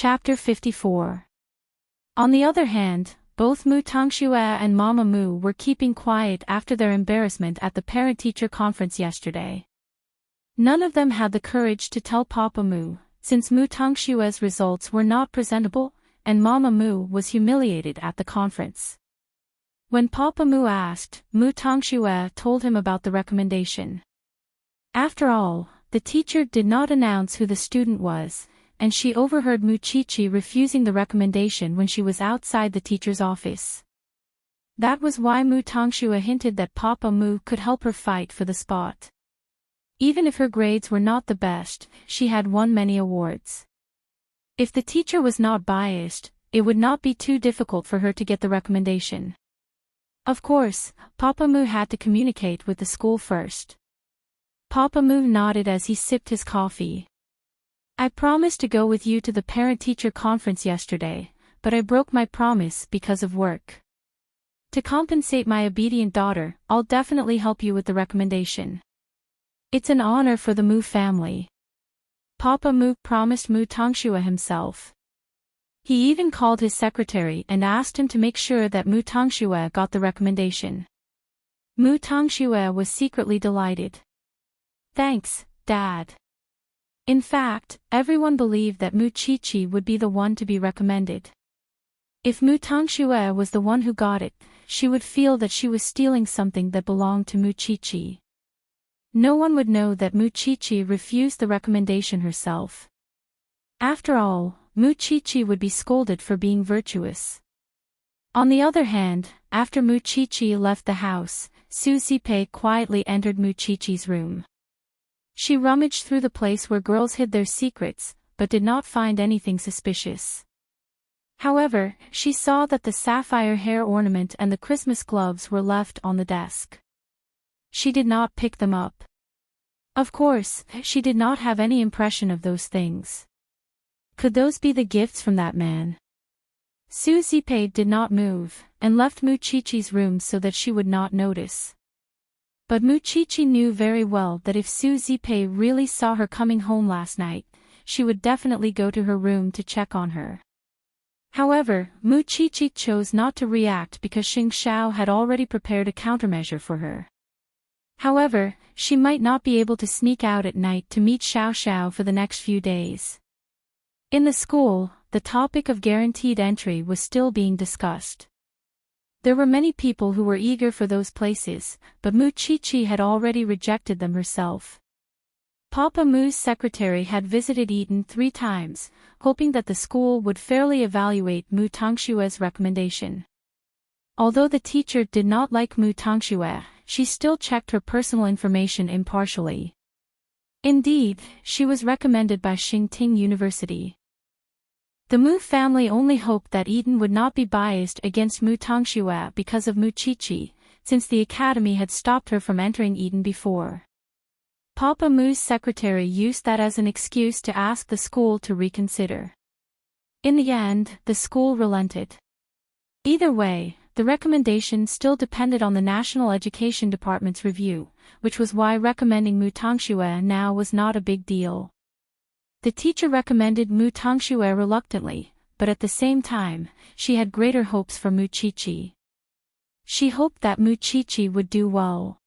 Chapter 54. On the other hand, both Mu Tangxue and Mama Mu were keeping quiet after their embarrassment at the parent-teacher conference yesterday. None of them had the courage to tell Papa Mu, since Mu Tangxue's results were not presentable, and Mama Mu was humiliated at the conference. When Papa Mu asked, Mu Tangxue told him about the recommendation. After all, the teacher did not announce who the student was, and she overheard Mu Qiqi refusing the recommendation when she was outside the teacher's office. That was why Mu Tangxue hinted that Papa Mu could help her fight for the spot. Even if her grades were not the best, she had won many awards. If the teacher was not biased, it would not be too difficult for her to get the recommendation. Of course, Papa Mu had to communicate with the school first. Papa Mu nodded as he sipped his coffee. I promised to go with you to the parent-teacher conference yesterday, but I broke my promise because of work. To compensate my obedient daughter, I'll definitely help you with the recommendation. It's an honor for the Mu family. Papa Mu promised Mu Tangxue himself. He even called his secretary and asked him to make sure that Mu Tangxue got the recommendation. Mu Tangxue was secretly delighted. Thanks, Dad. In fact, everyone believed that Mu Qiqi would be the one to be recommended. If Mu Tangxue was the one who got it, she would feel that she was stealing something that belonged to Mu Qiqi. No one would know that Mu Qiqi refused the recommendation herself. After all, Mu Qiqi would be scolded for being virtuous. On the other hand, after Mu Qiqi left the house, Su Zipei quietly entered Mu Qiqi's room. She rummaged through the place where girls hid their secrets, but did not find anything suspicious. However, she saw that the sapphire hair ornament and the Christmas gloves were left on the desk. She did not pick them up. Of course, she did not have any impression of those things. Could those be the gifts from that man? Su Zipei did not move, and left Mu Qiqi's room so that she would not notice. But Mu Qiqi knew very well that if Su Zipei really saw her coming home last night, she would definitely go to her room to check on her. However, Mu Qiqi chose not to react because Xing Xiao had already prepared a countermeasure for her. However, she might not be able to sneak out at night to meet Xiao Xiao for the next few days. In the school, the topic of guaranteed entry was still being discussed. There were many people who were eager for those places, but Mu Qiqi had already rejected them herself. Papa Mu's secretary had visited Eton 3 times, hoping that the school would fairly evaluate Mu Tangxue's recommendation. Although the teacher did not like Mu Tangxue, she still checked her personal information impartially. Indeed, she was recommended by Xingting University. The Mu family only hoped that Eton would not be biased against Mu Tangxue because of Mu Qiqi, since the academy had stopped her from entering Eton before. Papa Mu's secretary used that as an excuse to ask the school to reconsider. In the end, the school relented. Either way, the recommendation still depended on the National Education Department's review, which was why recommending Mu Tangxue now was not a big deal. The teacher recommended Mu Tangxue reluctantly, but at the same time, she had greater hopes for Mu Qiqi. She hoped that Mu Qiqi would do well.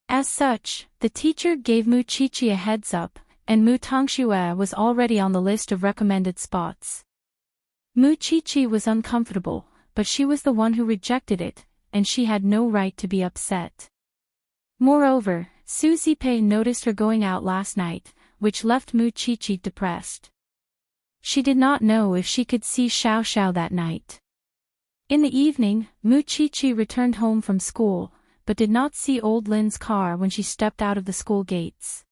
As such, the teacher gave Mu Qiqi a heads up, and Mu Tangxue was already on the list of recommended spots. Mu Qiqi was uncomfortable, but she was the one who rejected it, and she had no right to be upset. Moreover, Su Zipei noticed her going out last night, which left Mu Qiqi depressed. She did not know if she could see Xiao Xiao that night. In the evening, Mu Qiqi returned home from school, but did not see old Lin's car when she stepped out of the school gates.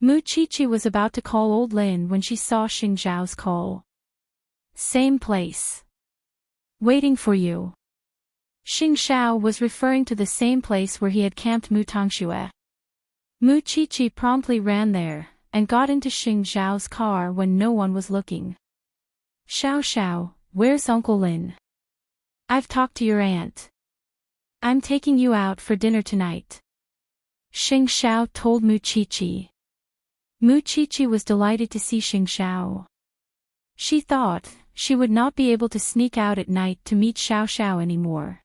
Mu Qiqi was about to call old Lin when she saw Xing Xiao's call. Same place. Waiting for you. Xing Xiao was referring to the same place where he had camped Mu Tangxue. Mu Qiqi promptly ran there, and got into Xing Xiao's car when no one was looking. Xiao Xiao, where's Uncle Lin? I've talked to your aunt. I'm taking you out for dinner tonight. Xing Xiao told Mu Qiqi. Mu Qiqi was delighted to see Xing Xiao. She thought she would not be able to sneak out at night to meet Xiao Xiao anymore.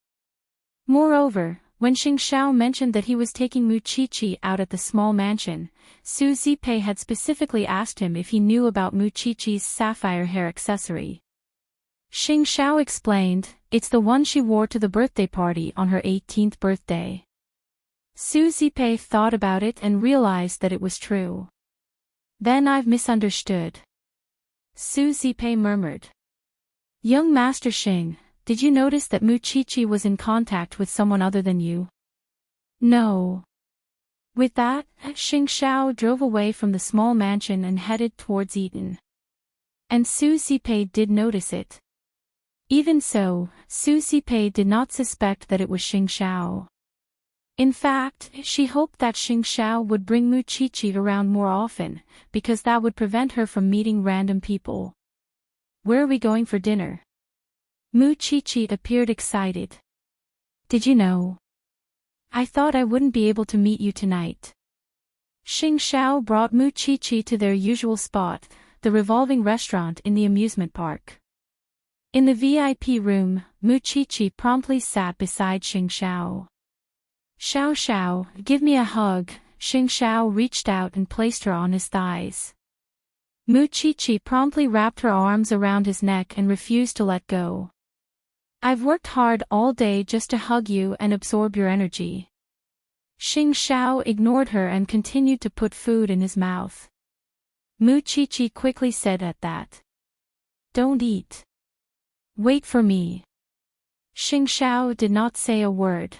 Moreover, when Xing Xiao mentioned that he was taking Mu Qiqi out at the small mansion, Su Zipei had specifically asked him if he knew about Mu Qiqi's sapphire hair accessory. Xing Xiao explained, it's the one she wore to the birthday party on her 18th birthday. Su Zipei thought about it and realized that it was true. Then I've misunderstood. Su Zipei murmured. Young Master Xing, did you notice that Mu Qiqi was in contact with someone other than you? No. With that, Xing Xiao drove away from the small mansion and headed towards Eton. And Su Zipei did notice it. Even so, Su Zipei did not suspect that it was Xing Xiao. In fact, she hoped that Xing Xiao would bring Mu Qiqi around more often, because that would prevent her from meeting random people. Where are we going for dinner? Mu Qiqi appeared excited. Did you know? I thought I wouldn't be able to meet you tonight. Xing Xiao brought Mu Qiqi to their usual spot, the revolving restaurant in the amusement park. In the VIP room, Mu Qiqi promptly sat beside Xing Xiao. Xiao Xiao, give me a hug. Xing Xiao reached out and placed her on his thighs. Mu Qiqi promptly wrapped her arms around his neck and refused to let go. I've worked hard all day just to hug you and absorb your energy. Xing Xiao ignored her and continued to put food in his mouth. Mu Qiqi quickly said at that. Don't eat. Wait for me. Xing Xiao did not say a word.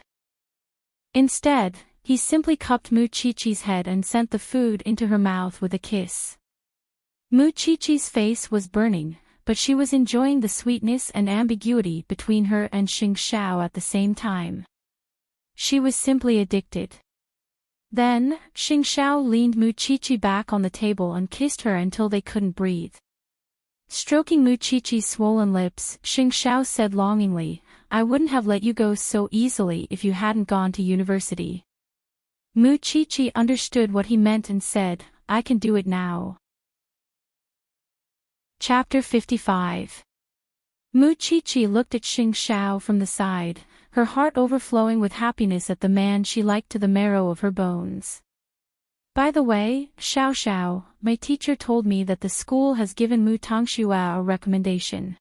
Instead, he simply cupped Mu Qiqi's head and sent the food into her mouth with a kiss. Mu Qiqi's face was burning, but she was enjoying the sweetness and ambiguity between her and Xing Xiao at the same time. She was simply addicted. Then, Xing Xiao leaned Mu Qiqi back on the table and kissed her until they couldn't breathe. Stroking Mu Qiqi's swollen lips, Xing Xiao said longingly, I wouldn't have let you go so easily if you hadn't gone to university. Mu Qiqi understood what he meant and said, I can do it now. Chapter 55. Mu Qiqi looked at Xing Xiao from the side, her heart overflowing with happiness at the man she liked to the marrow of her bones. By the way, Xiao Xiao, my teacher told me that the school has given Mu Tangxue a recommendation.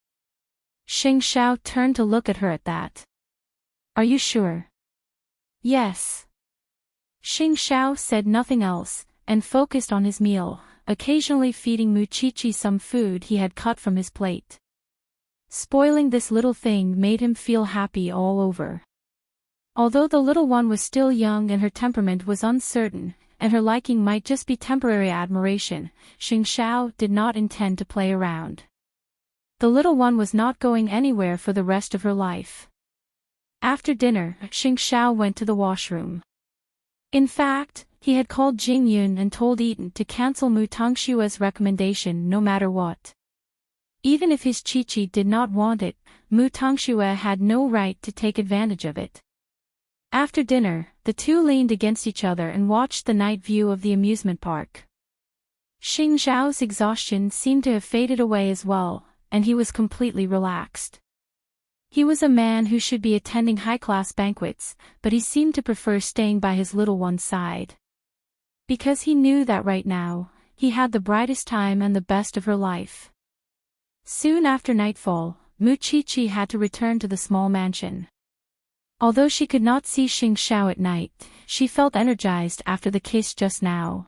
Xing Xiao turned to look at her at that. Are you sure? Yes. Xing Xiao said nothing else, and focused on his meal, occasionally feeding Mu Qiqi some food he had cut from his plate. Spoiling this little thing made him feel happy all over. Although the little one was still young and her temperament was uncertain, and her liking might just be temporary admiration, Xing Xiao did not intend to play around. The little one was not going anywhere for the rest of her life. After dinner, Xing Xiao went to the washroom. In fact, he had called Jing Yun and told Eaton to cancel Mu Tangshua's recommendation no matter what. Even if his Qiqi did not want it, Mu Tangxue had no right to take advantage of it. After dinner, the two leaned against each other and watched the night view of the amusement park. Xing Xiao's exhaustion seemed to have faded away as well, and he was completely relaxed. He was a man who should be attending high-class banquets, but he seemed to prefer staying by his little one's side. Because he knew that right now, he had the brightest time and the best of her life. Soon after nightfall, Mu Qiqi had to return to the small mansion. Although she could not see Xing Xiao at night, she felt energized after the kiss just now.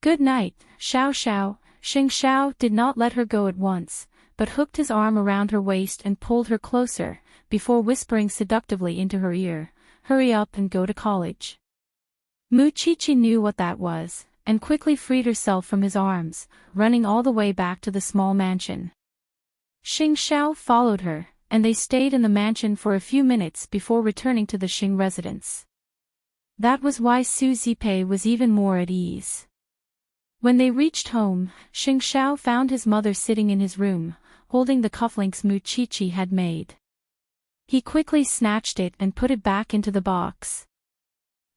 Good night, Xiao Xiao. Xing Xiao did not let her go at once, but hooked his arm around her waist and pulled her closer, before whispering seductively into her ear, hurry up and go to college. Mu Qiqi knew what that was, and quickly freed herself from his arms, running all the way back to the small mansion. Xing Xiao followed her, and they stayed in the mansion for a few minutes before returning to the Xing residence. That was why Su Zipei was even more at ease. When they reached home, Xing Xiao found his mother sitting in his room, holding the cufflinks Mu Qiqi had made. He quickly snatched it and put it back into the box.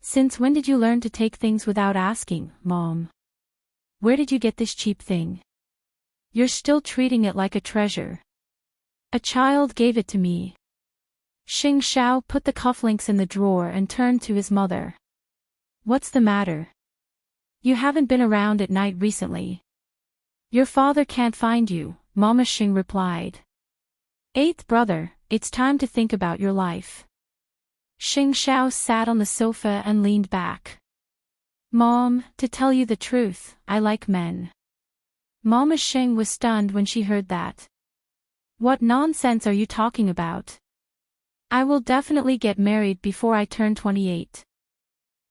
Since when did you learn to take things without asking, Mom? Where did you get this cheap thing? You're still treating it like a treasure. A child gave it to me. Xing Xiao put the cufflinks in the drawer and turned to his mother. What's the matter? You haven't been around at night recently. Your father can't find you, Mama Xing replied. Eighth brother, it's time to think about your life. Xing Xiao sat on the sofa and leaned back. Mom, to tell you the truth, I like men. Mama Xing was stunned when she heard that. What nonsense are you talking about? I will definitely get married before I turn 28.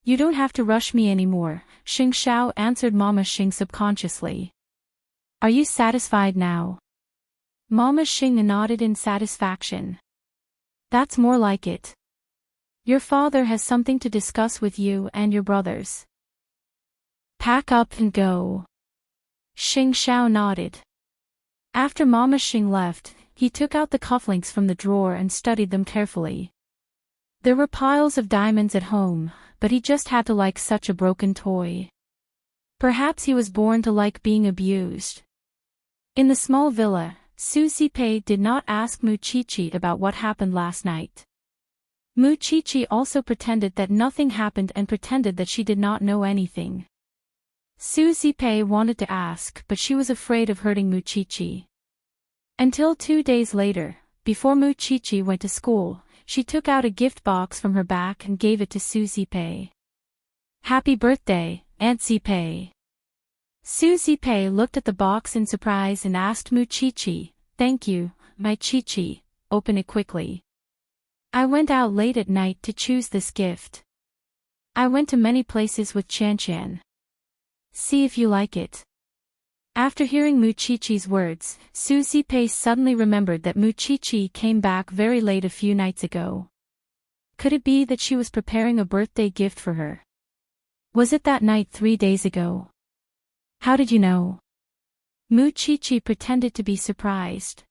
You don't have to rush me anymore, Xing Xiao answered Mama Xing subconsciously. Are you satisfied now? Mama Xing nodded in satisfaction. That's more like it. Your father has something to discuss with you and your brothers. Pack up and go. Xing Xiao nodded. After Mama Xing left, he took out the cufflinks from the drawer and studied them carefully. There were piles of diamonds at home, but he just had to like such a broken toy. Perhaps he was born to like being abused. In the small villa, Su Zipei did not ask Mu Qiqi about what happened last night. Mu Qiqi also pretended that nothing happened and pretended that she did not know anything. Su Zipei wanted to ask, but she was afraid of hurting Mu Qiqi. Until 2 days later, before Mu Qiqi went to school, she took out a gift box from her back and gave it to Su Zipei. Happy birthday, Aunt Zipei. Su Zipei looked at the box in surprise and asked Mu Qiqi, Thank you, my Qiqi, open it quickly. I went out late at night to choose this gift. I went to many places with Qian. See if you like it. After hearing Mu Qiqi's words, Su Zipei suddenly remembered that Mu Qiqi came back very late a few nights ago. Could it be that she was preparing a birthday gift for her? Was it that night 3 days ago? How did you know? Mu Qiqi pretended to be surprised.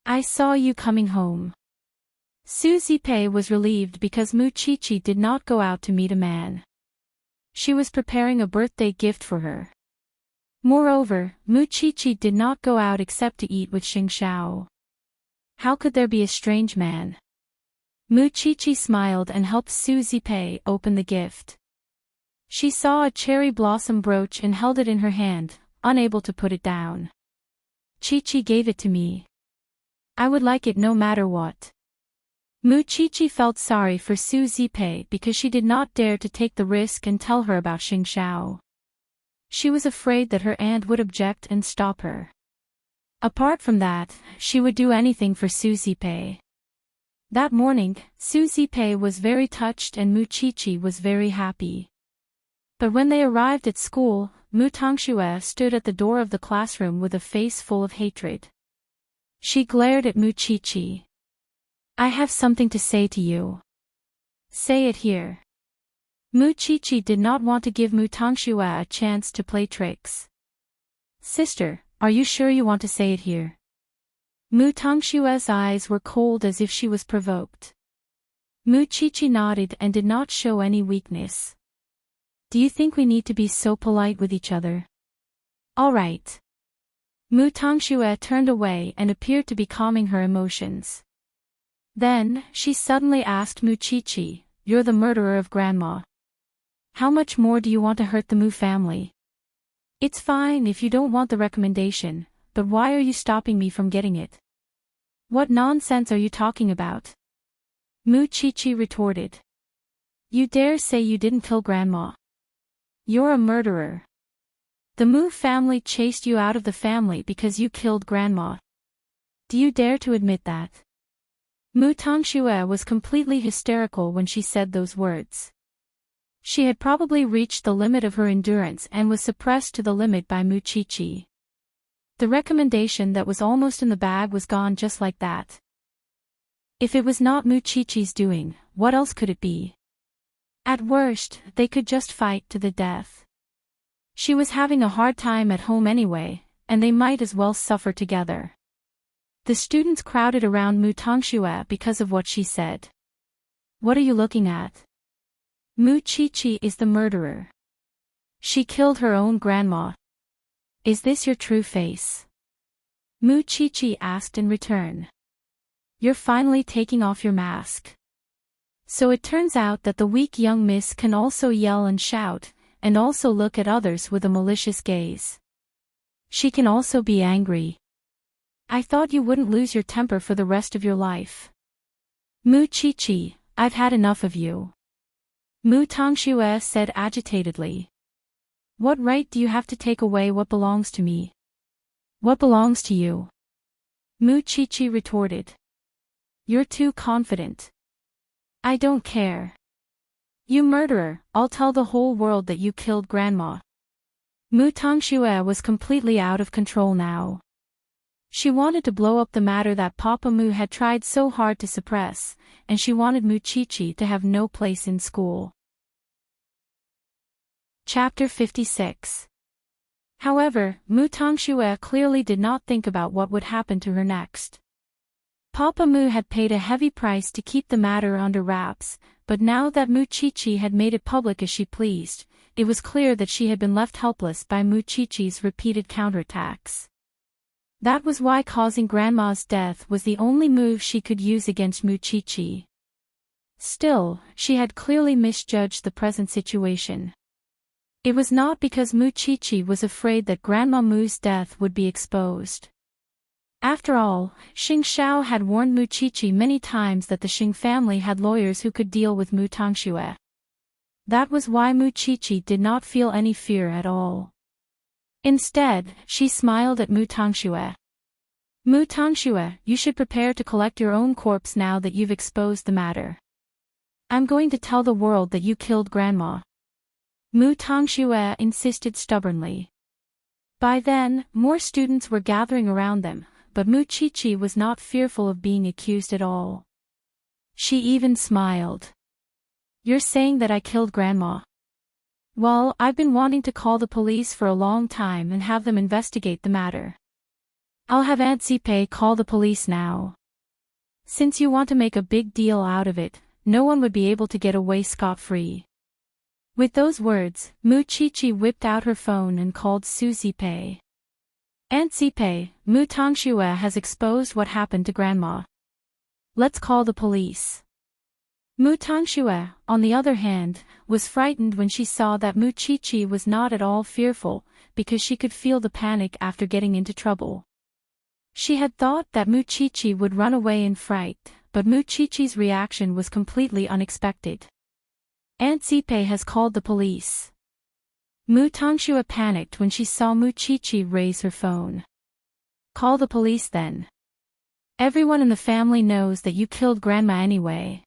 I saw you coming home. Su Zipei was relieved because Mu Qiqi did not go out to meet a man. She was preparing a birthday gift for her. Moreover, Mu Qiqi did not go out except to eat with Xing Xiao. How could there be a strange man? Mu Qiqi smiled and helped Su Zipei open the gift. She saw a cherry blossom brooch and held it in her hand, unable to put it down. Qiqi gave it to me. I would like it no matter what. Mu Qiqi felt sorry for Su Zipei because she did not dare to take the risk and tell her about Xing Xiao. She was afraid that her aunt would object and stop her. Apart from that, she would do anything for Su Zipei. That morning, Su Zipei was very touched and Mu Qiqi was very happy. But when they arrived at school, Mu Tongxue stood at the door of the classroom with a face full of hatred. She glared at Mu Qiqi. I have something to say to you. Say it here. Mu Qiqi did not want to give Mu Tongxue a chance to play tricks. Sister, are you sure you want to say it here? Mu Tongxue's eyes were cold as if she was provoked. Mu Qiqi nodded and did not show any weakness. Do you think we need to be so polite with each other? All right. Mu Tongxue turned away and appeared to be calming her emotions. Then, she suddenly asked Mu Qiqi, You're the murderer of Grandma. How much more do you want to hurt the Mu family? It's fine if you don't want the recommendation, but why are you stopping me from getting it? What nonsense are you talking about? Mu Qiqi retorted. You dare say you didn't kill Grandma? You're a murderer. The Mu family chased you out of the family because you killed Grandma. Do you dare to admit that? Mu Tongxue was completely hysterical when she said those words. She had probably reached the limit of her endurance and was suppressed to the limit by Mu Qiqi. The recommendation that was almost in the bag was gone just like that. If it was not Mu Qiqi's doing, what else could it be? At worst, they could just fight to the death. She was having a hard time at home anyway, and they might as well suffer together. The students crowded around Mu Tongxue because of what she said. What are you looking at? Mu Qiqi is the murderer. She killed her own grandma. Is this your true face? Mu Chi-Chi asked in return. You're finally taking off your mask. So it turns out that the weak young miss can also yell and shout, and also look at others with a malicious gaze. She can also be angry. I thought you wouldn't lose your temper for the rest of your life. Mu Chi-Chi, I've had enough of you. Mu Tongxue said agitatedly. What right do you have to take away what belongs to me? What belongs to you? Mu Chi-Chi retorted. You're too confident. I don't care. You murderer, I'll tell the whole world that you killed Grandma. Mu Tongxue was completely out of control now. She wanted to blow up the matter that Papa Mu had tried so hard to suppress, and she wanted Mu Chi-Chi to have no place in school. Chapter 56. However, Mu Tongxue clearly did not think about what would happen to her next. Papa Mu had paid a heavy price to keep the matter under wraps, but now that Mu Chi-Chi had made it public as she pleased, it was clear that she had been left helpless by Mu Chi-Chi's repeated counterattacks. That was why causing Grandma's death was the only move she could use against Mu Chi-Chi. Still, she had clearly misjudged the present situation. It was not because Mu Chi-Chi was afraid that Grandma Mu's death would be exposed. After all, Xing Xiao had warned Mu Chi-Chi many times that the Xing family had lawyers who could deal with Mu Tongxue. That was why Mu Chi-Chi did not feel any fear at all. Instead, she smiled at Mu Tongxue. Mu Tongxue, you should prepare to collect your own corpse now that you've exposed the matter. I'm going to tell the world that you killed Grandma. Mu Tongxue insisted stubbornly. By then, more students were gathering around them, but Mu Chi-Chi was not fearful of being accused at all. She even smiled. You're saying that I killed Grandma? Well, I've been wanting to call the police for a long time and have them investigate the matter. I'll have Aunt Zipe call the police now. Since you want to make a big deal out of it, no one would be able to get away scot-free. With those words, Mu Chi-Chi whipped out her phone and called Su Zipe. Aunt Zipe, Mu Tongxue has exposed what happened to Grandma. Let's call the police. Mu Tongxue, on the other hand, was frightened when she saw that Mu Chi-Chi was not at all fearful, because she could feel the panic after getting into trouble. She had thought that Mu Chi-Chi would run away in fright, but Mu Chi-Chi's reaction was completely unexpected. Aunt Zipe has called the police. Mu Tongxue panicked when she saw Mu Chi-Chi raise her phone. Call the police then. Everyone in the family knows that you killed Grandma anyway.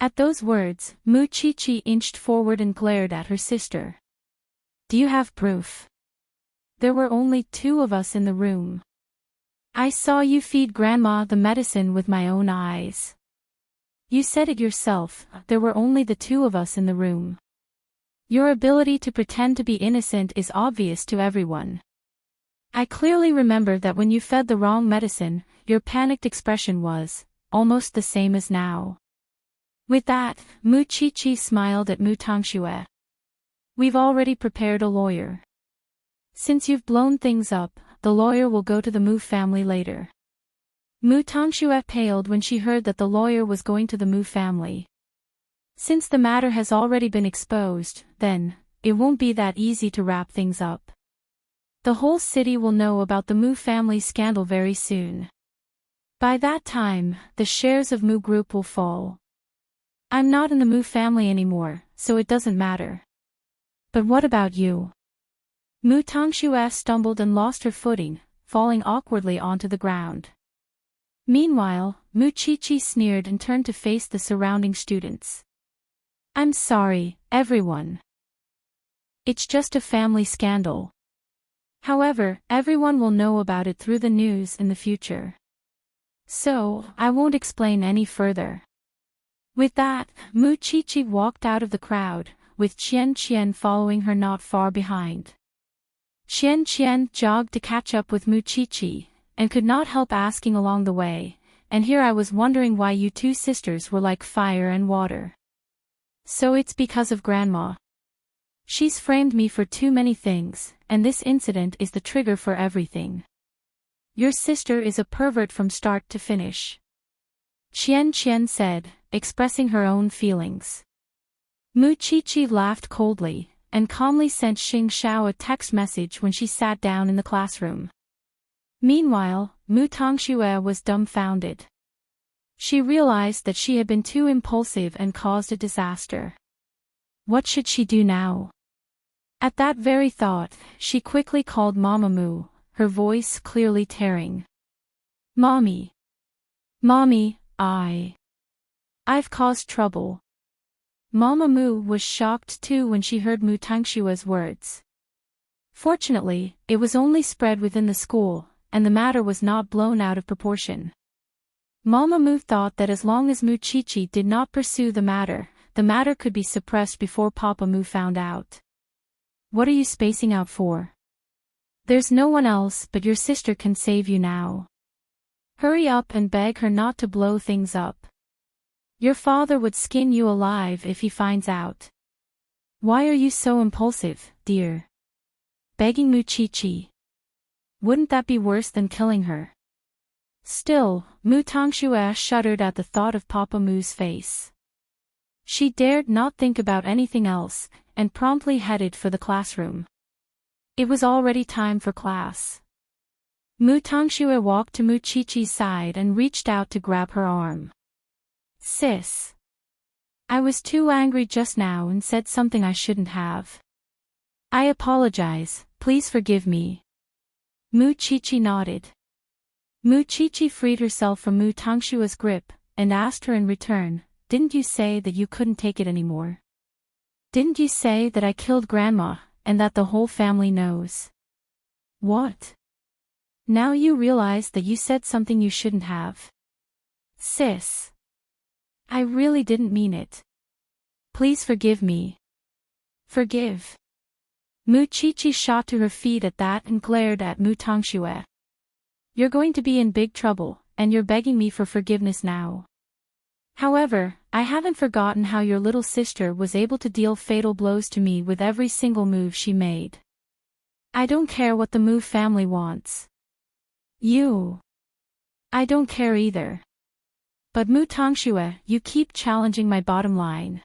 At those words, Mu Chi-Chi inched forward and glared at her sister. Do you have proof? There were only 2 of us in the room. I saw you feed Grandma the medicine with my own eyes. You said it yourself, there were only the 2 of us in the room. Your ability to pretend to be innocent is obvious to everyone. I clearly remember that when you fed the wrong medicine, your panicked expression was almost the same as now. With that, Mu Chi-Chi smiled at Mu Tongxue. We've already prepared a lawyer. Since you've blown things up, the lawyer will go to the Mu family later. Mu Tongxue paled when she heard that the lawyer was going to the Mu family. Since the matter has already been exposed, then, it won't be that easy to wrap things up. The whole city will know about the Mu family scandal very soon. By that time, the shares of Mu Group will fall. I'm not in the Mu family anymore, so it doesn't matter. But what about you? Mu Tongxue stumbled and lost her footing, falling awkwardly onto the ground. Meanwhile, Mu Chi-Chi sneered and turned to face the surrounding students. I'm sorry, everyone. It's just a family scandal. However, everyone will know about it through the news in the future. So, I won't explain any further. With that, Mu Chi-Chi walked out of the crowd, with Qian Qian following her not far behind. Qian Qian jogged to catch up with Mu Chi-Chi, and could not help asking along the way, and here I was wondering why you 2 sisters were like fire and water. So it's because of Grandma. She's framed me for too many things, and this incident is the trigger for everything. Your sister is a pervert from start to finish. Qian said, expressing her own feelings. Mu Qiqi laughed coldly, and calmly sent Xing Xiao a text message when she sat down in the classroom. Meanwhile, Mu Tongxue was dumbfounded. She realized that she had been too impulsive and caused a disaster. What should she do now? At that very thought, she quickly called Mama Mu, her voice clearly tearing. Mommy. Mommy, I've caused trouble. Mama Mu was shocked too when she heard Mu Tangshua's words. Fortunately, it was only spread within the school, and the matter was not blown out of proportion. Mama Mu thought that as long as Mu Qiqi did not pursue the matter could be suppressed before Papa Mu found out. What are you spacing out for? There's no one else but your sister can save you now. Hurry up and beg her not to blow things up. Your father would skin you alive if he finds out. Why are you so impulsive, dear? Begging Mu Qiqi. Wouldn't that be worse than killing her? Still, Mu Tongxue shuddered at the thought of Papa Mu's face. She dared not think about anything else, and promptly headed for the classroom. It was already time for class. Mu Tongxue walked to Mu Qiqi's side and reached out to grab her arm. Sis. I was too angry just now and said something I shouldn't have. I apologize, please forgive me. Mu Qiqi nodded. Mu Qiqi freed herself from Mu Tongshua's grip, and asked her in return, didn't you say that you couldn't take it anymore? Didn't you say that I killed Grandma, and that the whole family knows? What? Now you realize that you said something you shouldn't have. Sis. I really didn't mean it. Please forgive me. Forgive. Mu Qiqi shot to her feet at that and glared at Mu Tongxue. You're going to be in big trouble, and you're begging me for forgiveness now. However, I haven't forgotten how your little sister was able to deal fatal blows to me with every single move she made. I don't care what the Mu family wants. I don't care either. But Mu Tongxue, you keep challenging my bottom line.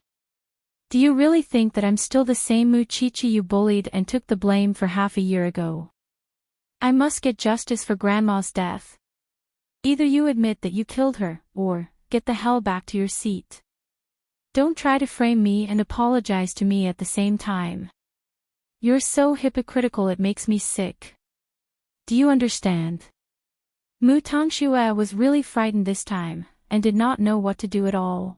Do you really think that I'm still the same Mu Qiqi you bullied and took the blame for half a year ago? I must get justice for Grandma's death. Either you admit that you killed her, or get the hell back to your seat. Don't try to frame me and apologize to me at the same time. You're so hypocritical it makes me sick. Do you understand? Mu Tongxue was really frightened this time, and did not know what to do at all.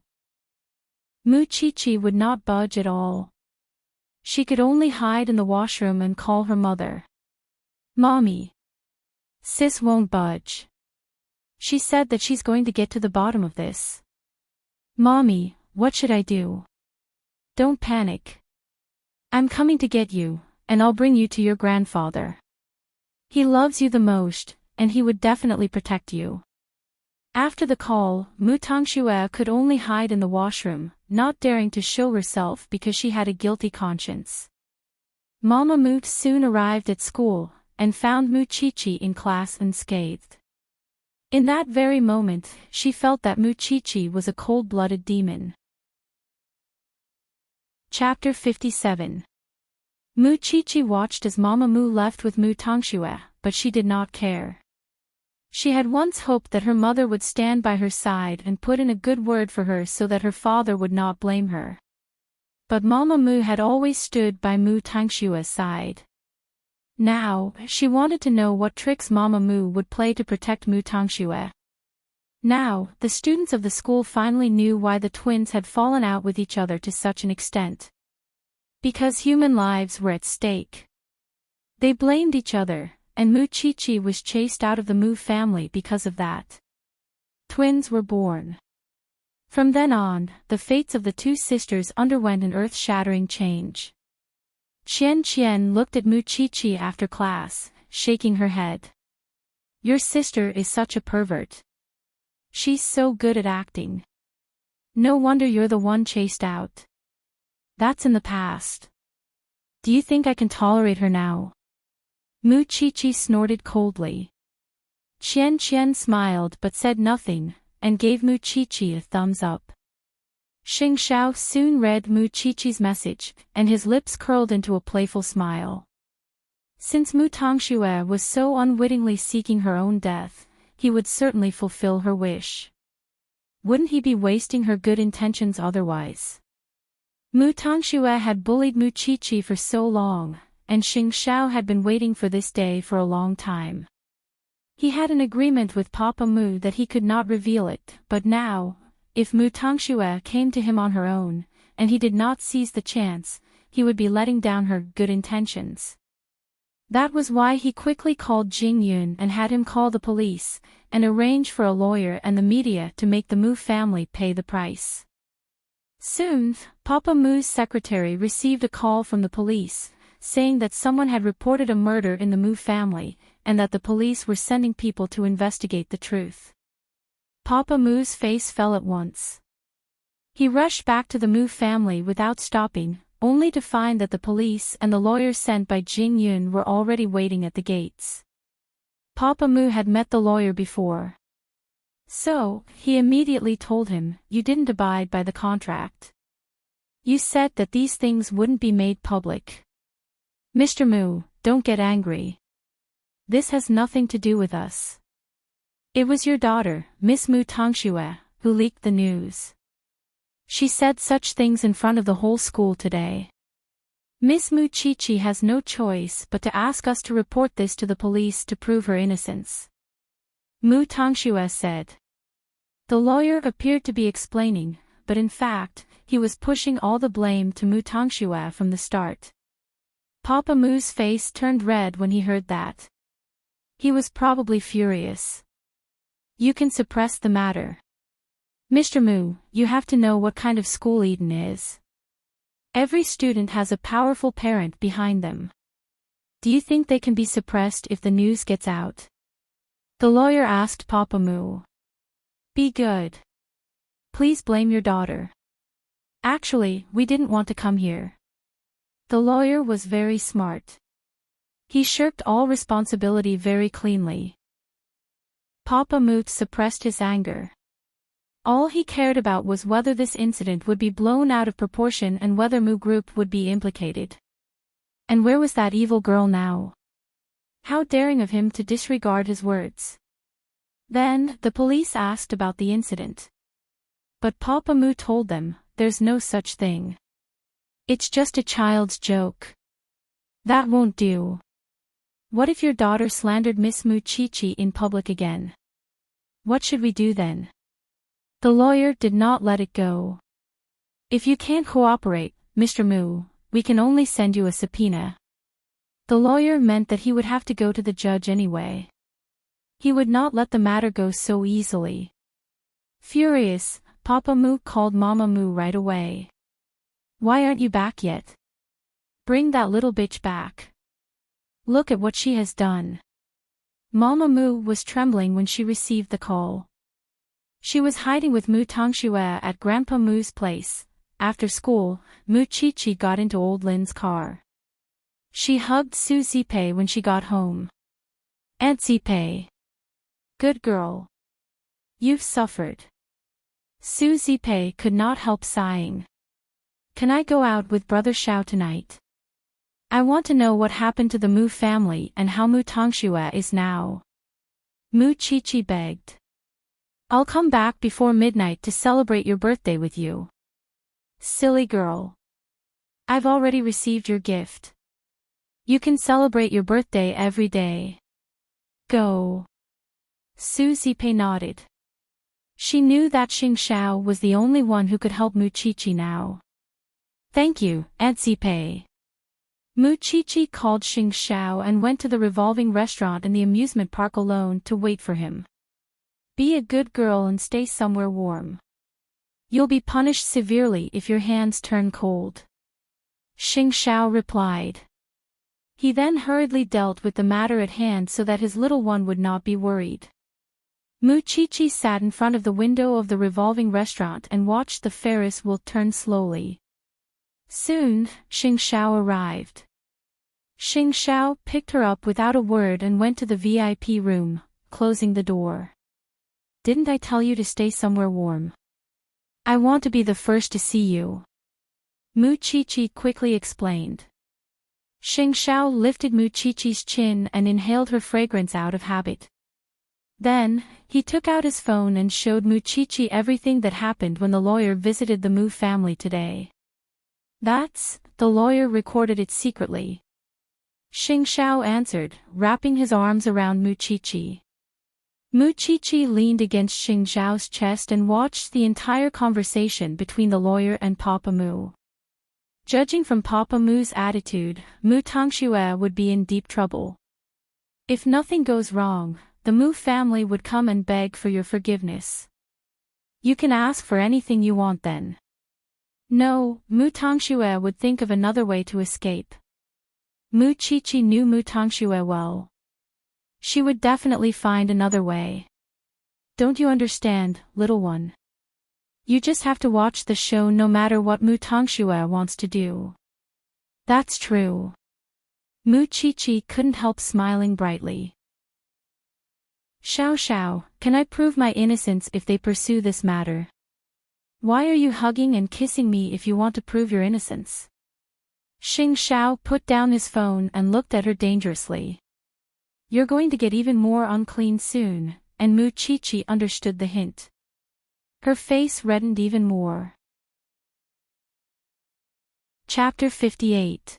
Mu Qiqi would not budge at all. She could only hide in the washroom and call her mother. Mommy. Sis won't budge. She said that she's going to get to the bottom of this. Mommy, what should I do? Don't panic. I'm coming to get you, and I'll bring you to your grandfather. He loves you the most, and he would definitely protect you. After the call, Mu Tongxue could only hide in the washroom, not daring to show herself because she had a guilty conscience. Mama Mu soon arrived at school, and found Mu Qiqi in class unscathed. In that very moment, she felt that Mu Qiqi was a cold-blooded demon. Chapter 57. Mu Qiqi watched as Mama Mu left with Mu Tongxue, but she did not care. She had once hoped that her mother would stand by her side and put in a good word for her so that her father would not blame her. But Mama Mu had always stood by Mu Tangshue's side. Now, she wanted to know what tricks Mama Mu would play to protect Mu Tongxue. Now, the students of the school finally knew why the twins had fallen out with each other to such an extent. Because human lives were at stake. They blamed each other, and Mu Qiqi was chased out of the Mu family because of that. Twins were born. From then on, the fates of the two sisters underwent an earth-shattering change. Qian looked at Mu Qiqi after class, shaking her head. Your sister is such a pervert. She's so good at acting. No wonder you're the one chased out. That's in the past. Do you think I can tolerate her now? Mu Qiqi snorted coldly. Qian smiled but said nothing, and gave Mu Qiqi a thumbs up. Xing Xiao soon read Mu Qiqi's message, and his lips curled into a playful smile. Since Mu Tongxue was so unwittingly seeking her own death, he would certainly fulfill her wish. Wouldn't he be wasting her good intentions otherwise? Mu Tongxue had bullied Mu Qiqi for so long, and Xing Xiao had been waiting for this day for a long time. He had an agreement with Papa Mu that he could not reveal it, but now, if Mu Tongxue came to him on her own, and he did not seize the chance, he would be letting down her good intentions. That was why he quickly called Jing Yun and had him call the police, and arrange for a lawyer and the media to make the Mu family pay the price. Soon, Papa Mu's secretary received a call from the police, saying that someone had reported a murder in the Mu family, and that the police were sending people to investigate the truth. Papa Mu's face fell at once. He rushed back to the Mu family without stopping, only to find that the police and the lawyers sent by Jing Yun were already waiting at the gates. Papa Mu had met the lawyer before. So, he immediately told him, "You didn't abide by the contract. You said that these things wouldn't be made public. Mr. Mu, don't get angry. This has nothing to do with us. It was your daughter, Miss Mu Tongxue, who leaked the news. She said such things in front of the whole school today. Miss Mu Qiqi has no choice but to ask us to report this to the police to prove her innocence," Mu Tongxue said. The lawyer appeared to be explaining, but in fact, he was pushing all the blame to Mu Tongxue from the start. Papa Mu's face turned red when he heard that. He was probably furious. "You can suppress the matter. Mr. Mu, you have to know what kind of school Eden is. Every student has a powerful parent behind them. Do you think they can be suppressed if the news gets out?" The lawyer asked Papa Mu. "Be good. Please blame your daughter. Actually, we didn't want to come here." The lawyer was very smart. He shirked all responsibility very cleanly. Papa Mu suppressed his anger. All he cared about was whether this incident would be blown out of proportion and whether Mu Group would be implicated. And where was that evil girl now? How daring of him to disregard his words. Then, the police asked about the incident. But Papa Mu told them, "There's no such thing. It's just a child's joke. That won't do. What if your daughter slandered Miss Mu Qiqi in public again? What should we do then?" The lawyer did not let it go. "If you can't cooperate, Mr. Mu, we can only send you a subpoena." The lawyer meant that he would have to go to the judge anyway. He would not let the matter go so easily. Furious, Papa Mu called Mama Mu right away. "Why aren't you back yet? Bring that little bitch back. Look at what she has done." Mama Mu was trembling when she received the call. She was hiding with Mu Tongxue at Grandpa Mu's place. After school, Mu Qiqi got into old Lin's car. She hugged Su Zipei when she got home. "Aunt Zipei. Good girl. You've suffered." Su Zipei could not help sighing. "Can I go out with Brother Xiao tonight? I want to know what happened to the Mu family and how Mu Tongxue is now." Mu Qiqi begged. "I'll come back before midnight to celebrate your birthday with you." "Silly girl. I've already received your gift. You can celebrate your birthday every day. Go." Su Zipei nodded. She knew that Xing Xiao was the only one who could help Mu Qiqi now. "Thank you, Aunt Zipei." Mu Qiqi called Xing Xiao and went to the revolving restaurant in the amusement park alone to wait for him. "Be a good girl and stay somewhere warm. You'll be punished severely if your hands turn cold," Xing Xiao replied. He then hurriedly dealt with the matter at hand so that his little one would not be worried. Mu Qiqi sat in front of the window of the revolving restaurant and watched the Ferris wheel turn slowly. Soon, Xing Xiao arrived. Xing Xiao picked her up without a word and went to the VIP room, closing the door. Didn't I tell you to stay somewhere warm? I want to be the first to see you. Mu Qiqi quickly explained. Xing Xiao lifted Mu Qiqi's chin and inhaled her fragrance out of habit. Then, he took out his phone and showed Mu Qiqi everything that happened when the lawyer visited the Mu family today. The lawyer recorded it secretly. Xing Xiao answered, wrapping his arms around Mu Qiqi. Mu Qiqi leaned against Xing Xiao's chest and watched the entire conversation between the lawyer and Papa Mu. Judging from Papa Mu's attitude, Mu Tongxue would be in deep trouble. If nothing goes wrong, the Mu family would come and beg for your forgiveness. You can ask for anything you want then. No, Mu Tongxue would think of another way to escape. Mu Qiqi knew Mu Tongxue well. She would definitely find another way. Don't you understand, little one? You just have to watch the show no matter what Mu Tongxue wants to do. That's true. Mu Qiqi couldn't help smiling brightly. Xiao Xiao, can I prove my innocence if they pursue this matter? Why are you hugging and kissing me if you want to prove your innocence? Xing Xiao put down his phone and looked at her dangerously. You're going to get even more unclean soon, and Mu Qiqi understood the hint. Her face reddened even more. Chapter 58.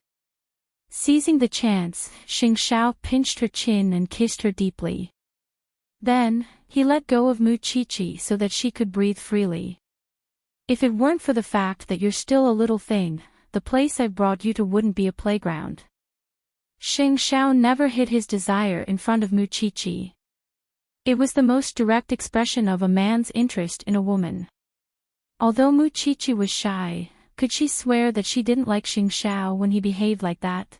Seizing the chance, Xing Xiao pinched her chin and kissed her deeply. Then, he let go of Mu Qiqi so that she could breathe freely. If it weren't for the fact that you're still a little thing, the place I've brought you to wouldn't be a playground. Xing Xiao never hid his desire in front of Mu Qiqi. It was the most direct expression of a man's interest in a woman. Although Mu Qiqi was shy, could she swear that she didn't like Xing Xiao when he behaved like that?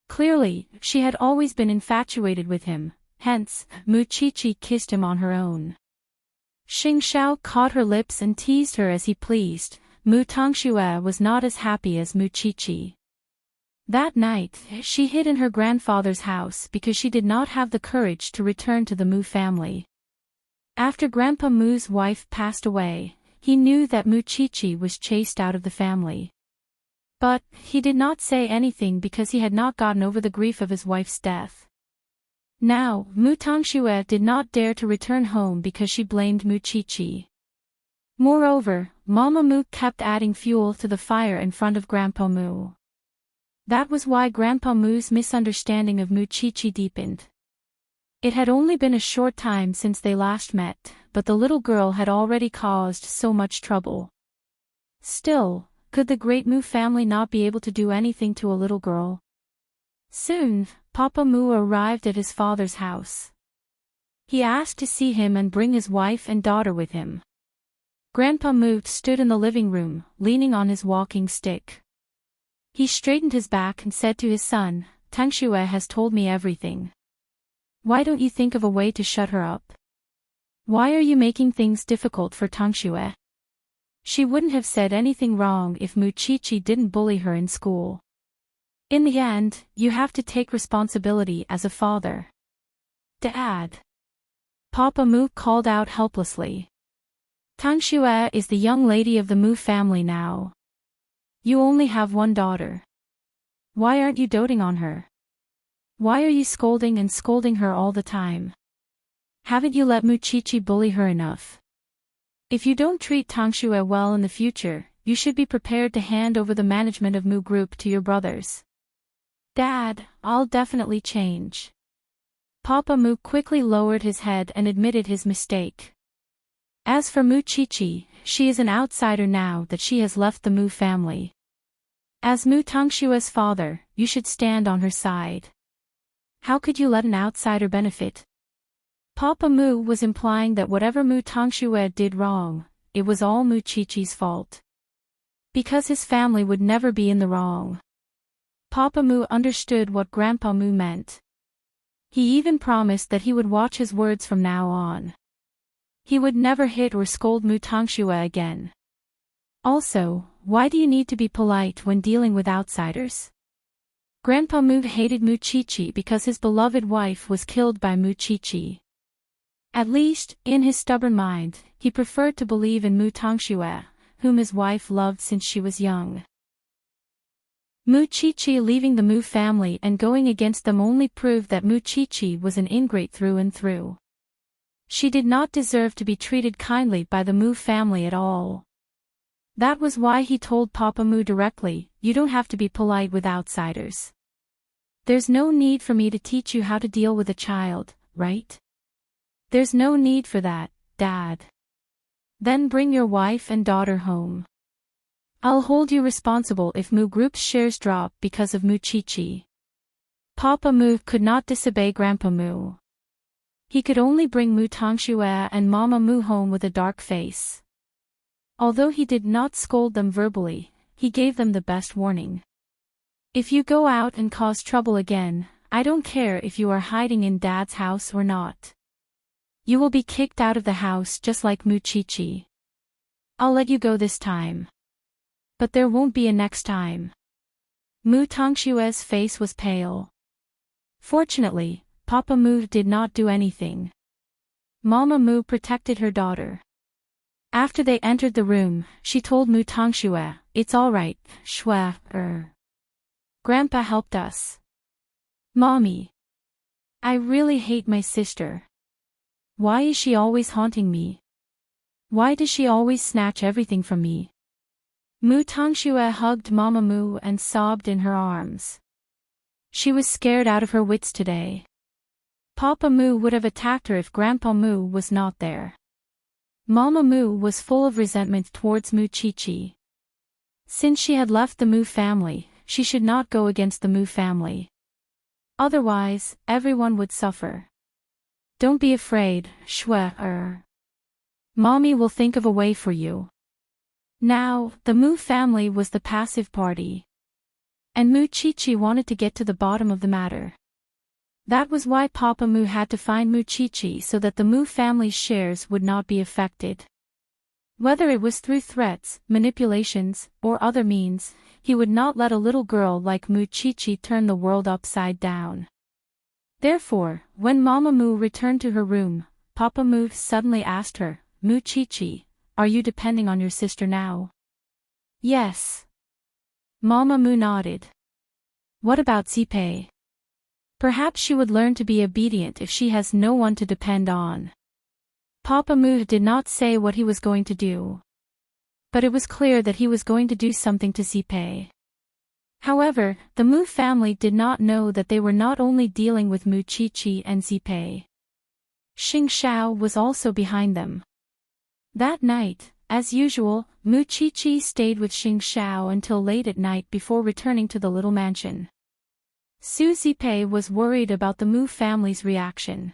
Clearly, she had always been infatuated with him, hence, Mu Qiqi kissed him on her own. Xing Xiao caught her lips and teased her as he pleased. Mu Tongxue was not as happy as Mu Qiqi. That night, she hid in her grandfather's house because she did not have the courage to return to the Mu family. After Grandpa Mu's wife passed away, he knew that Mu Qiqi was chased out of the family. But, he did not say anything because he had not gotten over the grief of his wife's death. Now, Mu Tongxue did not dare to return home because she blamed Mu Qiqi. Moreover, Mama Mu kept adding fuel to the fire in front of Grandpa Mu. That was why Grandpa Mu's misunderstanding of Mu Qiqi deepened. It had only been a short time since they last met, but the little girl had already caused so much trouble. Still, could the great Mu family not be able to do anything to a little girl? Soon, Papa Mu arrived at his father's house. He asked to see him and bring his wife and daughter with him. Grandpa Mu stood in the living room, leaning on his walking stick. He straightened his back and said to his son, Tongxue has told me everything. Why don't you think of a way to shut her up? Why are you making things difficult for Tongxue? She wouldn't have said anything wrong if Mu Qiqi didn't bully her in school. In the end, you have to take responsibility as a father. Dad. Papa Mu called out helplessly. Tongxue is the young lady of the Mu family now. You only have one daughter. Why aren't you doting on her? Why are you scolding her all the time? Haven't you let Mu Qiqi bully her enough? If you don't treat Tongxue well in the future, you should be prepared to hand over the management of Mu Group to your brothers. Dad, I'll definitely change. Papa Mu quickly lowered his head and admitted his mistake. As for Mu Qiqi, she is an outsider now that she has left the Mu family. As Mu Tongxue's father, you should stand on her side. How could you let an outsider benefit? Papa Mu was implying that whatever Mu Tongxue did wrong, it was all Mu Qiqi's fault. Because his family would never be in the wrong. Papa Mu understood what Grandpa Mu meant. He even promised that he would watch his words from now on. He would never hit or scold Mu Tongxue again. Also, why do you need to be polite when dealing with outsiders? Grandpa Mu hated Mu Qiqi because his beloved wife was killed by Mu Qiqi. At least, in his stubborn mind, he preferred to believe in Mu Tongxue, whom his wife loved since she was young. Mu Qiqi leaving the Mu family and going against them only proved that Mu Qiqi was an ingrate through and through. She did not deserve to be treated kindly by the Mu family at all. That was why he told Papa Mu directly, "You don't have to be polite with outsiders. There's no need for me to teach you how to deal with a child, right? There's no need for that, Dad. Then bring your wife and daughter home. I'll hold you responsible if Mu Group's shares drop because of Mu Qiqi." Papa Mu could not disobey Grandpa Mu. He could only bring Mu Tongxue and Mama Mu home with a dark face. Although he did not scold them verbally, he gave them the best warning. "If you go out and cause trouble again, I don't care if you are hiding in Dad's house or not. You will be kicked out of the house just like Mu Qiqi. I'll let you go this time. But there won't be a next time." Mu Tongshue's face was pale. Fortunately, Papa Mu did not do anything. Mama Mu protected her daughter. After they entered the room, she told Mu Tongxue, "It's all right, Shue. Grandpa helped us. Mommy. I really hate my sister. Why is she always haunting me? Why does she always snatch everything from me?" Mu Tongxue hugged Mama Mu and sobbed in her arms. She was scared out of her wits today. Papa Mu would have attacked her if Grandpa Mu was not there. Mama Mu was full of resentment towards Mu Qiqi. Since she had left the Mu family, she should not go against the Mu family. Otherwise, everyone would suffer. "Don't be afraid, Shue. Mommy will think of a way for you." Now, the Mu family was the passive party. And Mu Qiqi wanted to get to the bottom of the matter. That was why Papa Mu had to find Mu Qiqi so that the Mu family's shares would not be affected. Whether it was through threats, manipulations, or other means, he would not let a little girl like Mu Qiqi turn the world upside down. Therefore, when Mama Mu returned to her room, Papa Mu suddenly asked her, "Mu Qiqi, are you depending on your sister now?" "Yes." Mama Mu nodded. "What about Zipei? Perhaps she would learn to be obedient if she has no one to depend on." Papa Mu did not say what he was going to do. But it was clear that he was going to do something to Zipei. However, the Mu family did not know that they were not only dealing with Mu Qiqi and Zipei. Xing Xiao was also behind them. That night, as usual, Mu Qiqi stayed with Xing Xiao until late at night before returning to the little mansion. Su Zipei was worried about the Mu family's reaction.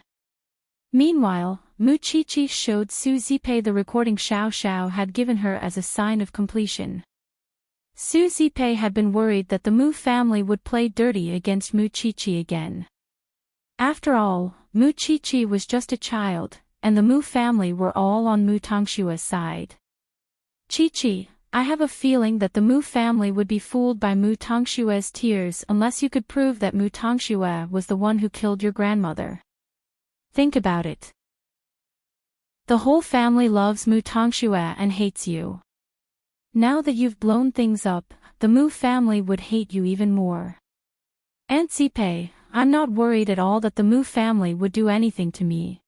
Meanwhile, Mu Qiqi showed Su Zipei the recording Xiao Xiao had given her as a sign of completion. Su Zipei had been worried that the Mu family would play dirty against Mu Qiqi again. After all, Mu Qiqi was just a child, and the Mu family were all on Mu Tongshue's side. "Qiqi, I have a feeling that the Mu family would be fooled by Mu Tongshue's tears unless you could prove that Mu Tongxue was the one who killed your grandmother. Think about it. The whole family loves Mu Tongxue and hates you. Now that you've blown things up, the Mu family would hate you even more. Aunt Zipei, I'm not worried at all that the Mu family would do anything to me.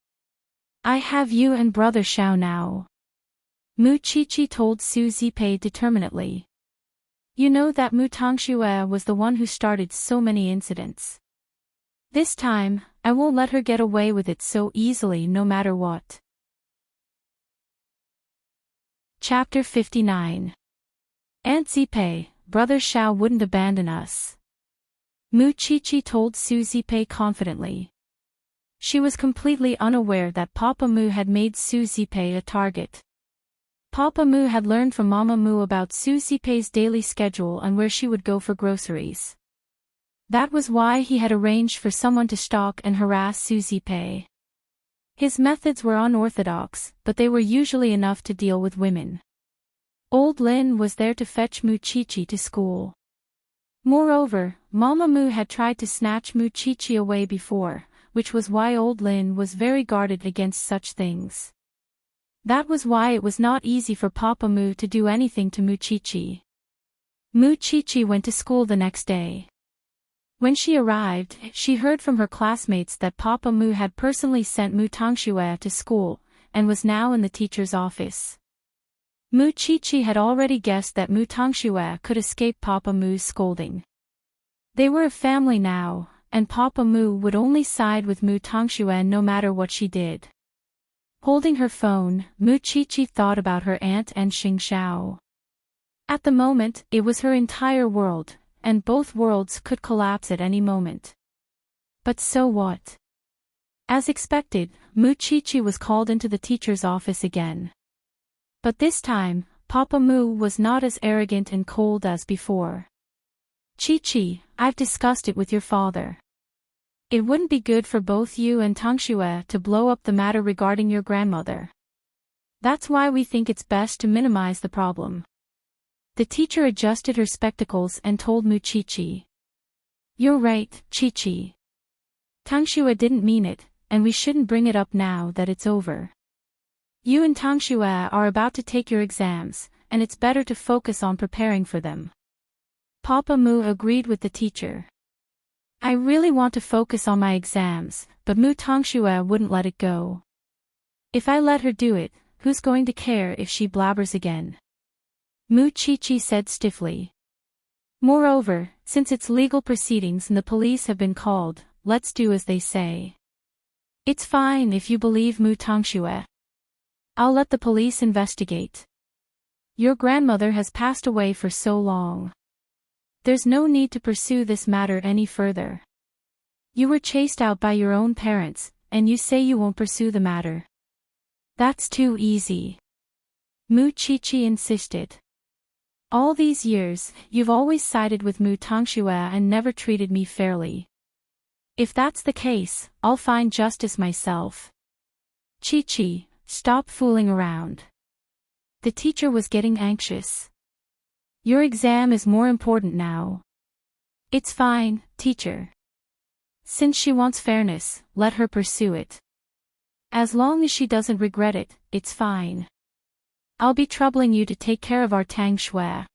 I have you and brother Xiao now." Mu Qiqi told Su Zipei determinedly. "You know that Mu Tongxue was the one who started so many incidents. This time, I won't let her get away with it so easily no matter what." Chapter 59. Aunt Zipei, brother Xiao wouldn't abandon us. Mu Qiqi told Su Zipei confidently. She was completely unaware that Papa Mu had made Su Zipei a target. Papa Mu had learned from Mama Mu about Su Zipei's daily schedule and where she would go for groceries. That was why he had arranged for someone to stalk and harass Su Zipei. His methods were unorthodox, but they were usually enough to deal with women. Old Lin was there to fetch Mu Qiqi to school. Moreover, Mama Mu had tried to snatch Mu Qiqi away before, which was why old Lin was very guarded against such things. That was why it was not easy for Papa Mu to do anything to Mu Chi-Chi. Mu Chi-Chi went to school the next day. When she arrived, she heard from her classmates that Papa Mu had personally sent Mu Tangxue to school, and was now in the teacher's office. Mu Chi-Chi had already guessed that Mu Tangxue could escape Papa Mu's scolding. They were a family now, and Papa Mu would only side with Mu Tangxue no matter what she did. Holding her phone, Mu Chi-Chi thought about her aunt and Xing Xiao. At the moment, it was her entire world, and both worlds could collapse at any moment. But so what? As expected, Mu Chi-Chi was called into the teacher's office again. But this time, Papa Mu was not as arrogant and cold as before. Chi-Chi, I've discussed it with your father. It wouldn't be good for both you and Tangxue to blow up the matter regarding your grandmother. That's why we think it's best to minimize the problem. The teacher adjusted her spectacles and told Mu Chi-Chi. You're right, Chi-Chi. Tangxue didn't mean it, and we shouldn't bring it up now that it's over. You and Tangxue are about to take your exams, and it's better to focus on preparing for them. Papa Mu agreed with the teacher. I really want to focus on my exams, but Mu Tangxue wouldn't let it go. If I let her do it, who's going to care if she blabbers again? Mu Chi-Chi said stiffly. Moreover, since it's legal proceedings and the police have been called, let's do as they say. It's fine if you believe Mu Tangxue. I'll let the police investigate. Your grandmother has passed away for so long. There's no need to pursue this matter any further. You were chased out by your own parents, and you say you won't pursue the matter. That's too easy. Mu Chi-Chi insisted. All these years, you've always sided with Mu Tangxue and never treated me fairly. If that's the case, I'll find justice myself. Chi-Chi, stop fooling around. The teacher was getting anxious. Your exam is more important now. It's fine, teacher. Since she wants fairness, let her pursue it. As long as she doesn't regret it, it's fine. I'll be troubling you to take care of our Tangxue.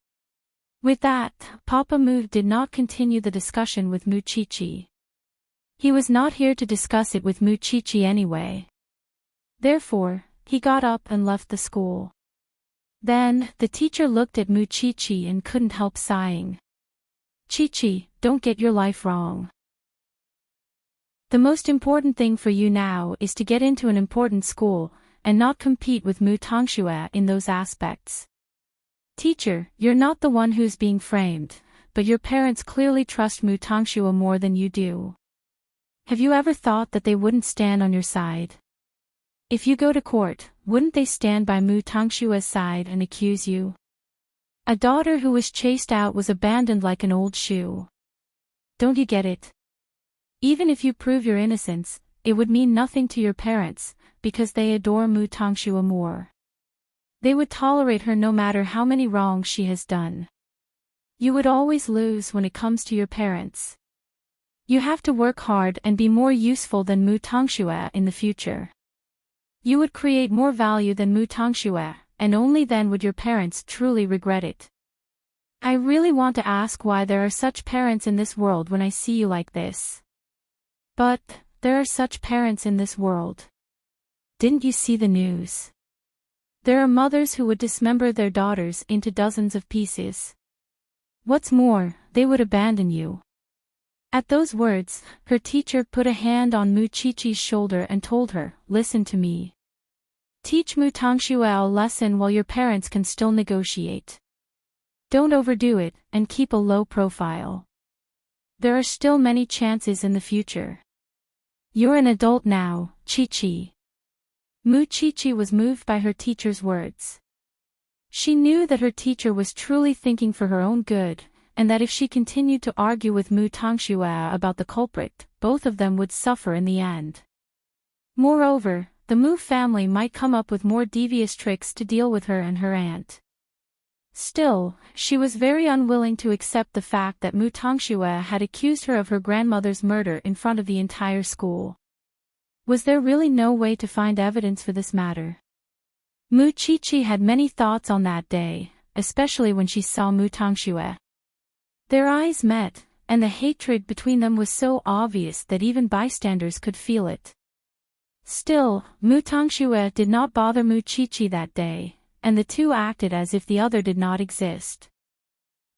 With that, Papa Mu did not continue the discussion with Mu Chi-Chi. He was not here to discuss it with Mu Chi-Chi anyway. Therefore, he got up and left the school. Then, the teacher looked at Mu Chi-Chi and couldn't help sighing. Chi-Chi, don't get your life wrong. The most important thing for you now is to get into an important school, and not compete with Mu Tangxue in those aspects. Teacher, you're not the one who's being framed, but your parents clearly trust Mu Tangxue more than you do. Have you ever thought that they wouldn't stand on your side? If you go to court, wouldn't they stand by Mu Tangxue's side and accuse you? A daughter who was chased out was abandoned like an old shoe. Don't you get it? Even if you prove your innocence, it would mean nothing to your parents, because they adore Mu Tangxue more. They would tolerate her no matter how many wrongs she has done. You would always lose when it comes to your parents. You have to work hard and be more useful than Mu Tangxue in the future. You would create more value than Mu Tangxue, and only then would your parents truly regret it. I really want to ask why there are such parents in this world when I see you like this. But, there are such parents in this world. Didn't you see the news? There are mothers who would dismember their daughters into dozens of pieces. What's more, they would abandon you. At those words, her teacher put a hand on Mu Chi-Chi's shoulder and told her, listen to me. Teach Mu Tangxue a lesson while your parents can still negotiate. Don't overdo it, and keep a low profile. There are still many chances in the future. You're an adult now, Chi-Chi. Mu Chi-Chi was moved by her teacher's words. She knew that her teacher was truly thinking for her own good, and that if she continued to argue with Mu Tangxue about the culprit, both of them would suffer in the end. Moreover, the Mu family might come up with more devious tricks to deal with her and her aunt. Still, she was very unwilling to accept the fact that Mu Tangxue had accused her of her grandmother's murder in front of the entire school. Was there really no way to find evidence for this matter? Mu Qiqi had many thoughts on that day, especially when she saw Mu Tangxue. Their eyes met, and the hatred between them was so obvious that even bystanders could feel it. Still, Mu Tangxue did not bother Mu Qiqi that day, and the two acted as if the other did not exist.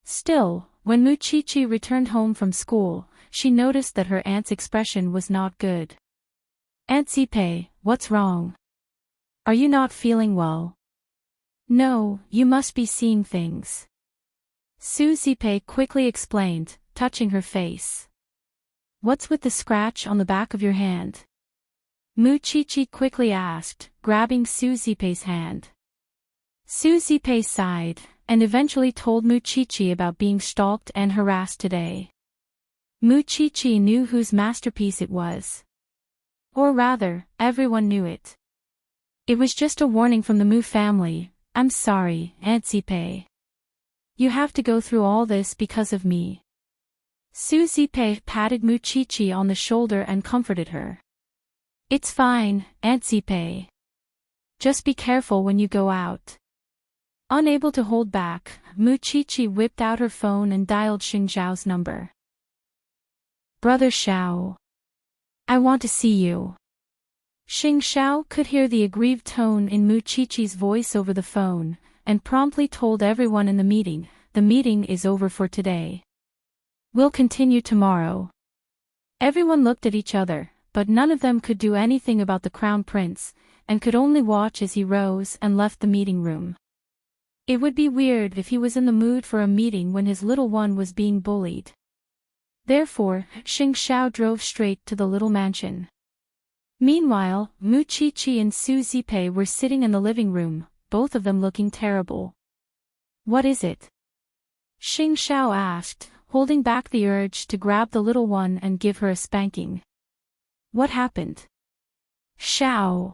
Still, when Mu Qiqi returned home from school, she noticed that her aunt's expression was not good. "Aunt Zipe, what's wrong? Are you not feeling well?" "No, you must be seeing things," Su Zipe quickly explained, touching her face. "What's with the scratch on the back of your hand?" Mu Qiqi quickly asked, grabbing Su Zipe's hand. Su Zipe sighed, and eventually told Mu Qiqi about being stalked and harassed today. Mu Qiqi knew whose masterpiece it was. Or rather, everyone knew it. "It was just a warning from the Mu family. I'm sorry, Aunt Zipe. You have to go through all this because of me." Su Zipe patted Mu Qiqi on the shoulder and comforted her. "It's fine, Aunt Zipe. Just be careful when you go out." Unable to hold back, Mu Qiqi whipped out her phone and dialed Xing Zhao's number. "Brother Xiao. I want to see you." Xing Zhao could hear the aggrieved tone in Mu Qiqi's voice over the phone, and promptly told everyone in the meeting is over for today. "We'll continue tomorrow." Everyone looked at each other, but none of them could do anything about the Crown Prince, and could only watch as he rose and left the meeting room. It would be weird if he was in the mood for a meeting when his little one was being bullied. Therefore, Xing Zhao drove straight to the little mansion. Meanwhile, Mu Qiqi and Su Zipe were sitting in the living room, both of them looking terrible. "What is it?" Xing Zhao asked, holding back the urge to grab the little one and give her a spanking. "What happened?" "Xiao.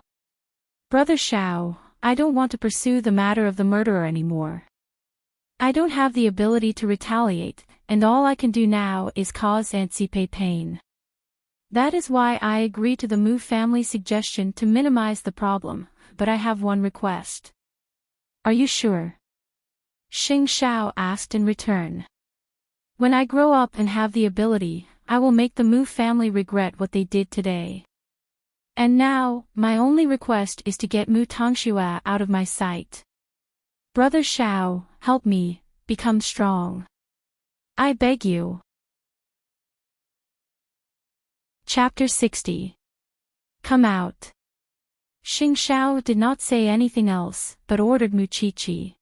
Brother Xiao, I don't want to pursue the matter of the murderer anymore. I don't have the ability to retaliate, and all I can do now is cause Aunt Zipe pain. That is why I agree to the Mu family suggestion to minimize the problem, but I have one request." "Are you sure?" Xing Zhao asked in return. "When I grow up and have the ability, I will make the Mu family regret what they did today. And now, my only request is to get Mu Tangxue out of my sight. Brother Xiao, help me, become strong. I beg you." Chapter 60. Come out. Xing Zhao did not say anything else, but ordered Mu Qiqi.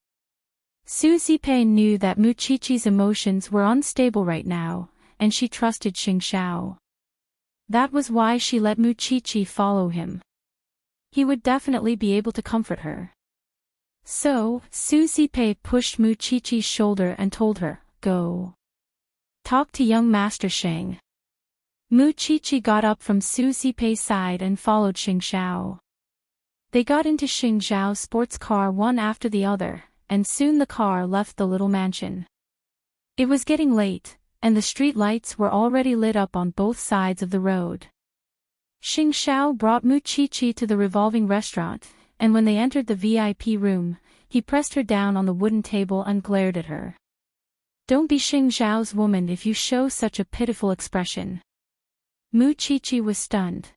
Su Zipe knew that Mu Qiqi's emotions were unstable right now, and she trusted Xing Zhao. That was why she let Mu Qiqi follow him. He would definitely be able to comfort her. So, Su Zipe pushed Mu Qiqi's shoulder and told her, "Go. Talk to young Master Sheng." Mu Qiqi got up from Su Zipe's side and followed Xing Zhao. They got into Xing Zhao's sports car one after the other, and soon the car left the little mansion. It was getting late, and the street lights were already lit up on both sides of the road. Xing Zhao brought Mu Qiqi to the revolving restaurant, and when they entered the VIP room, he pressed her down on the wooden table and glared at her. "Don't be Xing Zhao's woman if you show such a pitiful expression." Mu Qiqi was stunned.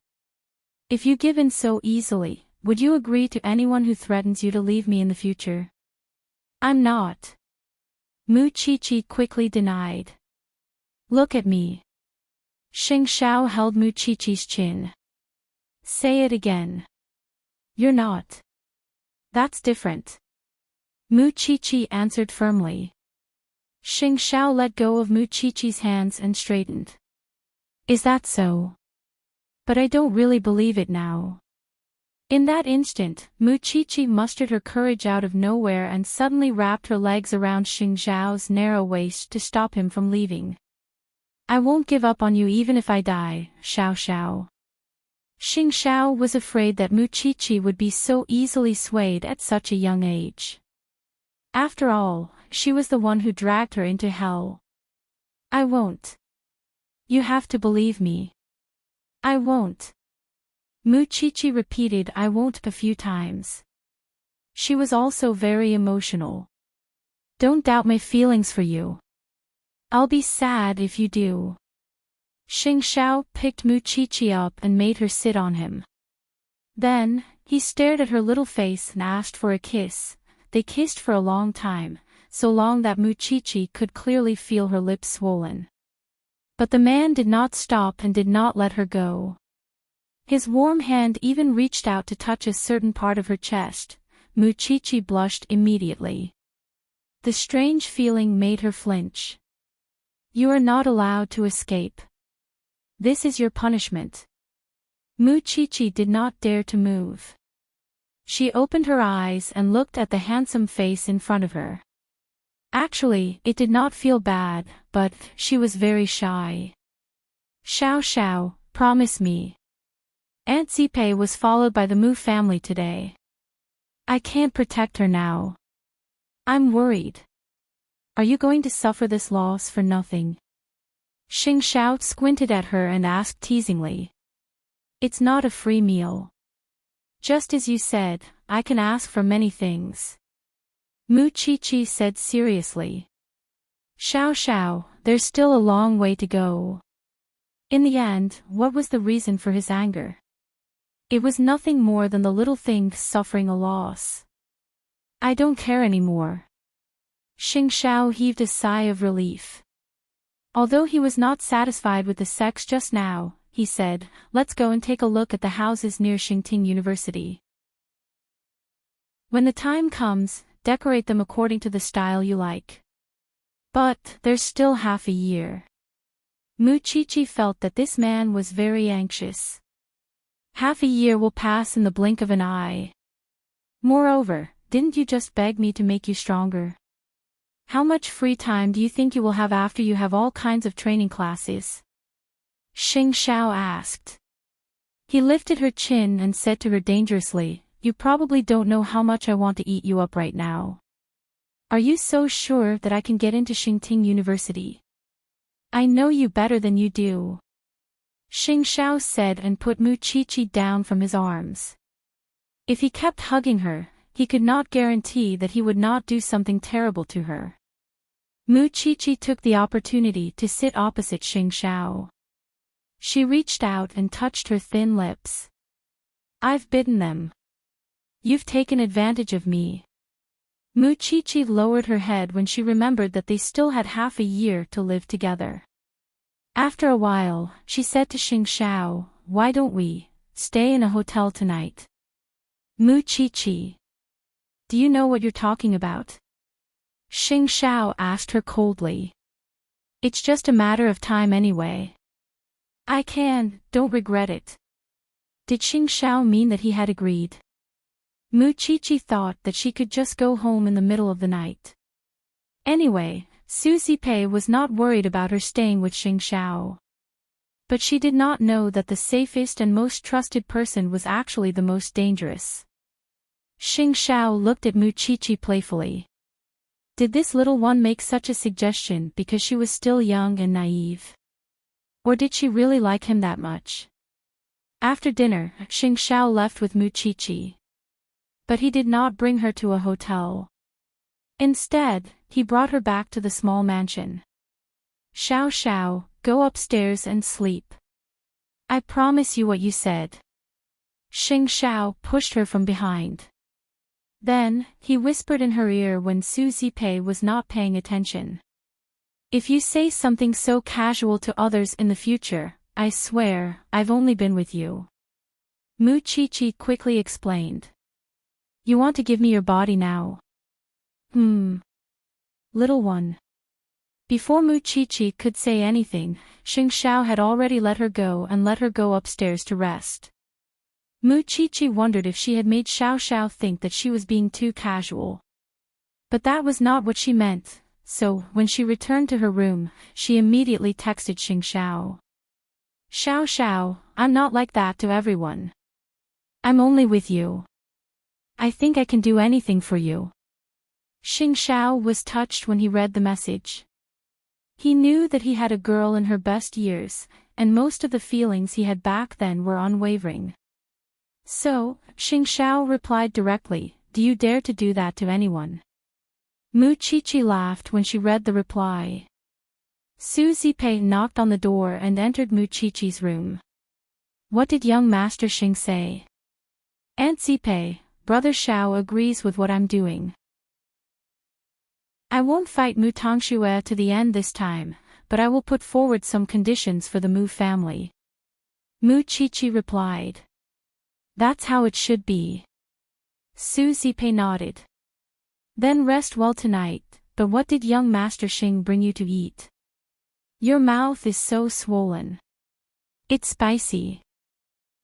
"If you give in so easily, would you agree to anyone who threatens you to leave me in the future?" "I'm not." Mu Qiqi quickly denied. "Look at me." Xing Zhao held Mu Qiqi's chin. "Say it again." "You're not." "That's different." Mu Qiqi answered firmly. Xing Zhao let go of Mu Qiqi's hands and straightened. "Is that so? But I don't really believe it now." In that instant, Mu Qiqi mustered her courage out of nowhere and suddenly wrapped her legs around Xing Zhao's narrow waist to stop him from leaving. "I won't give up on you even if I die, Xiao Xiao." Xing Zhao was afraid that Mu Qiqi would be so easily swayed at such a young age. After all, she was the one who dragged her into hell. "I won't. You have to believe me." "I won't." Muchichi repeated "I won't" a few times. She was also very emotional. "Don't doubt my feelings for you. I'll be sad if you do." Xingxiao picked Muchichi up and made her sit on him. Then, he stared at her little face and asked for a kiss. They kissed for a long time, so long that Muchichi could clearly feel her lips swollen. But the man did not stop and did not let her go. His warm hand even reached out to touch a certain part of her chest. Muchichi blushed immediately. The strange feeling made her flinch. "You are not allowed to escape. This is your punishment." Muchichi did not dare to move. She opened her eyes and looked at the handsome face in front of her. Actually, it did not feel bad, but she was very shy. "Xiao Xiao, promise me." Aunt Zipe was followed by the Mu family today. "I can't protect her now. I'm worried." "Are you going to suffer this loss for nothing?" Xingxiao squinted at her and asked teasingly. "It's not a free meal. Just as you said, I can ask for many things." Muchichi said seriously. "Xiao Xiao, there's still a long way to go." In the end, what was the reason for his anger? It was nothing more than the little thing suffering a loss. "I don't care anymore." Xingxiao heaved a sigh of relief. Although he was not satisfied with the sex just now, he said, "Let's go and take a look at the houses near Enchanting University. When the time comes, decorate them according to the style you like." But there's still half a year. Muchichi felt that this man was very anxious. Half a year will pass in the blink of an eye. Moreover, didn't you just beg me to make you stronger? How much free time do you think you will have after you have all kinds of training classes? Xingxiao asked. He lifted her chin and said to her dangerously, "You probably don't know how much I want to eat you up right now. Are you so sure that I can get into Enchanting University? I know you better than you do." Xingxiao said and put Muchichi down from his arms. If he kept hugging her, he could not guarantee that he would not do something terrible to her. Muchichi took the opportunity to sit opposite Xingxiao. She reached out and touched her thin lips. "I've bitten them. You've taken advantage of me." Muchichi lowered her head when she remembered that they still had half a year to live together. After a while, she said to Xingxiao, "Why don't we stay in a hotel tonight?" "Muchichi, do you know what you're talking about?" Xingxiao asked her coldly. "It's just a matter of time anyway. Don't regret it." Did Xingxiao mean that he had agreed? Muchichi thought that she could just go home in the middle of the night. Anyway, Su Zipei was not worried about her staying with Xingxiao. But she did not know that the safest and most trusted person was actually the most dangerous. Xingxiao looked at Muchichi playfully. Did this little one make such a suggestion because she was still young and naive? Or did she really like him that much? After dinner, Xingxiao left with Muchichi. But he did not bring her to a hotel. Instead, he brought her back to the small mansion. "Xiao Xiao, go upstairs and sleep. I promise you what you said." Xingxiao pushed her from behind. Then, he whispered in her ear when Su Zipei was not paying attention. "If you say something so casual to others in the future, I swear, I've only been with you." Muchichi quickly explained. "You want to give me your body now?" Little one." Before Muchichi could say anything, Xingxiao had already let her go and let her go upstairs to rest. Muchichi wondered if she had made Xiao Xiao think that she was being too casual. But that was not what she meant, so, when she returned to her room, she immediately texted Xingxiao. "Xiao Xiao, I'm not like that to everyone. I'm only with you. I think I can do anything for you." Xingxiao was touched when he read the message. He knew that he had a girl in her best years, and most of the feelings he had back then were unwavering. So, Xing Xiao replied directly, "Do you dare to do that to anyone?" Mu Qiqi laughed when she read the reply. Su Zipei knocked on the door and entered Mu Qiqi's room. "What did young Master Xing say?" "Aunt Zipei, Brother Xiao agrees with what I'm doing. I won't fight Mu Tongxue to the end this time, but I will put forward some conditions for the Mu family." Mu Qiqi replied. "That's how it should be." Su Zipei nodded. "Then rest well tonight, but what did young Master Xing bring you to eat? Your mouth is so swollen. It's spicy."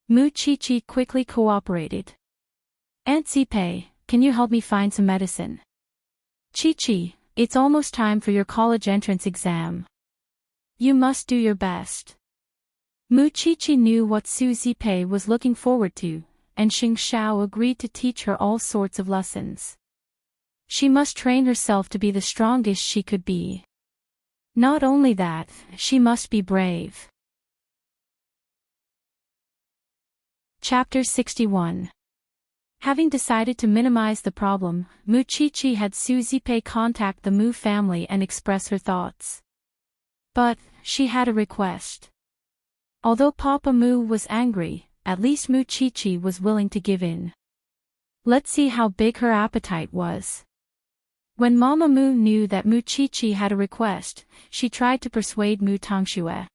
Mu Qiqi quickly cooperated. "Aunt Zipei, can you help me find some medicine? Qiqi, it's almost time for your college entrance exam. You must do your best." Mu Qiqi knew what Su Zipei was looking forward to, and Xing Xiao agreed to teach her all sorts of lessons. She must train herself to be the strongest she could be. Not only that, she must be brave. Chapter 61. Having decided to minimize the problem, Mu Qiqi had Su Zipei contact the Mu family and express her thoughts. But, she had a request. Although Papa Mu was angry, at least Mu Qiqi was willing to give in. Let's see how big her appetite was. When Mama Mu knew that Mu Qiqi had a request, she tried to persuade Mu Tongxue.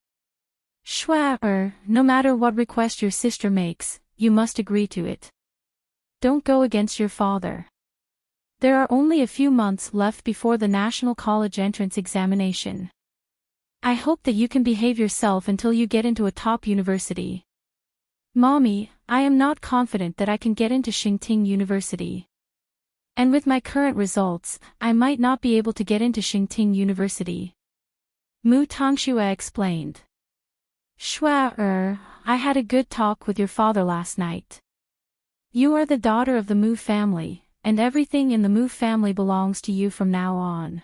No matter what request your sister makes, you must agree to it. Don't go against your father. There are only a few months left before the National College entrance examination. I hope that you can behave yourself until you get into a top university. Mommy, I am not confident that I can get into Xingting University. And with my current results, I might not be able to get into Xingting University. Mu Tongxue explained. I had a good talk with your father last night. You are the daughter of the Mu family, and everything in the Mu family belongs to you from now on.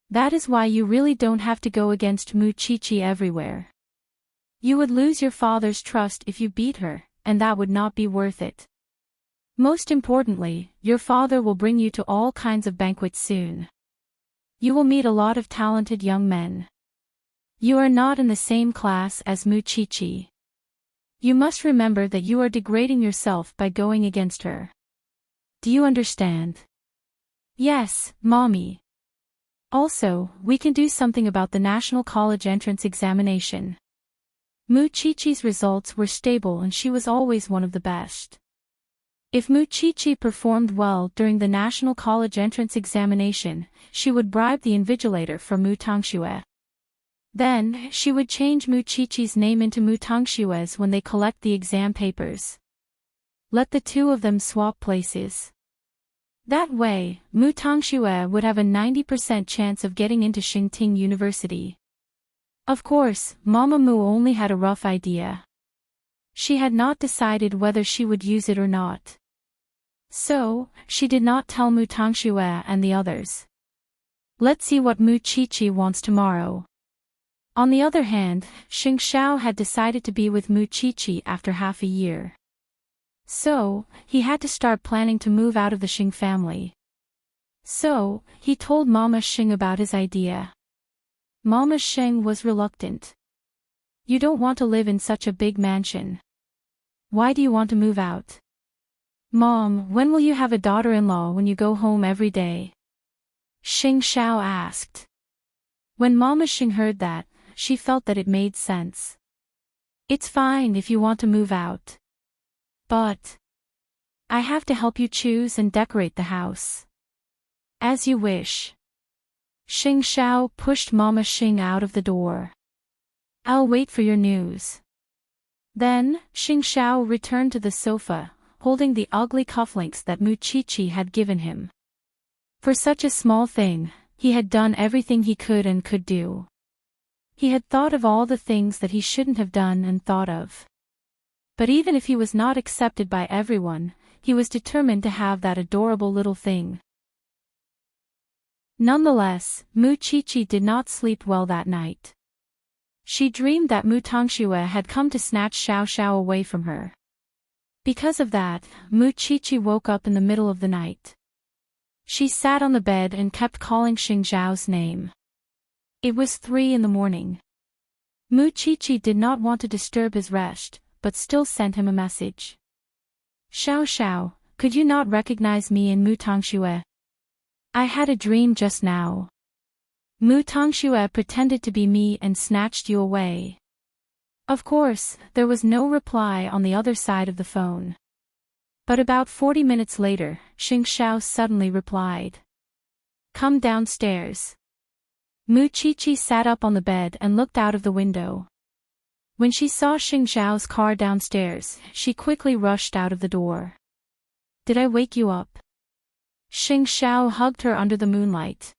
That is why you really don't have to go against Mu Qiqi everywhere. You would lose your father's trust if you beat her, and that would not be worth it. Most importantly, your father will bring you to all kinds of banquets soon. You will meet a lot of talented young men. You are not in the same class as Mu Qiqi. You must remember that you are degrading yourself by going against her. Do you understand? Yes, Mommy. Also, we can do something about the National College entrance examination. Mu Qiqi's results were stable and she was always one of the best. If Mu Qiqi performed well during the National College entrance examination, she would bribe the invigilator for Mu Tongxue. Then, she would change Mu Qiqi's name into Mu Tongxue's when they collect the exam papers. Let the two of them swap places. That way, Mu Tongxue would have a 90% chance of getting into Xingting University. Of course, Mama Mu only had a rough idea. She had not decided whether she would use it or not. So, she did not tell Mu Tongxue and the others. Let's see what Mu Qiqi wants tomorrow. On the other hand, Xing Xiao had decided to be with Mu Qiqi after half a year. So, he had to start planning to move out of the Xing family. So, he told Mama Xing about his idea. Mama Xing was reluctant. You don't want to live in such a big mansion. Why do you want to move out? Mom, when will you have a daughter-in-law when you go home every day? Xing Xiao asked. When Mama Xing heard that, she felt that it made sense. It's fine if you want to move out. But I have to help you choose and decorate the house. As you wish. Xing Xiao pushed Mama Xing out of the door. I'll wait for your news. Then, Xing Xiao returned to the sofa, holding the ugly cufflinks that Mu Qiqi had given him. For such a small thing, he had done everything he could and could do. He had thought of all the things that he shouldn't have done and thought of. But even if he was not accepted by everyone, he was determined to have that adorable little thing. Nonetheless, Mu Qiqi did not sleep well that night. She dreamed that Mu Tongxue had come to snatch Xiao Xiao away from her. Because of that, Mu Chichi woke up in the middle of the night. She sat on the bed and kept calling Xing Zhao's name. It was 3 in the morning. Mu Chichi did not want to disturb his rest, but still sent him a message. Xiao Xiao, could you not recognize me in Mu Tangxue? I had a dream just now. Mu Tangxue pretended to be me and snatched you away. Of course, there was no reply on the other side of the phone. But about 40 minutes later, Xing Xiao suddenly replied. Come downstairs. Mu Chichi sat up on the bed and looked out of the window. When she saw Xing Xiao's car downstairs, she quickly rushed out of the door. Did I wake you up? Xing Xiao hugged her under the moonlight.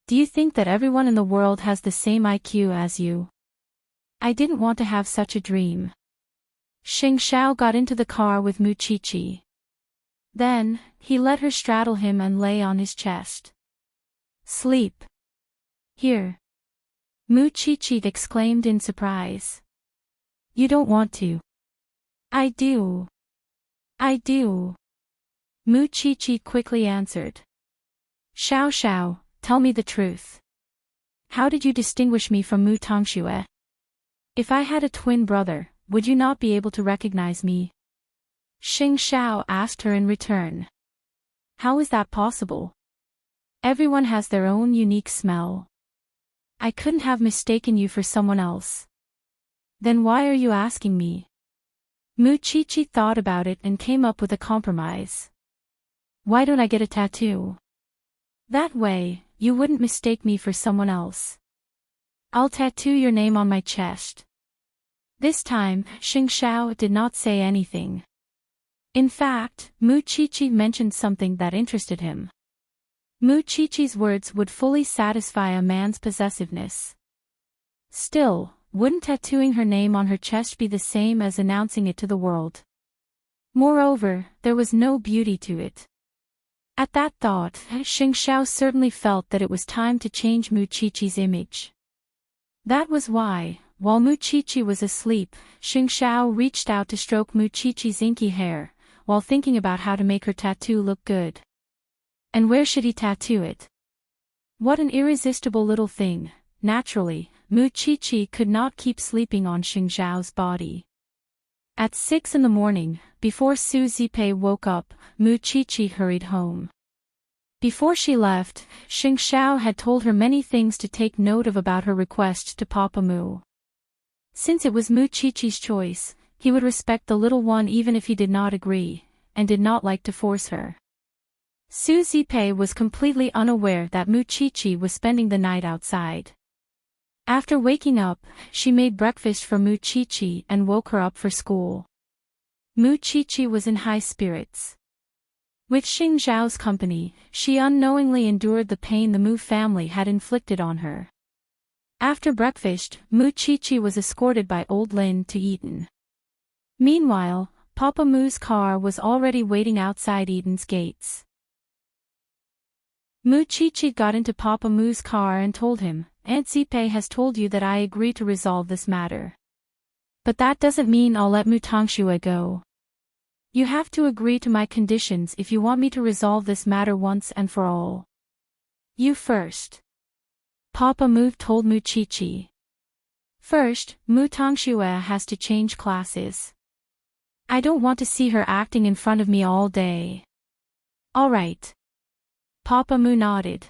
Do you think that everyone in the world has the same IQ as you? I didn't want to have such a dream. Xing Xiao got into the car with Mu Chichi. Then, he let her straddle him and lay on his chest. Sleep. Here. Mu Chichi exclaimed in surprise. You don't want to. I do. I do. Mu Chichi quickly answered. Xiao Xiao, tell me the truth. How did you distinguish me from Mu Tangxue? If I had a twin brother, would you not be able to recognize me? Xing Xiao asked her in return. How is that possible? Everyone has their own unique smell. I couldn't have mistaken you for someone else. Then why are you asking me? Mu Chichi thought about it and came up with a compromise. Why don't I get a tattoo? That way, you wouldn't mistake me for someone else. I'll tattoo your name on my chest. This time, Xing Xiao did not say anything. In fact, Mu Chichi mentioned something that interested him. Mu Chichi's words would fully satisfy a man's possessiveness. Still, wouldn't tattooing her name on her chest be the same as announcing it to the world? Moreover, there was no beauty to it. At that thought, Xing Xiao certainly felt that it was time to change Mu Chichi's image. That was why, while Mu Chichi was asleep, Xing Xiao reached out to stroke Mu Chichi's inky hair, while thinking about how to make her tattoo look good. And where should he tattoo it? What an irresistible little thing. Naturally, Mu Chichi could not keep sleeping on Xing Xiao's body. At 6 in the morning, before Su Zipei woke up, Mu Chichi hurried home. Before she left, Xing Xiao had told her many things to take note of about her request to Papa Mu. Since it was Mu Chichi's choice, he would respect the little one even if he did not agree, and did not like to force her. Su Zipei was completely unaware that Mu Chichi was spending the night outside. After waking up, she made breakfast for Mu Chichi and woke her up for school. Mu Chichi was in high spirits. With Xing Zhao's company, she unknowingly endured the pain the Mu family had inflicted on her. After breakfast, Mu Chichi was escorted by old Lin to Eton. Meanwhile, Papa Mu's car was already waiting outside Eton's gates. Mu Chichi got into Papa Mu's car and told him, Aunt Zipei has told you that I agree to resolve this matter. But that doesn't mean I'll let Mu Tangxue go. You have to agree to my conditions if you want me to resolve this matter once and for all. You first. Papa Mu told Mu Chichi. First, Mu Tangxue has to change classes. I don't want to see her acting in front of me all day. All right. Papa Mu nodded.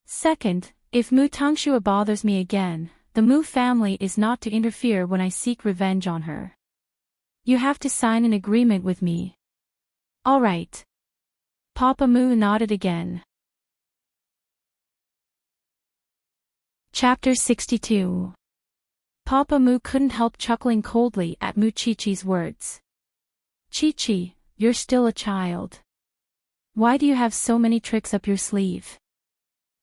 Second, if Mu Tangxue bothers me again, the Mu family is not to interfere when I seek revenge on her. You have to sign an agreement with me. All right. Papa Mu nodded again. Chapter 62. Papa Mu couldn't help chuckling coldly at Mu Chichi's words. Chichi, you're still a child. Why do you have so many tricks up your sleeve?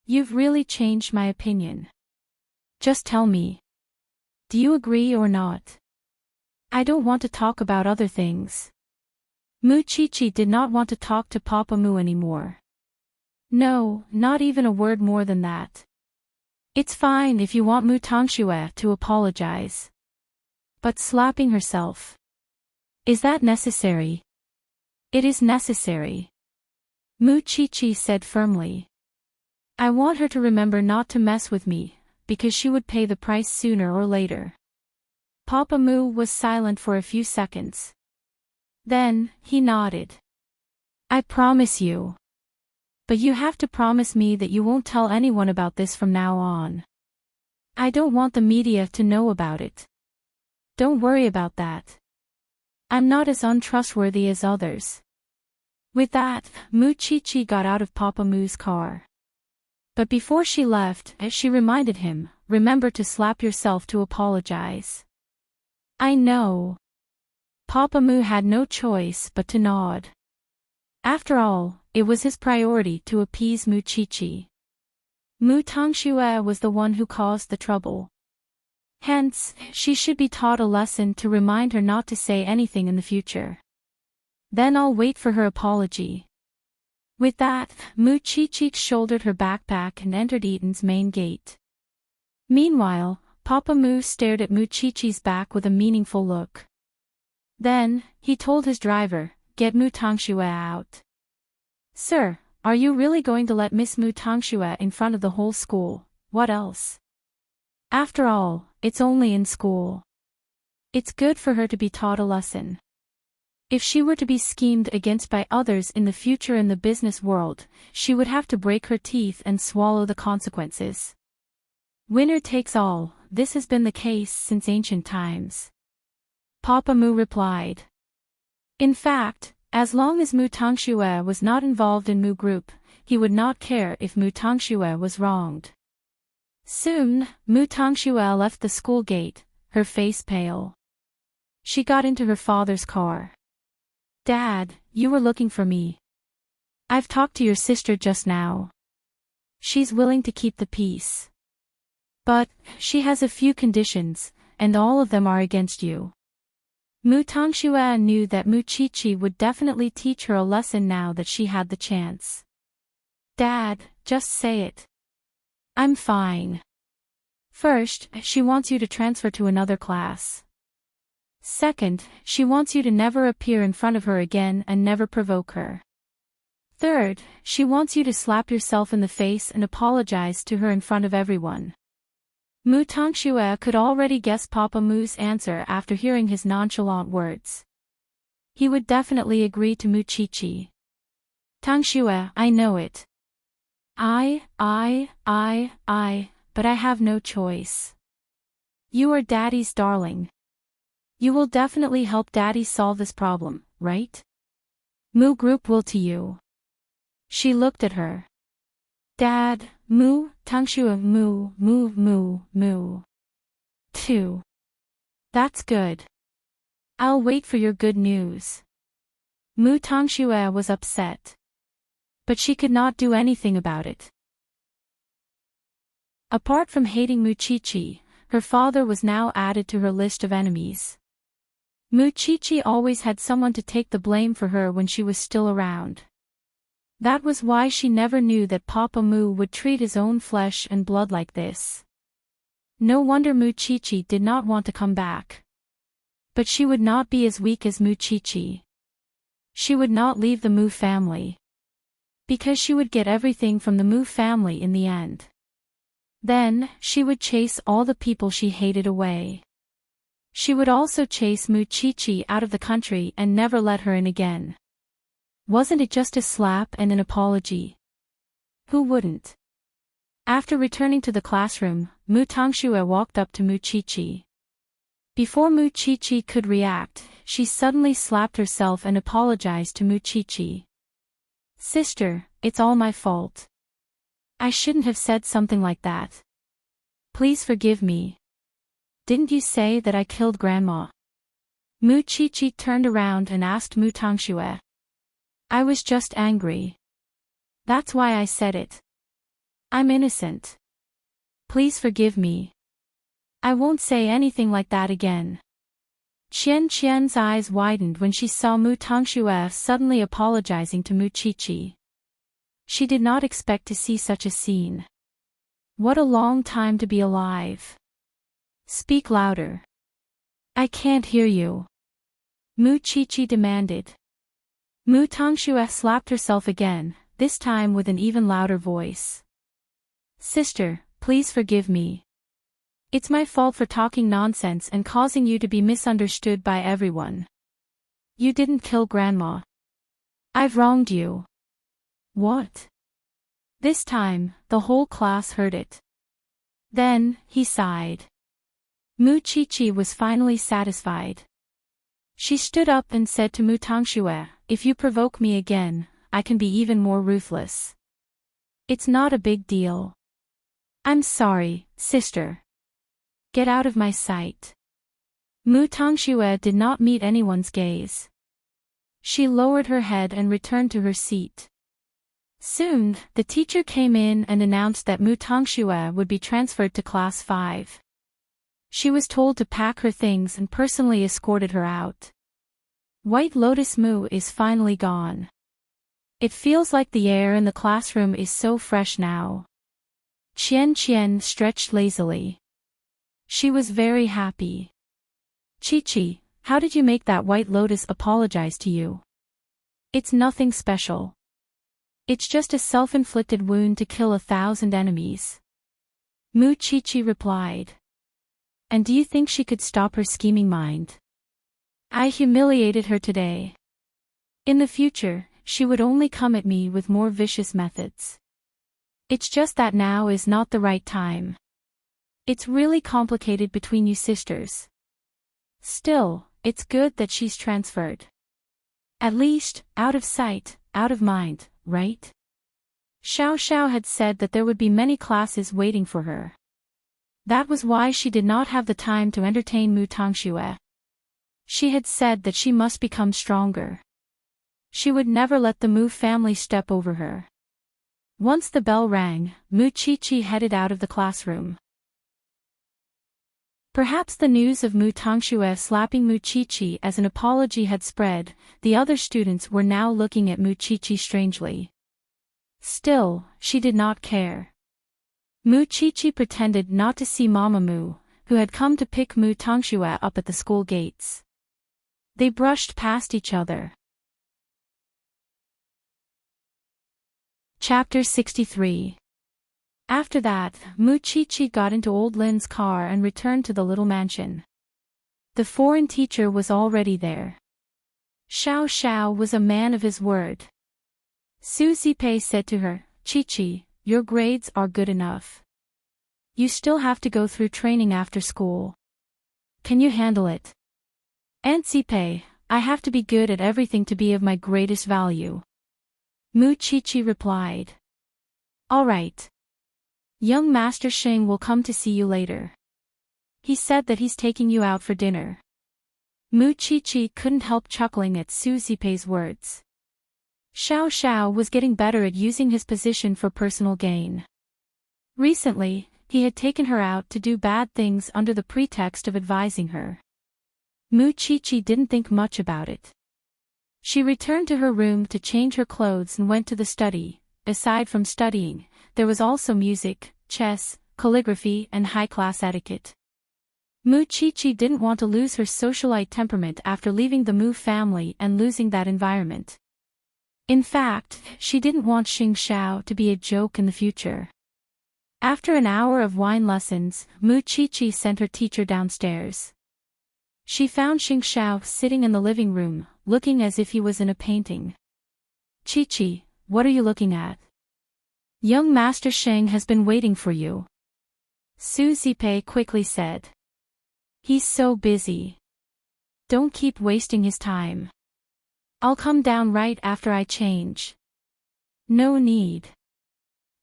You've really changed my opinion. Just tell me. Do you agree or not? I don't want to talk about other things. Mu Chichi did not want to talk to Papa Mu anymore. No, not even a word more than that. It's fine if you want Mu Tangxue to apologize. But slapping herself. Is that necessary? It is necessary. Mu Chi-Chi said firmly. I want her to remember not to mess with me, because she would pay the price sooner or later. Papa Mu was silent for a few seconds. Then, he nodded. I promise you. But you have to promise me that you won't tell anyone about this from now on. I don't want the media to know about it. Don't worry about that. I'm not as untrustworthy as others. With that, Mu Chi-Chi got out of Papa Mu's car. But before she left, she reminded him, remember to slap yourself to apologize. I know. Papa Mu had no choice but to nod. After all, it was his priority to appease Mu Chi-Chi. Mu Tongxue was the one who caused the trouble. Hence, she should be taught a lesson to remind her not to say anything in the future. Then I'll wait for her apology. With that, Mu Chi-Chi shouldered her backpack and entered Eton's main gate. Meanwhile, Papa Mu stared at Mu Chi-Chi's back with a meaningful look. Then, he told his driver, get Mu Tongxue out. Sir, are you really going to let Miss Mu Tongxue in front of the whole school? What else? After all, it's only in school. It's good for her to be taught a lesson. If she were to be schemed against by others in the future in the business world, she would have to break her teeth and swallow the consequences. Winner takes all, this has been the case since ancient times. Papa Mu replied. In fact, as long as Mu Tongxue was not involved in Mu Group, he would not care if Mu Tongxue was wronged. Soon, Mu Tongxue left the school gate, her face pale. She got into her father's car. Dad, you were looking for me. I've talked to your sister just now. She's willing to keep the peace. But, she has a few conditions, and all of them are against you. Mu Tongxue knew that Mu Chi-Chi would definitely teach her a lesson now that she had the chance. Dad, just say it. I'm fine. First, she wants you to transfer to another class. Second, she wants you to never appear in front of her again and never provoke her. Third, she wants you to slap yourself in the face and apologize to her in front of everyone. Mu Tongxue could already guess Papa Mu's answer after hearing his nonchalant words. He would definitely agree to Mu Chi-Chi. Tongxue, I know it. But I have no choice. You are Daddy's darling. You will definitely help Daddy solve this problem, right? Mu Group will to you. She looked at her. Dad, Mu, Tongxue, Mu. 2. That's good. I'll wait for your good news. Mu Tongxue was upset. But she could not do anything about it. Apart from hating Mu Chi-Chi, her father was now added to her list of enemies. Mu Chi-Chi always had someone to take the blame for her when she was still around. That was why she never knew that Papa Mu would treat his own flesh and blood like this. No wonder Mu Chi-Chi did not want to come back. But she would not be as weak as Mu Chi-Chi. She would not leave the Mu family. Because she would get everything from the Mu family in the end. Then, she would chase all the people she hated away. She would also chase Mu Chi-Chi out of the country and never let her in again. Wasn't it just a slap and an apology? Who wouldn't? After returning to the classroom, Mu Tongxue walked up to Mu Chi-Chi. Before Mu Chi-Chi could react, she suddenly slapped herself and apologized to Mu Chi-Chi. Sister, it's all my fault. I shouldn't have said something like that. Please forgive me. Didn't you say that I killed Grandma? Mu Chi-Chi turned around and asked Mu Tongxue. I was just angry. That's why I said it. I'm innocent. Please forgive me. I won't say anything like that again. Qian's eyes widened when she saw Mu Tongxue suddenly apologizing to Mu Chi-Chi. She did not expect to see such a scene. What a long time to be alive. Speak louder. I can't hear you. Mu Chi-Chi demanded. Mu Tongxue slapped herself again, this time with an even louder voice. Sister, please forgive me. It's my fault for talking nonsense and causing you to be misunderstood by everyone. You didn't kill Grandma. I've wronged you. What? This time, the whole class heard it. Then, he sighed. Mu Chi-Chi was finally satisfied. She stood up and said to Mu Tongxue, if you provoke me again, I can be even more ruthless. It's not a big deal. I'm sorry, sister. Get out of my sight. Mu Tongxue did not meet anyone's gaze. She lowered her head and returned to her seat. Soon, the teacher came in and announced that Mu Tongxue would be transferred to Class 5. She was told to pack her things and personally escorted her out. White Lotus Mu is finally gone. It feels like the air in the classroom is so fresh now. Qian stretched lazily. She was very happy. Chi-Chi, how did you make that White Lotus apologize to you? It's nothing special. It's just a self-inflicted wound to kill 1,000 enemies. Mu Chi-Chi replied. And do you think she could stop her scheming mind? I humiliated her today. In the future, she would only come at me with more vicious methods. It's just that now is not the right time. It's really complicated between you sisters. Still, it's good that she's transferred. At least, out of sight, out of mind, right? Xiao Xiao had said that there would be many classes waiting for her. That was why she did not have the time to entertain Mu Tongxue. She had said that she must become stronger. She would never let the Mu family step over her. Once the bell rang, Mu Chi-Chi headed out of the classroom. Perhaps the news of Mu Tongxue slapping Mu Chi-Chi as an apology had spread, the other students were now looking at Mu Chi-Chi strangely. Still, she did not care. Mu Chi-Chi pretended not to see Mama Mu, who had come to pick Mu Tongxue up at the school gates. They brushed past each other. Chapter 63. After that, Mu Chi-Chi got into old Lin's car and returned to the little mansion. The foreign teacher was already there. Xiao Xiao was a man of his word. Su Zipei said to her, Chi-Chi, your grades are good enough. You still have to go through training after school. Can you handle it? Aunt Zipei, I have to be good at everything to be of my greatest value. Mu Chi-Chi replied. All right. Young Master Xing will come to see you later. He said that he's taking you out for dinner. Mu Chi-Chi couldn't help chuckling at Su Zipei's words. Xiao Xiao was getting better at using his position for personal gain. Recently, he had taken her out to do bad things under the pretext of advising her. Mu Chi-Chi didn't think much about it. She returned to her room to change her clothes and went to the study. Aside from studying, there was also music, chess, calligraphy and high-class etiquette. Mu Chi-Chi didn't want to lose her socialite temperament after leaving the Mu family and losing that environment. In fact, she didn't want Xing Xiao to be a joke in the future. After an hour of wine lessons, Mu Chi-Chi sent her teacher downstairs. She found Xing Xiao sitting in the living room, looking as if he was in a painting. Chi-Chi, what are you looking at? Young Master Sheng has been waiting for you. Su Zipei quickly said. He's so busy. Don't keep wasting his time. I'll come down right after I change. No need.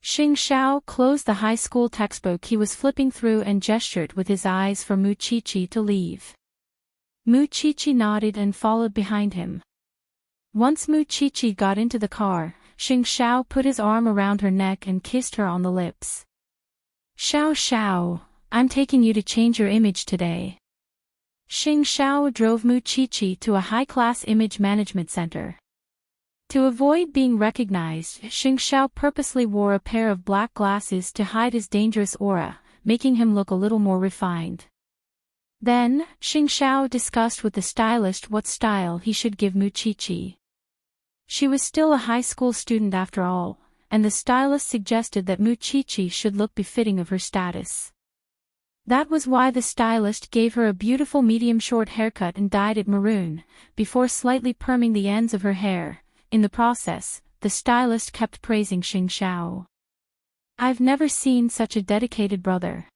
Xing Xiao closed the high school textbook he was flipping through and gestured with his eyes for Mu Chi-Chi to leave. Mu Chi-Chi nodded and followed behind him. Once Mu Chi-Chi got into the car, Xing Xiao put his arm around her neck and kissed her on the lips. Xiao Xiao, I'm taking you to change your image today. Xing Xiao drove Mu Chi-Chi to a high-class image management center. To avoid being recognized, Xing Xiao purposely wore a pair of black glasses to hide his dangerous aura, making him look a little more refined. Then, Xing Xiao discussed with the stylist what style he should give Muqiqi. She was still a high school student after all, and the stylist suggested that Muqiqi should look befitting of her status. That was why the stylist gave her a beautiful medium short haircut and dyed it maroon, before slightly perming the ends of her hair. In the process, the stylist kept praising Xing Xiao. "I've never seen such a dedicated brother.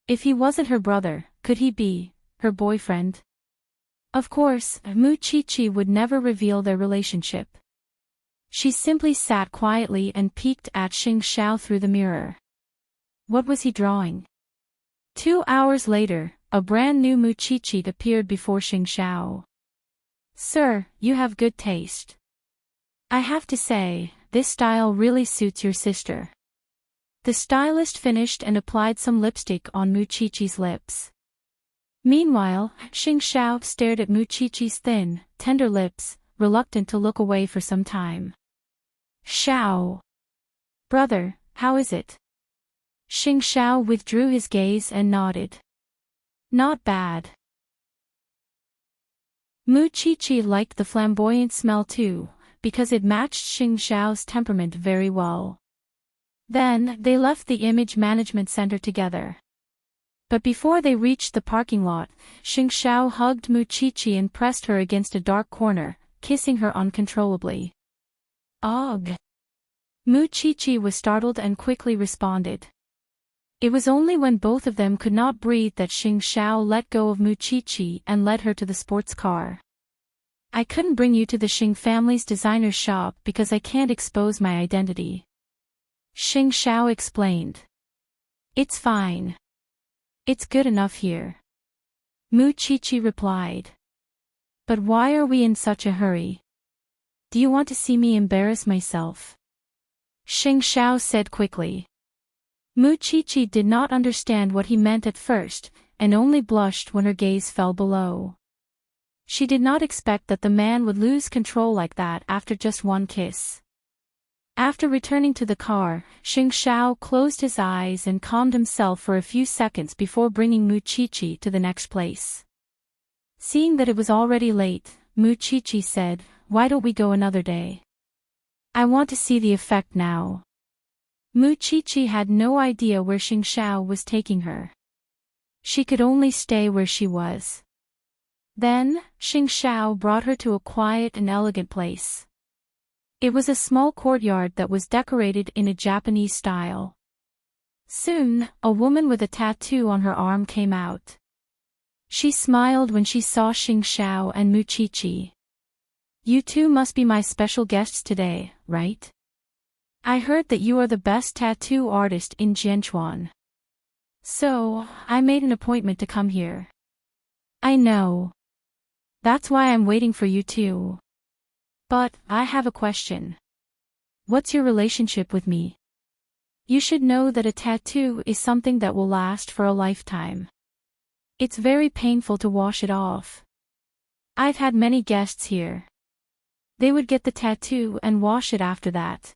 If he wasn't her brother, could he be her boyfriend?" Of course, Muqiqi would never reveal their relationship. She simply sat quietly and peeked at Xing Xiao through the mirror. What was he drawing? 2 hours later, a brand new Muqiqi appeared before Xing Xiao. "Sir, you have good taste. I have to say, this style really suits your sister." The stylist finished and applied some lipstick on Muqiqi's lips. Meanwhile, Xing Xiao stared at Muqiqi's thin, tender lips, reluctant to look away for some time. "Xiao. Brother, how is it?" Xing Xiao withdrew his gaze and nodded. "Not bad." Muqiqi liked the flamboyant smell too, because it matched Xing Xiao's temperament very well. Then, they left the image management center together. But before they reached the parking lot, Xing Xiao hugged Muqiqi and pressed her against a dark corner, kissing her uncontrollably. "Ugh!" Muqiqi was startled and quickly responded. It was only when both of them could not breathe that Xing Xiao let go of Muqiqi and led her to the sports car. "I couldn't bring you to the Xing family's designer shop because I can't expose my identity," Xing Xiao explained. "It's fine. It's good enough here," Muqiqi replied. "But why are we in such a hurry? Do you want to see me embarrass myself?" Xing Xiao said quickly. Muqiqi did not understand what he meant at first, and only blushed when her gaze fell below. She did not expect that the man would lose control like that after just one kiss. After returning to the car, Xing Xiao closed his eyes and calmed himself for a few seconds before bringing Muqiqi to the next place. Seeing that it was already late, Muqiqi said, "Why don't we go another day? I want to see the effect now." Muqiqi had no idea where Xing Xiao was taking her. She could only stay where she was. Then, Xing Xiao brought her to a quiet and elegant place. It was a small courtyard that was decorated in a Japanese style. Soon, a woman with a tattoo on her arm came out. She smiled when she saw Xing Xiao and Muqiqi. "You two must be my special guests today, right? I heard that you are the best tattoo artist in Jianchuan. So, I made an appointment to come here." "I know. That's why I'm waiting for you too. But, I have a question. What's your relationship with me? You should know that a tattoo is something that will last for a lifetime. It's very painful to wash it off. I've had many guests here. They would get the tattoo and wash it after that.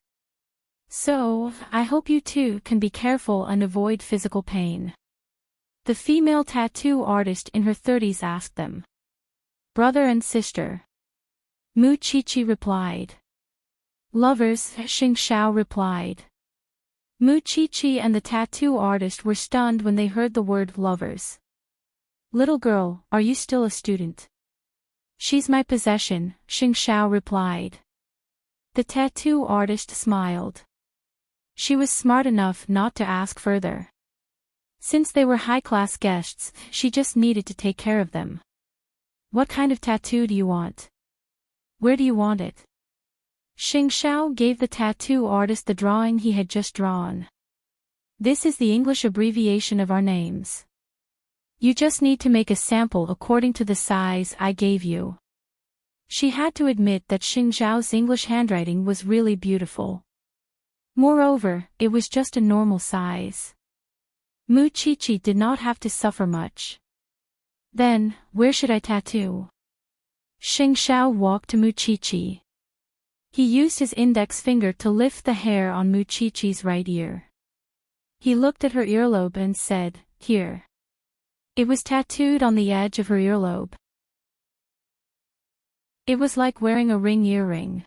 So, I hope you two can be careful and avoid physical pain." The female tattoo artist in her 30s asked them. "Brother and sister?" Muqiqi replied. "Lovers," Xing Xiao replied. Muqiqi and the tattoo artist were stunned when they heard the word lovers. "Little girl, are you still a student?" "She's my possession," Xing Xiao replied. The tattoo artist smiled. She was smart enough not to ask further. Since they were high-class guests, she just needed to take care of them. "What kind of tattoo do you want? Where do you want it?" Xing Xiao gave the tattoo artist the drawing he had just drawn. "This is the English abbreviation of our names. You just need to make a sample according to the size I gave you." She had to admit that Xing Xiao's English handwriting was really beautiful. Moreover, it was just a normal size. Muqiqi did not have to suffer much. "Then, where should I tattoo?" Xing Xiao walked to Muqiqi. He used his index finger to lift the hair on Muqiqi's right ear. He looked at her earlobe and said, "Here." It was tattooed on the edge of her earlobe. It was like wearing a ring earring.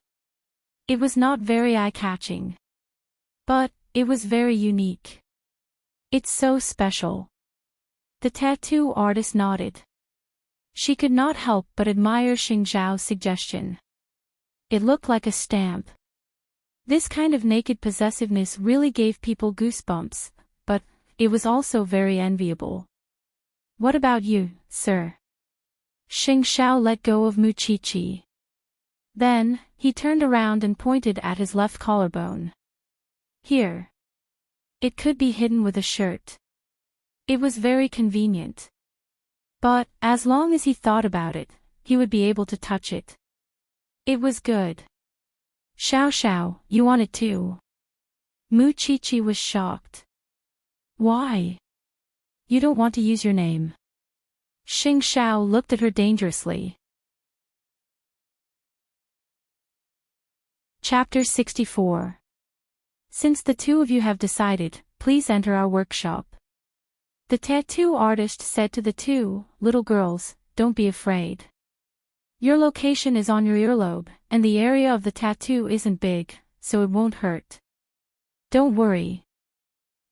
It was not very eye-catching. But, it was very unique. It's so special. The tattoo artist nodded. She could not help but admire Xing Zhao's suggestion. It looked like a stamp. This kind of naked possessiveness really gave people goosebumps, but it was also very enviable. What about you, sir? Xing Zhao let go of Mu Qiqi. Then, he turned around and pointed at his left collarbone. Here. It could be hidden with a shirt. It was very convenient. But, as long as he thought about it, he would be able to touch it. It was good. Xiao Xiao, you want it too? Mu Qiqi was shocked. Why? You don't want to use your name. Xing Zhao looked at her dangerously. Chapter 64. Since the two of you have decided, please enter our workshop. The tattoo artist said to the two little girls, don't be afraid. Your location is on your earlobe, and the area of the tattoo isn't big, so it won't hurt. Don't worry.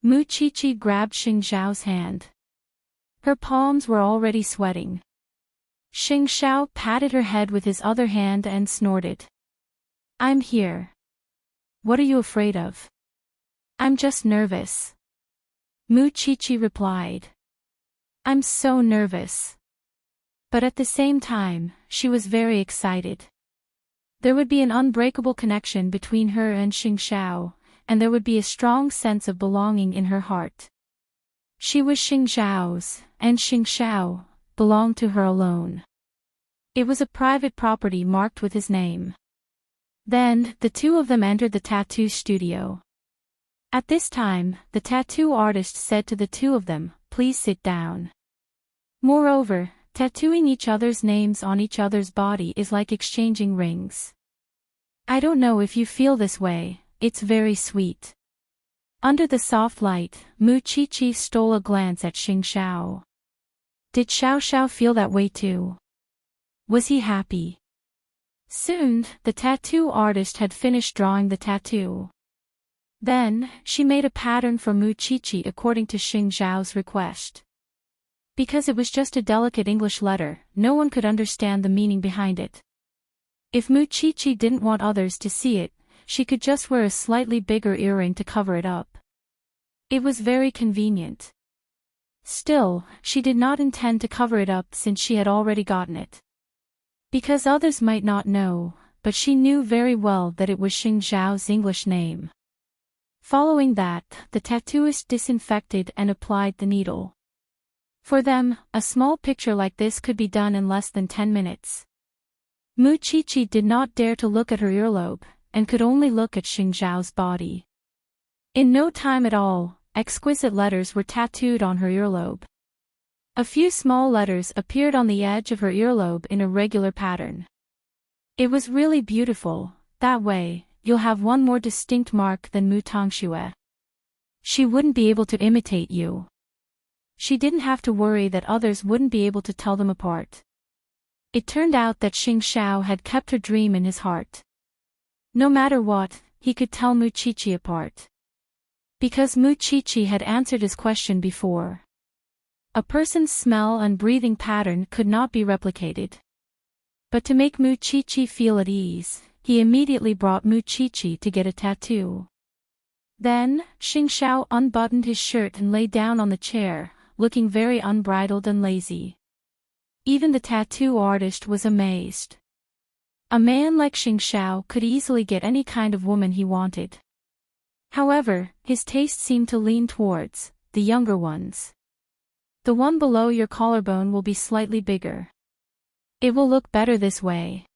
Mu Qiqi grabbed Xing Zhao's hand. Her palms were already sweating. Xing Zhao patted her head with his other hand and snorted. I'm here. What are you afraid of? I'm just nervous. Mu Qiqi replied. I'm so nervous. But at the same time, she was very excited. There would be an unbreakable connection between her and Xing Zhao, and there would be a strong sense of belonging in her heart. She was Xing Zhao's, and Xing Zhao belonged to her alone. It was a private property marked with his name. Then, the two of them entered the tattoo studio. At this time, the tattoo artist said to the two of them, please sit down. Moreover, tattooing each other's names on each other's body is like exchanging rings. I don't know if you feel this way, it's very sweet. Under the soft light, Mu Qiqi stole a glance at Xing Zhao. Did Xiao Xiao feel that way too? Was he happy? Soon, the tattoo artist had finished drawing the tattoo. Then, she made a pattern for Mu Qiqi according to Xing Zhao's request. Because it was just a delicate English letter, no one could understand the meaning behind it. If Mu Qiqi didn't want others to see it, she could just wear a slightly bigger earring to cover it up. It was very convenient. Still, she did not intend to cover it up since she had already gotten it. Because others might not know, but she knew very well that it was Xing Zhao's English name. Following that, the tattooist disinfected and applied the needle. For them, a small picture like this could be done in less than 10 minutes. Mu Qiqi did not dare to look at her earlobe, and could only look at Xing Zhao's body. In no time at all, exquisite letters were tattooed on her earlobe. A few small letters appeared on the edge of her earlobe in a regular pattern. It was really beautiful. That way, you'll have one more distinct mark than Mu Tongxue. She wouldn't be able to imitate you. She didn't have to worry that others wouldn't be able to tell them apart. It turned out that Xing Zhao had kept her dream in his heart. No matter what, he could tell Mu Qiqi apart. Because Mu Qiqi had answered his question before. A person's smell and breathing pattern could not be replicated. But to make Mu Qiqi feel at ease, he immediately brought Mu Qiqi to get a tattoo. Then, Xing Zhao unbuttoned his shirt and lay down on the chair, looking very unbridled and lazy. Even the tattoo artist was amazed. A man like Xing Zhao could easily get any kind of woman he wanted. However, his taste seemed to lean towards the younger ones. The one below your collarbone will be slightly bigger. It will look better this way.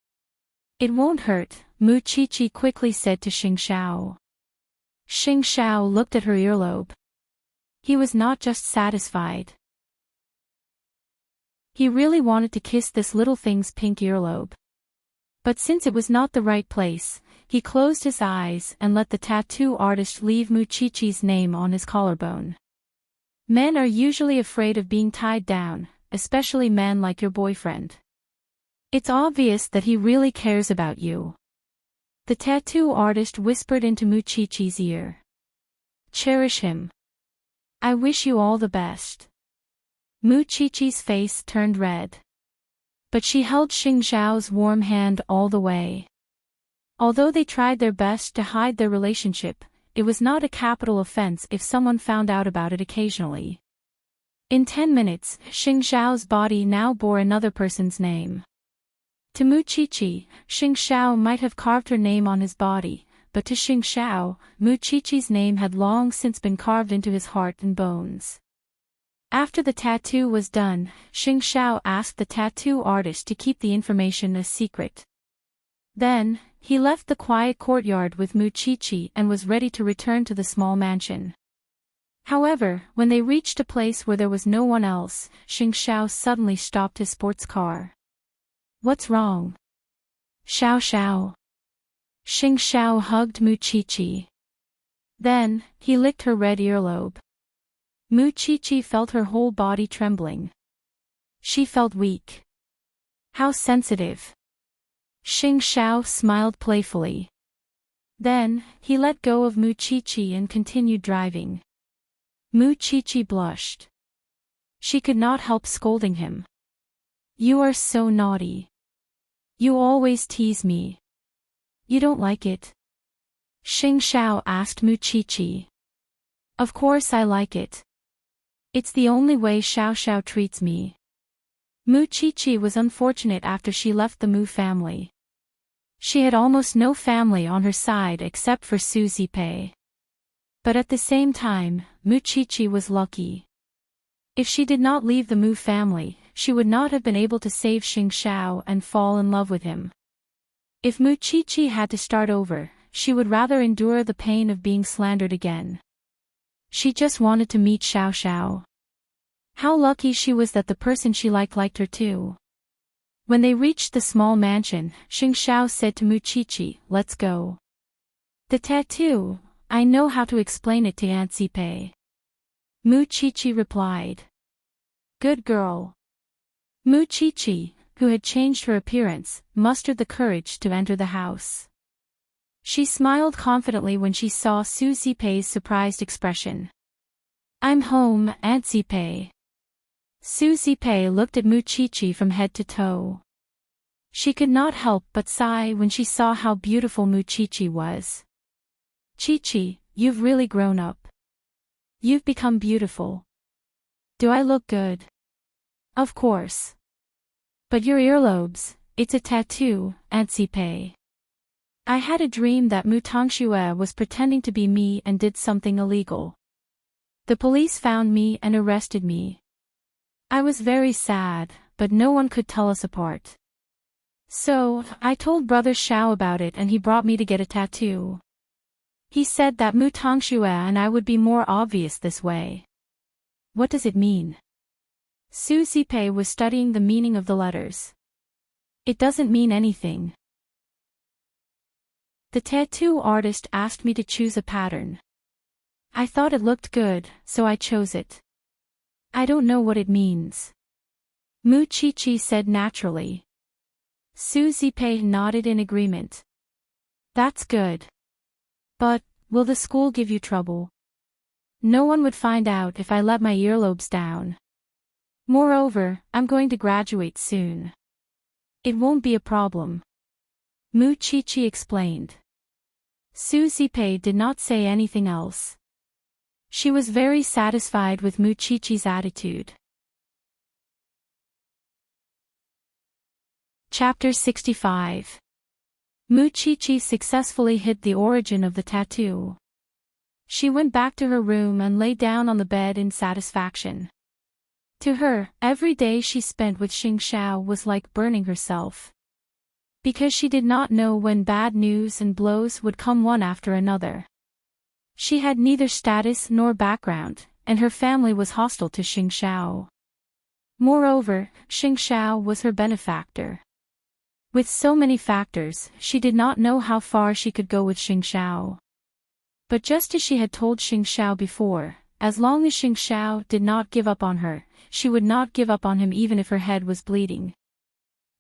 It won't hurt, Mu Qiqi quickly said to Xing Zhao. Xing Zhao looked at her earlobe. He was not just satisfied. He really wanted to kiss this little thing's pink earlobe. But since it was not the right place, he closed his eyes and let the tattoo artist leave Mu Qiqi's name on his collarbone. Men are usually afraid of being tied down, especially men like your boyfriend. It's obvious that he really cares about you. The tattoo artist whispered into Muchichi's ear. Cherish him. I wish you all the best. Muchichi's face turned red. But she held Xing Xiao's warm hand all the way. Although they tried their best to hide their relationship, it was not a capital offense if someone found out about it occasionally. In 10 minutes, Xing Xiao's body now bore another person's name. To Muchichi, Xing Xiao might have carved her name on his body, but to Xing Xiao, Muchichi's name had long since been carved into his heart and bones. After the tattoo was done, Xing Xiao asked the tattoo artist to keep the information a secret. Then, he left the quiet courtyard with Muchichi and was ready to return to the small mansion. However, when they reached a place where there was no one else, Xing Xiao suddenly stopped his sports car. What's wrong? Xiao Xiao. Xing Xiao hugged Muchichi. Then, he licked her red earlobe. Muchichi felt her whole body trembling. She felt weak. How sensitive. Xing Xiao smiled playfully. Then, he let go of Muchichi and continued driving. Muchichi blushed. She could not help scolding him. You are so naughty. You always tease me. You don't like it? Xing Xiao asked Muchichi. Of course I like it. It's the only way Xiao Xiao treats me. Muchichi was unfortunate after she left the Mu family. She had almost no family on her side except for Su Zipei. But at the same time, Muchichi was lucky. If she did not leave the Mu family, she would not have been able to save Xing Xiao and fall in love with him. If Muchichi had to start over, she would rather endure the pain of being slandered again. She just wanted to meet Xiao Xiao. How lucky she was that the person she liked her too. When they reached the small mansion, Xing Xiao said to Muchichi, "Let's go." The tattoo, I know how to explain it to Aunt Zipei. Muchichi replied. Good girl. Muchichi, who had changed her appearance, mustered the courage to enter the house. She smiled confidently when she saw Su Zipei's surprised expression. I'm home, Aunt Zipei. Su Zipei looked at Muchichi from head to toe. She could not help but sigh when she saw how beautiful Muchichi was. Chichi, you've really grown up. You've become beautiful. Do I look good? Of course. But your earlobes, it's a tattoo, Aunt Zipei. I had a dream that Mu Tongxue was pretending to be me and did something illegal. The police found me and arrested me. I was very sad, but no one could tell us apart. So, I told Brother Xiao about it and he brought me to get a tattoo. He said that Mu Tongxue and I would be more obvious this way. What does it mean? Su Zipei was studying the meaning of the letters. It doesn't mean anything. The tattoo artist asked me to choose a pattern. I thought it looked good, so I chose it. I don't know what it means. Muchichi said naturally. Su Zipei nodded in agreement. That's good. But, will the school give you trouble? No one would find out if I let my earlobes down. Moreover, I'm going to graduate soon. It won't be a problem. Muchichi explained. Su Zipei did not say anything else. She was very satisfied with Muchichi's attitude. Chapter 65. Muchichi successfully hid the origin of the tattoo. She went back to her room and lay down on the bed in satisfaction. To her, every day she spent with Xing Xiao was like burning herself. Because she did not know when bad news and blows would come one after another. She had neither status nor background, and her family was hostile to Xing Xiao. Moreover, Xing Xiao was her benefactor. With so many factors, she did not know how far she could go with Xing Xiao. But just as she had told Xing Xiao before, as long as Xing Xiao did not give up on her, she would not give up on him even if her head was bleeding.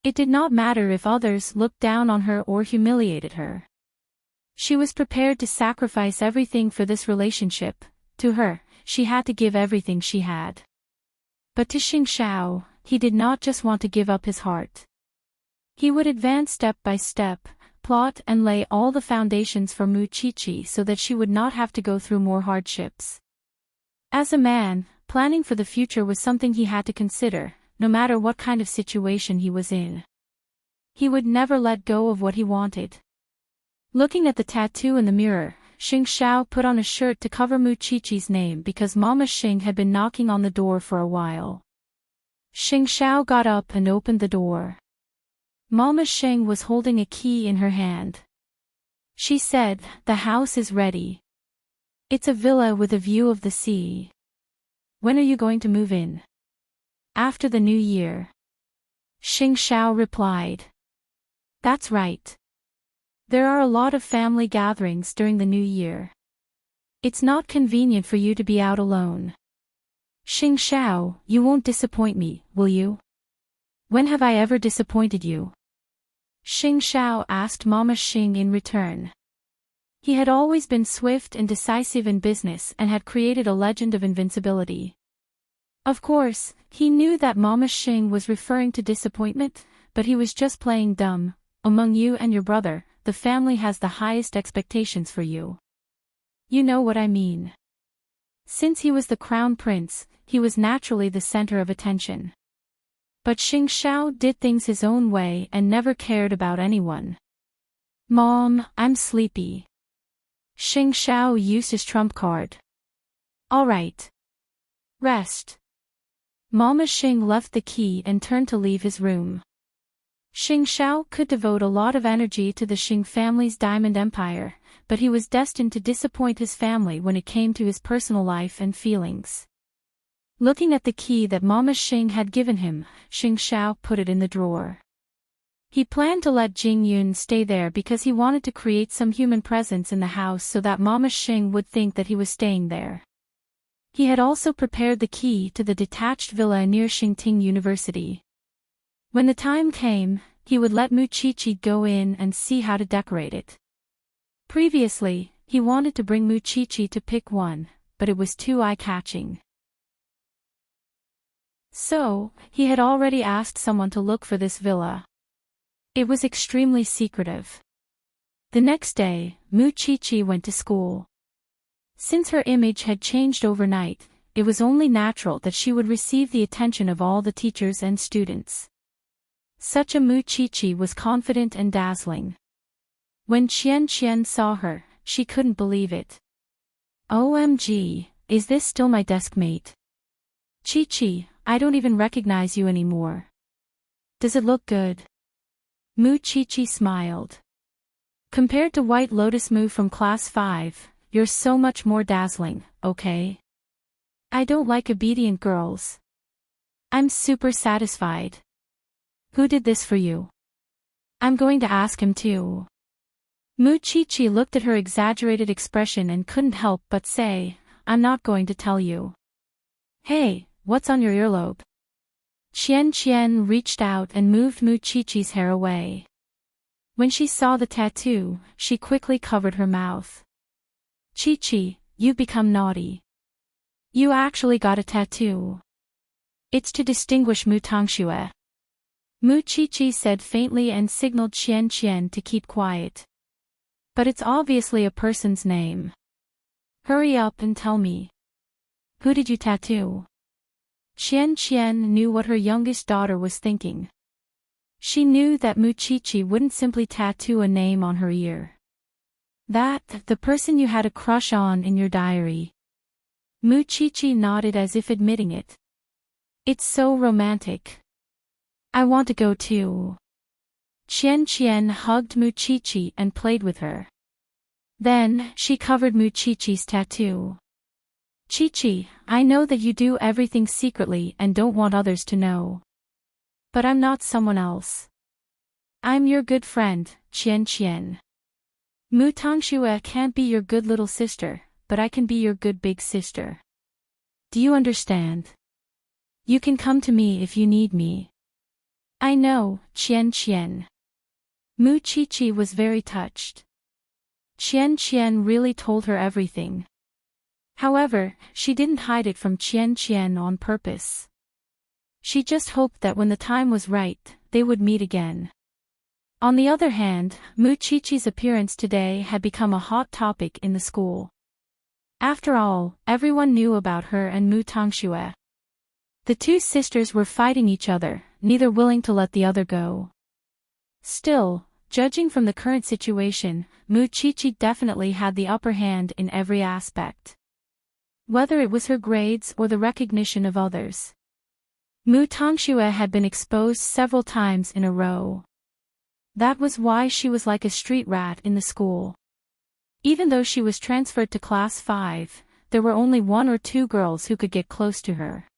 It did not matter if others looked down on her or humiliated her. She was prepared to sacrifice everything for this relationship. To her, she had to give everything she had. But to Xing Xiao, he did not just want to give up his heart. He would advance step by step, plot and lay all the foundations for Mu Qiqi so that she would not have to go through more hardships. As a man, planning for the future was something he had to consider, no matter what kind of situation he was in. He would never let go of what he wanted. Looking at the tattoo in the mirror, Xing Xiao put on a shirt to cover Mu Qiqi's name because Mama Xing had been knocking on the door for a while. Xing Xiao got up and opened the door. Mama Xing was holding a key in her hand. She said, "The house is ready. It's a villa with a view of the sea. When are you going to move in?" "After the new year." Xing Xiao replied. "That's right. There are a lot of family gatherings during the new year. It's not convenient for you to be out alone." "Xing Xiao, you won't disappoint me, will you?" "When have I ever disappointed you?" Xing Xiao asked Mama Xing in return. He had always been swift and decisive in business and had created a legend of invincibility. Of course, he knew that Mama Xing was referring to disappointment, but he was just playing dumb. "Among you and your brother, the family has the highest expectations for you. You know what I mean." Since he was the crown prince, he was naturally the center of attention. But Xing Xiao did things his own way and never cared about anyone. "Mom, I'm sleepy." Xing Xiao used his trump card. "All right. Rest." Mama Xing left the key and turned to leave his room. Xing Xiao could devote a lot of energy to the Xing family's diamond empire, but he was destined to disappoint his family when it came to his personal life and feelings. Looking at the key that Mama Xing had given him, Xing Xiao put it in the drawer. He planned to let Jing Yun stay there because he wanted to create some human presence in the house so that Mama Xing would think that he was staying there. He had also prepared the key to the detached villa near Xingting University. When the time came, he would let Mu Qiqi go in and see how to decorate it. Previously, he wanted to bring Mu Qiqi to pick one, but it was too eye-catching. So, he had already asked someone to look for this villa. It was extremely secretive. The next day, Mu Qiqi went to school. Since her image had changed overnight, it was only natural that she would receive the attention of all the teachers and students. Such a Mu Qiqi was confident and dazzling. When Qian saw her, she couldn't believe it. "OMG, is this still my desk mate? Qiqi, I don't even recognize you anymore. Does it look good?" Mu Qiqi smiled. "Compared to White Lotus Mu from class 5, you're so much more dazzling, okay? I don't like obedient girls. I'm super satisfied. Who did this for you? I'm going to ask him too." Mu Qiqi looked at her exaggerated expression and couldn't help but say, "I'm not going to tell you." "Hey, what's on your earlobe?" Qian reached out and moved Mu Qiqi's hair away. When she saw the tattoo, she quickly covered her mouth. "Qiqi, you've become naughty. You actually got a tattoo. It's to distinguish Mu Tangxue." Mu Qiqi said faintly and signaled Qian to keep quiet. "But it's obviously a person's name. Hurry up and tell me. Who did you tattoo?" Qian knew what her youngest daughter was thinking. She knew that Mu Qiqi wouldn't simply tattoo a name on her ear. "That, the person you had a crush on in your diary." Mu Qiqi nodded as if admitting it. "It's so romantic. I want to go too." Qian hugged Mu Qiqi and played with her. Then, she covered Mu Qiqi's tattoo. "Qiqi, I know that you do everything secretly and don't want others to know. But I'm not someone else. I'm your good friend, Qian. Mu Tangxue can't be your good little sister, but I can be your good big sister." Do you understand? You can come to me if you need me. I know, Qian Qian. Mu Qiqi was very touched. Qian Qian really told her everything. However, she didn't hide it from Qian Qian on purpose. She just hoped that when the time was right, they would meet again. On the other hand, Mu Qiqi's appearance today had become a hot topic in the school. After all, everyone knew about her and Mu Tangxue. The two sisters were fighting each other, neither willing to let the other go. Still, judging from the current situation, Mu Qiqi definitely had the upper hand in every aspect. Whether it was her grades or the recognition of others. Mu Tangxue had been exposed several times in a row. That was why she was like a street rat in the school. Even though she was transferred to class 5, there were only 1 or 2 girls who could get close to her.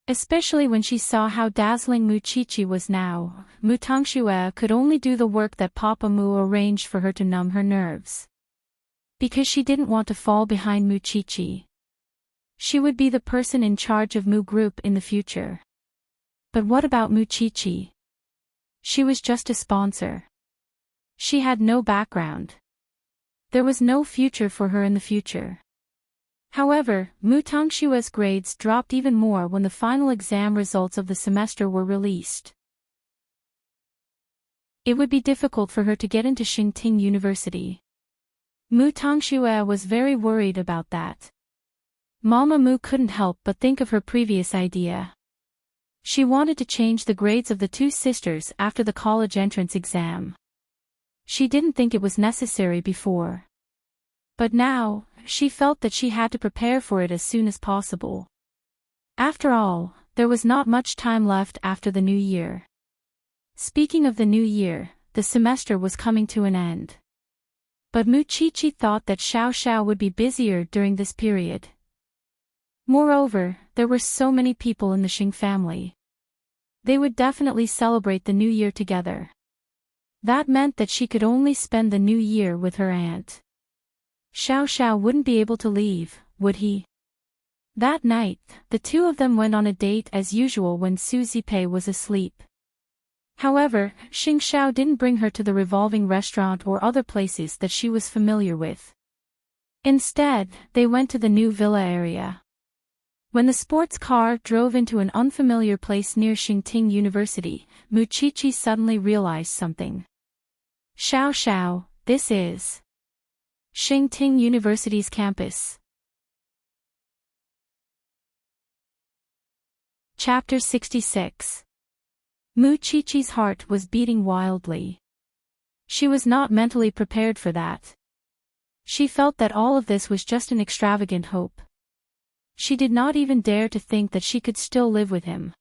Especially when she saw how dazzling Mu Qiqi was now, Mu Tangxue could only do the work that Papa Mu arranged for her to numb her nerves. Because she didn't want to fall behind Mu Qiqi. She would be the person in charge of Mu Group in the future. But what about Mu Qiqi? She was just a sponsor. She had no background. There was no future for her in the future. However, Mu Tangxue's grades dropped even more when the final exam results of the semester were released. It would be difficult for her to get into Enchanting University. Mu Tangxue was very worried about that. Mama Mu couldn't help but think of her previous idea. She wanted to change the grades of the two sisters after the college entrance exam. She didn't think it was necessary before. But now, she felt that she had to prepare for it as soon as possible. After all, there was not much time left after the new year. Speaking of the new year, the semester was coming to an end. But Mu Qiqi thought that Xiao Xiao would be busier during this period. Moreover, there were so many people in the Xing family. They would definitely celebrate the new year together. That meant that she could only spend the new year with her aunt. Xiao Xiao wouldn't be able to leave, would he? That night, the two of them went on a date as usual when Su Zipei was asleep. However, Xing Xiao didn't bring her to the revolving restaurant or other places that she was familiar with. Instead, they went to the new villa area. When the sports car drove into an unfamiliar place near Enchanting University, Mu Qiqi suddenly realized something. Xiao Xiao, this is Enchanting University's campus. Chapter 66. Mu Qiqi's heart was beating wildly. She was not mentally prepared for that. She felt that all of this was just an extravagant hope. She did not even dare to think that she could still live with him.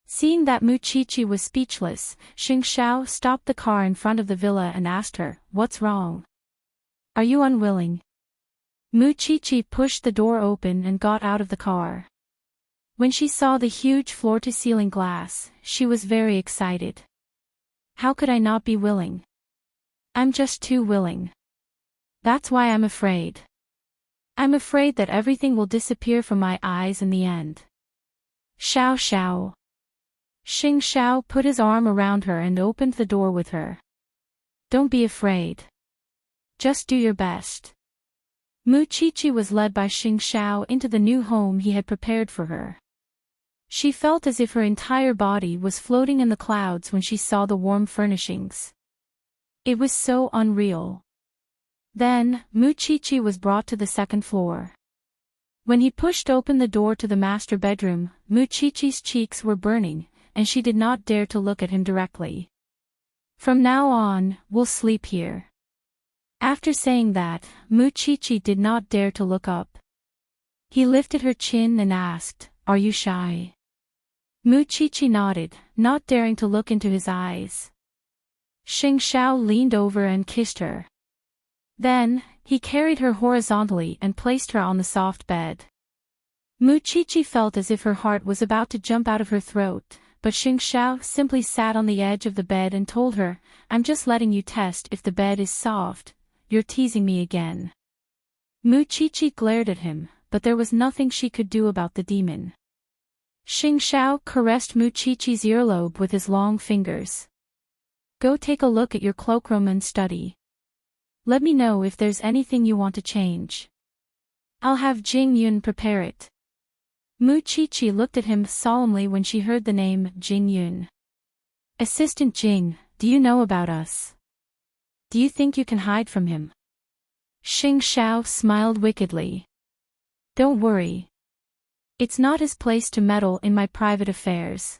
Seeing that Mu Qiqi was speechless, Xing Xiao stopped the car in front of the villa and asked her, "What's wrong? Are you unwilling?" Mu Qiqi pushed the door open and got out of the car. When she saw the huge floor-to-ceiling glass, she was very excited. How could I not be willing? I'm just too willing. That's why I'm afraid. I'm afraid that everything will disappear from my eyes in the end. Xiao Xiao. Xing Xiao put his arm around her and opened the door with her. Don't be afraid. Just do your best. Mu Qiqi was led by Xing Xiao into the new home he had prepared for her. She felt as if her entire body was floating in the clouds when she saw the warm furnishings. It was so unreal. Then, Mu Qiqi was brought to the second floor. When he pushed open the door to the master bedroom, Mu Qiqi's cheeks were burning, and she did not dare to look at him directly. From now on, we'll sleep here. After saying that, Mu Qiqi did not dare to look up. He lifted her chin and asked, "Are you shy?" Mu Qiqi nodded, not daring to look into his eyes. Xing Xiao leaned over and kissed her. Then, he carried her horizontally and placed her on the soft bed. Mu Qiqi felt as if her heart was about to jump out of her throat, but Xing Xiao simply sat on the edge of the bed and told her, "I'm just letting you test if the bed is soft. You're teasing me again." Mu Qiqi glared at him, but there was nothing she could do about the demon. Xing Xiao caressed Mu Qiqi's earlobe with his long fingers. Go take a look at your cloakroom and study. Let me know if there's anything you want to change. I'll have Jing Yun prepare it. Mu Qiqi looked at him solemnly when she heard the name Jing Yun. Assistant Jing, do you know about us? Do you think you can hide from him? Xing Xiao smiled wickedly. Don't worry. It's not his place to meddle in my private affairs.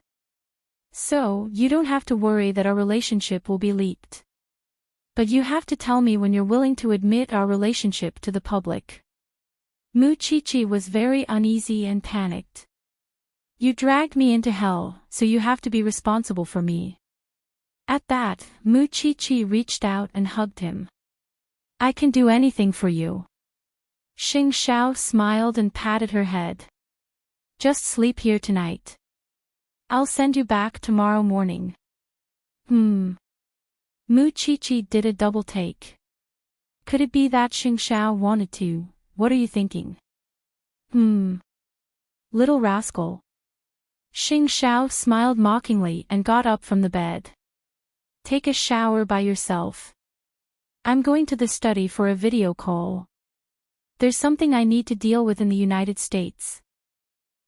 So, you don't have to worry that our relationship will be leaked. But you have to tell me when you're willing to admit our relationship to the public. Mu Qiqi was very uneasy and panicked. You dragged me into hell, so you have to be responsible for me. At that, Mu Qiqi reached out and hugged him. I can do anything for you. Xing Xiao smiled and patted her head. Just sleep here tonight. I'll send you back tomorrow morning. Mu Qiqi did a double take. Could it be that Xing Xiao wanted to? What are you thinking? Little rascal. Xing Xiao smiled mockingly and got up from the bed. Take a shower by yourself. I'm going to the study for a video call. There's something I need to deal with in the United States.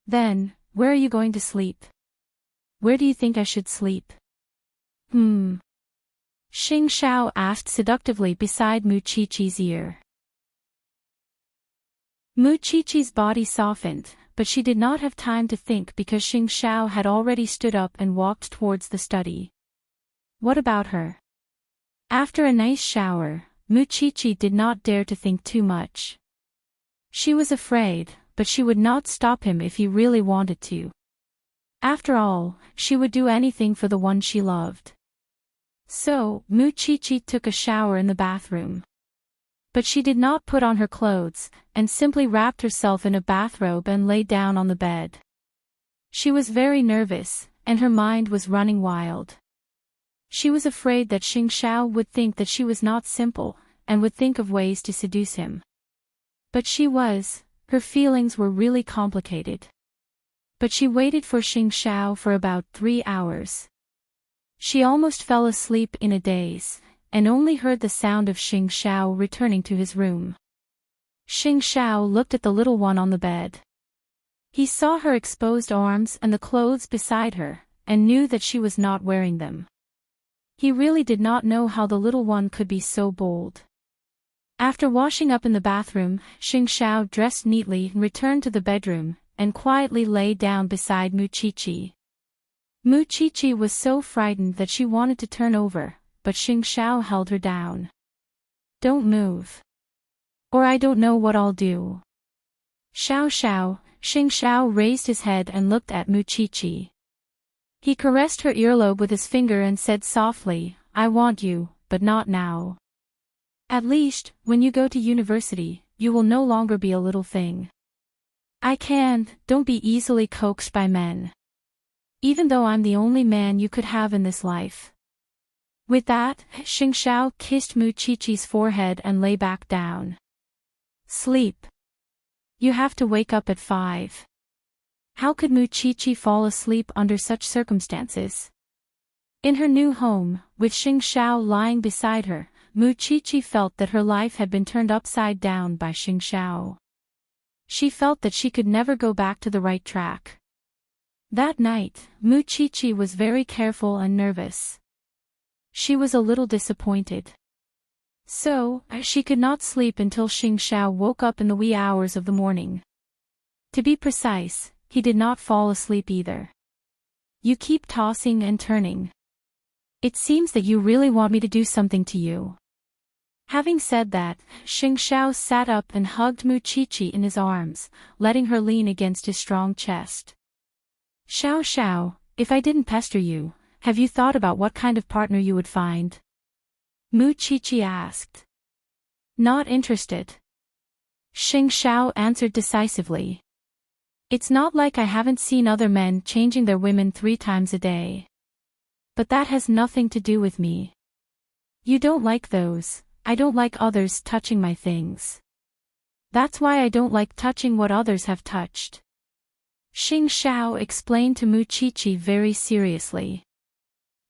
Then, where are you going to sleep? Where do you think I should sleep? Xing Xiao asked seductively beside Mu Qiqi's ear. Mu Qiqi's body softened, but she did not have time to think because Xing Xiao had already stood up and walked towards the study. What about her? After a nice shower, Mu Qiqi did not dare to think too much. She was afraid, but she would not stop him if he really wanted to. After all, she would do anything for the one she loved. So, Mu Qiqi took a shower in the bathroom. But she did not put on her clothes, and simply wrapped herself in a bathrobe and lay down on the bed. She was very nervous, and her mind was running wild. She was afraid that Xing Xiao would think that she was not simple, and would think of ways to seduce him. But she was, her feelings were really complicated. But she waited for Xing Xiao for about 3 hours. She almost fell asleep in a daze, and only heard the sound of Xing Xiao returning to his room. Xing Xiao looked at the little one on the bed. He saw her exposed arms and the clothes beside her, and knew that she was not wearing them. He really did not know how the little one could be so bold. After washing up in the bathroom, Xing Xiao dressed neatly and returned to the bedroom, and quietly lay down beside Mu Qiqi. Mu Qiqi was so frightened that she wanted to turn over, but Xing Xiao held her down. Don't move. Or I don't know what I'll do. Xiao Xiao, Xing Xiao raised his head and looked at Mu Qiqi. He caressed her earlobe with his finger and said softly, I want you, but not now. At least, when you go to university, you will no longer be a little thing. Don't be easily coaxed by men. Even though I'm the only man you could have in this life. With that, Xing Xiao kissed Mu Qiqi's forehead and lay back down. Sleep. You have to wake up at 5. How could Mu Qiqi fall asleep under such circumstances? In her new home, with Xing Xiao lying beside her, Mu Qiqi felt that her life had been turned upside down by Xing Xiao. She felt that she could never go back to the right track. That night, Mu Qiqi was very careful and nervous. She was a little disappointed. So, she could not sleep until Xing Xiao woke up in the wee hours of the morning. To be precise, he did not fall asleep either. You keep tossing and turning. It seems that you really want me to do something to you. Having said that, Xing Xiao sat up and hugged Mu Qiqi in his arms, letting her lean against his strong chest. Xiao Xiao, if I didn't pester you, have you thought about what kind of partner you would find? Mu Qiqi asked. Not interested. Xing Xiao answered decisively. It's not like I haven't seen other men changing their women 3 times a day. But that has nothing to do with me. You don't like those, I don't like others touching my things. That's why I don't like touching what others have touched. Xing Xiao explained to Mu Qiqi very seriously.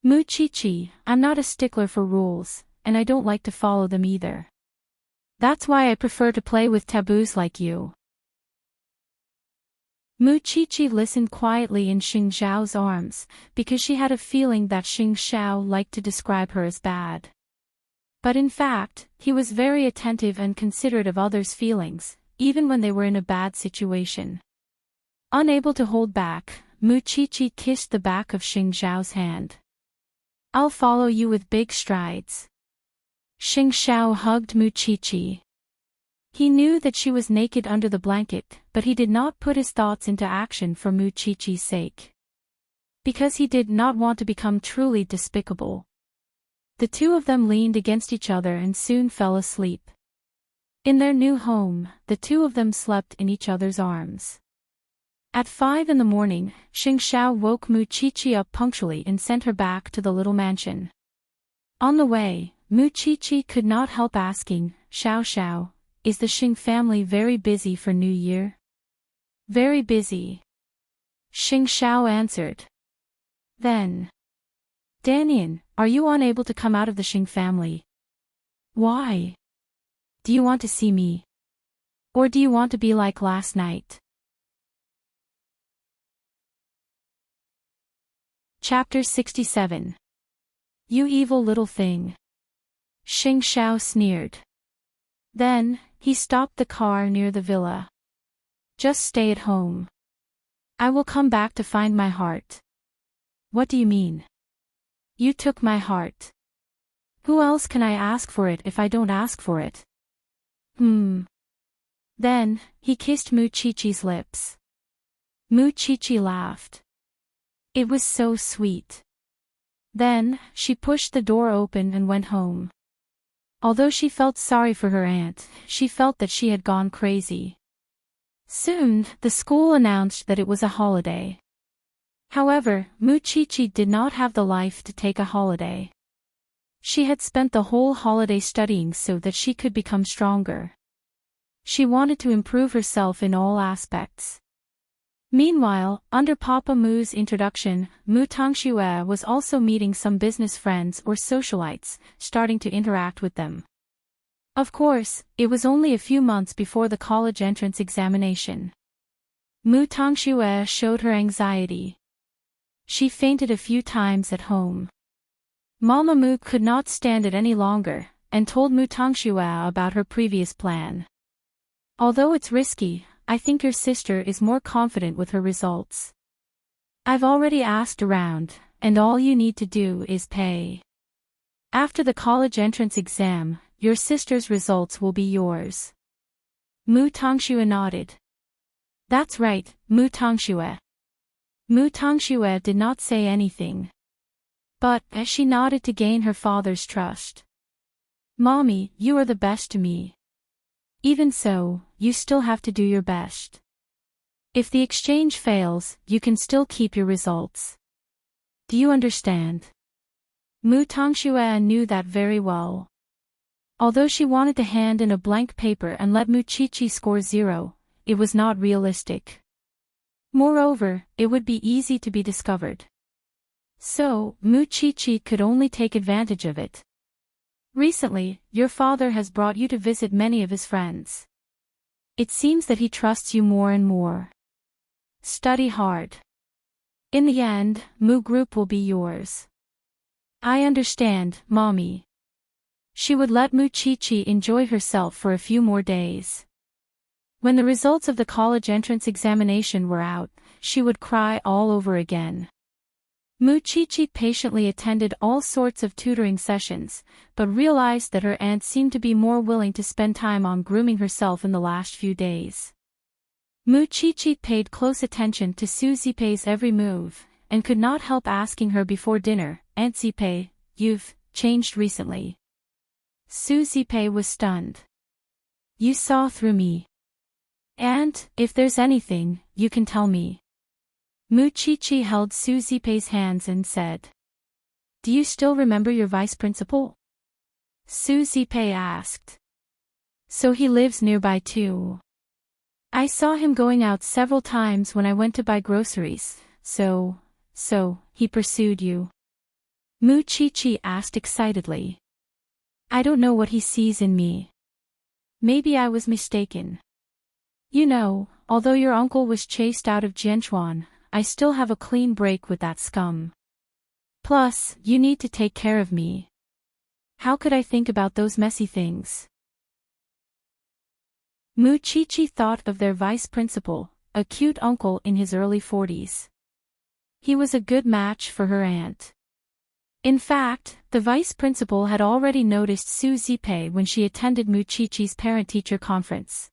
Mu Qiqi, I'm not a stickler for rules, and I don't like to follow them either. That's why I prefer to play with taboos like you. Mu Qiqi listened quietly in Xing Xiao's arms, because she had a feeling that Xing Xiao liked to describe her as bad. But in fact, he was very attentive and considerate of others' feelings, even when they were in a bad situation. Unable to hold back, Mu Qiqi kissed the back of Xing Xiao's hand. I'll follow you with big strides. Xing Xiao hugged Mu Qiqi. He knew that she was naked under the blanket, but he did not put his thoughts into action for Mu Qiqi's sake. Because he did not want to become truly despicable. The two of them leaned against each other and soon fell asleep. In their new home, the two of them slept in each other's arms. At 5 in the morning, Xing Xiao woke Mu Qiqi up punctually and sent her back to the little mansion. On the way, Mu Qiqi could not help asking, Xiao Xiao, is the Xing family very busy for New Year? Very busy. Xing Xiao answered. Then. Danian, are you unable to come out of the Xing family? Why? Do you want to see me? Or do you want to be like last night? Chapter 67. You evil little thing. Xing Xiao sneered. Then, he stopped the car near the villa. Just stay at home. I will come back to find my heart. What do you mean? You took my heart. Who else can I ask for it if I don't ask for it? Then, he kissed Mu Qiqi's lips. Mu Qiqi laughed. It was so sweet. Then, she pushed the door open and went home. Although she felt sorry for her aunt, she felt that she had gone crazy. Soon, the school announced that it was a holiday. However, Mu Qiqi did not have the life to take a holiday. She had spent the whole holiday studying so that she could become stronger. She wanted to improve herself in all aspects. Meanwhile, under Papa Mu's introduction, Mu Tongxue was also meeting some business friends or socialites, starting to interact with them. Of course, it was only a few months before the college entrance examination. Mu Tongxue showed her anxiety. She fainted a few times at home. Mama Mu could not stand it any longer, and told Mu Tongxue about her previous plan. Although it's risky, I think your sister is more confident with her results. I've already asked around, and all you need to do is pay. After the college entrance exam, your sister's results will be yours. Mu Tongxue nodded. That's right, Mu Tongxue. Mu Tongxue did not say anything. But, as she nodded to gain her father's trust. Mommy, you are the best to me. Even so, you still have to do your best. If the exchange fails, you can still keep your results. Do you understand? Mu Tongxue knew that very well. Although she wanted to hand in a blank paper and let Mu Qiqi score 0, it was not realistic. Moreover, it would be easy to be discovered. So, Mu Qiqi could only take advantage of it. Recently, your father has brought you to visit many of his friends. It seems that he trusts you more and more. Study hard. In the end, Mu Group will be yours. I understand, Mommy. She would let Mu Qiqi enjoy herself for a few more days. When the results of the college entrance examination were out, she would cry all over again. Mu Qiqi patiently attended all sorts of tutoring sessions, but realized that her aunt seemed to be more willing to spend time on grooming herself in the last few days. Mu Qiqi paid close attention to Su Zipei's every move, and could not help asking her before dinner, Aunt Zipei, you've changed recently. Su Zipei was stunned. You saw through me. Aunt, if there's anything, you can tell me. Mu Qiqi held Su Zipei's hands and said. Do you still remember your vice principal? Su Zipei asked. So he lives nearby too. I saw him going out several times when I went to buy groceries, so he pursued you? Mu Chi-Chi asked excitedly. I don't know what he sees in me. Maybe I was mistaken. You know, although your uncle was chased out of Jianchuan, I still have a clean break with that scum. Plus, you need to take care of me. How could I think about those messy things? Mu Chi-Chi thought of their vice principal, a cute uncle in his early 40s. He was a good match for her aunt. In fact, the vice principal had already noticed Su Zipei when she attended Mu Chi-Chi's parent-teacher conference.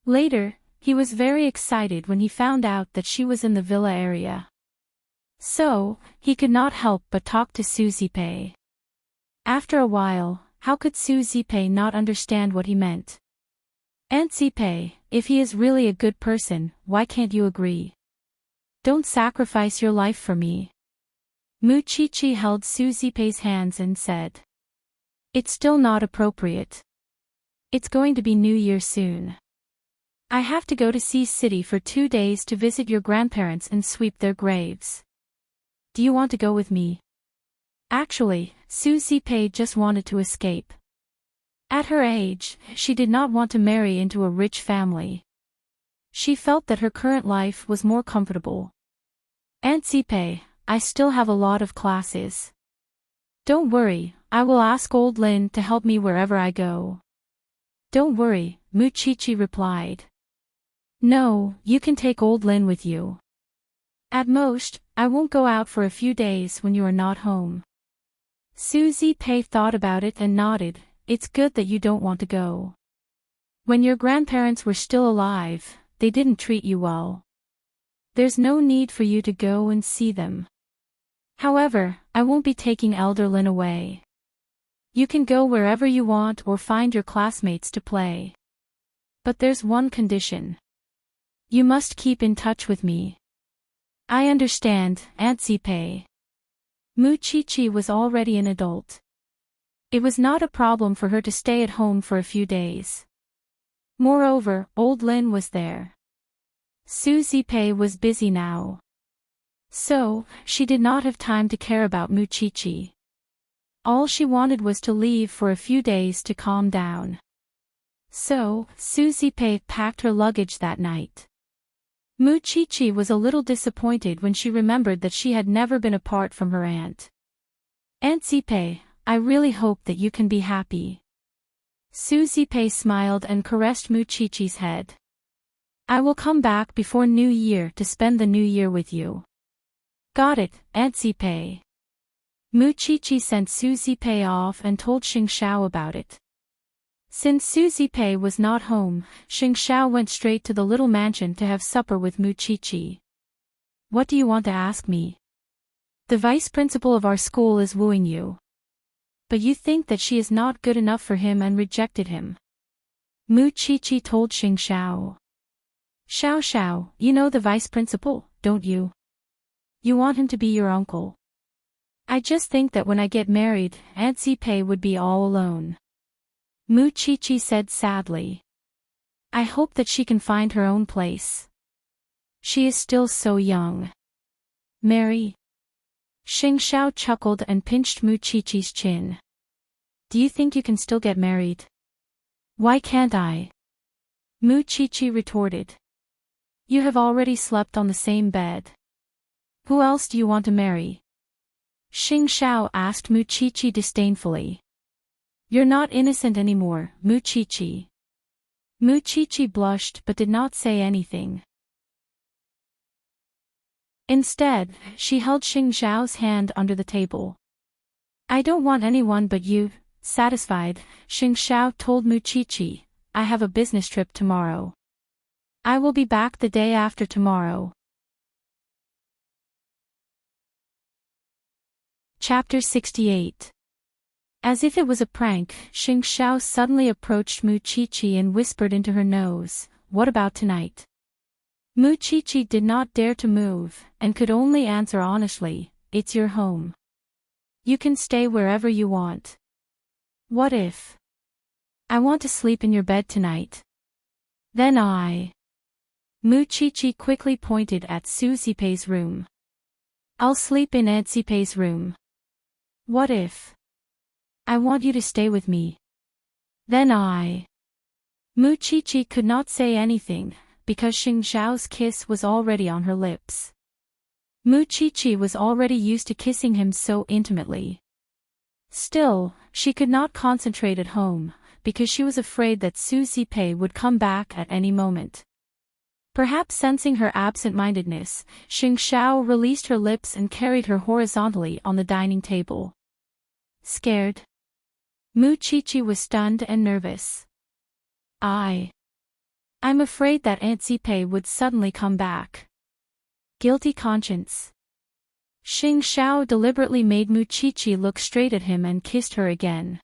Later, he was very excited when he found out that she was in the villa area. So, he could not help but talk to Su Zipei. After a while, how could Su Zipei not understand what he meant? Aunt Zipei, if he is really a good person, why can't you agree? Don't sacrifice your life for me. Mu Chi-Chi held Su Zipei's hands and said. It's still not appropriate. It's going to be New Year soon. I have to go to Sea City for 2 days to visit your grandparents and sweep their graves. Do you want to go with me? Actually, Su Zipei just wanted to escape. At her age, she did not want to marry into a rich family. She felt that her current life was more comfortable. Aunt Zipei, I still have a lot of classes. Don't worry, I will ask old Lin to help me wherever I go. Don't worry, Mu Chi-Chi replied. No, you can take old Lin with you. At most, I won't go out for a few days when you are not home. Su Zipei thought about it and nodded. It's good that you don't want to go. When your grandparents were still alive, they didn't treat you well. There's no need for you to go and see them. However, I won't be taking Elder Lin away. You can go wherever you want or find your classmates to play. But there's one condition. You must keep in touch with me. I understand, Aunt Zipei. Mu Chi-Chi was already an adult. It was not a problem for her to stay at home for a few days. Moreover, old Lin was there. Su Zipei was busy now. So, she did not have time to care about Mu Chi-Chi. All she wanted was to leave for a few days to calm down. So, Su Zipei packed her luggage that night. Mu Chi-Chi was a little disappointed when she remembered that she had never been apart from her aunt. Aunt Zipei, I really hope that you can be happy. Su Zipei smiled and caressed Mu Chi-Chi's head. I will come back before New Year to spend the New Year with you. Got it, Aunt Zipei. Mu Chi-Chi sent Su Zipei off and told Xing Xiao about it. Since Su Zipei was not home, Xing Xiao went straight to the little mansion to have supper with Mu Chi-Chi. What do you want to ask me? The vice principal of our school is wooing you. But you think that she is not good enough for him and rejected him. Mu Chi-Chi told Xing Xiao. Xiao Xiao, you know the vice principal, don't you? You want him to be your uncle. I just think that when I get married, Aunt Zipei would be all alone. Mu Chi-Chi said sadly. I hope that she can find her own place. She is still so young. Marry? Xing Xiao chuckled and pinched Mu Chi-Chi's chin. Do you think you can still get married? Why can't I? Mu Chi-Chi retorted. You have already slept on the same bed. Who else do you want to marry? Xing Xiao asked Mu Chi-Chi disdainfully. You're not innocent anymore, Mu Chi-Chi. Mu Chi-Chi blushed but did not say anything. Instead, she held Xing Xiao's hand under the table. I don't want anyone but you. Satisfied, Xing Xiao told Mu Chi-Chi, I have a business trip tomorrow. I will be back the day after tomorrow. Chapter 68. As if it was a prank, Xing Xiao suddenly approached Mu Chi-Chi and whispered into her nose, What about tonight? Mu Chi-Chi did not dare to move, and could only answer honestly, It's your home. You can stay wherever you want. What if? I want to sleep in your bed tonight. Then Mu-Chi-Chi quickly pointed at Su-Zipei's room. I'll sleep in Aunt Zipei's room. What if? I want you to stay with me. Then Mu-Chi-Chi could not say anything, because Xing Xiao's kiss was already on her lips. Mu-Chi-Chi was already used to kissing him so intimately. Still, she could not concentrate at home, because she was afraid that Su-Zipei would come back at any moment. Perhaps sensing her absent-mindedness, Xing Xiao released her lips and carried her horizontally on the dining table. Scared? Mu-Chi-Chi was stunned and nervous. I'm afraid that Aunt Zipei would suddenly come back. Guilty conscience. Xing Xiao deliberately made Mu-Chi-Chi look straight at him and kissed her again.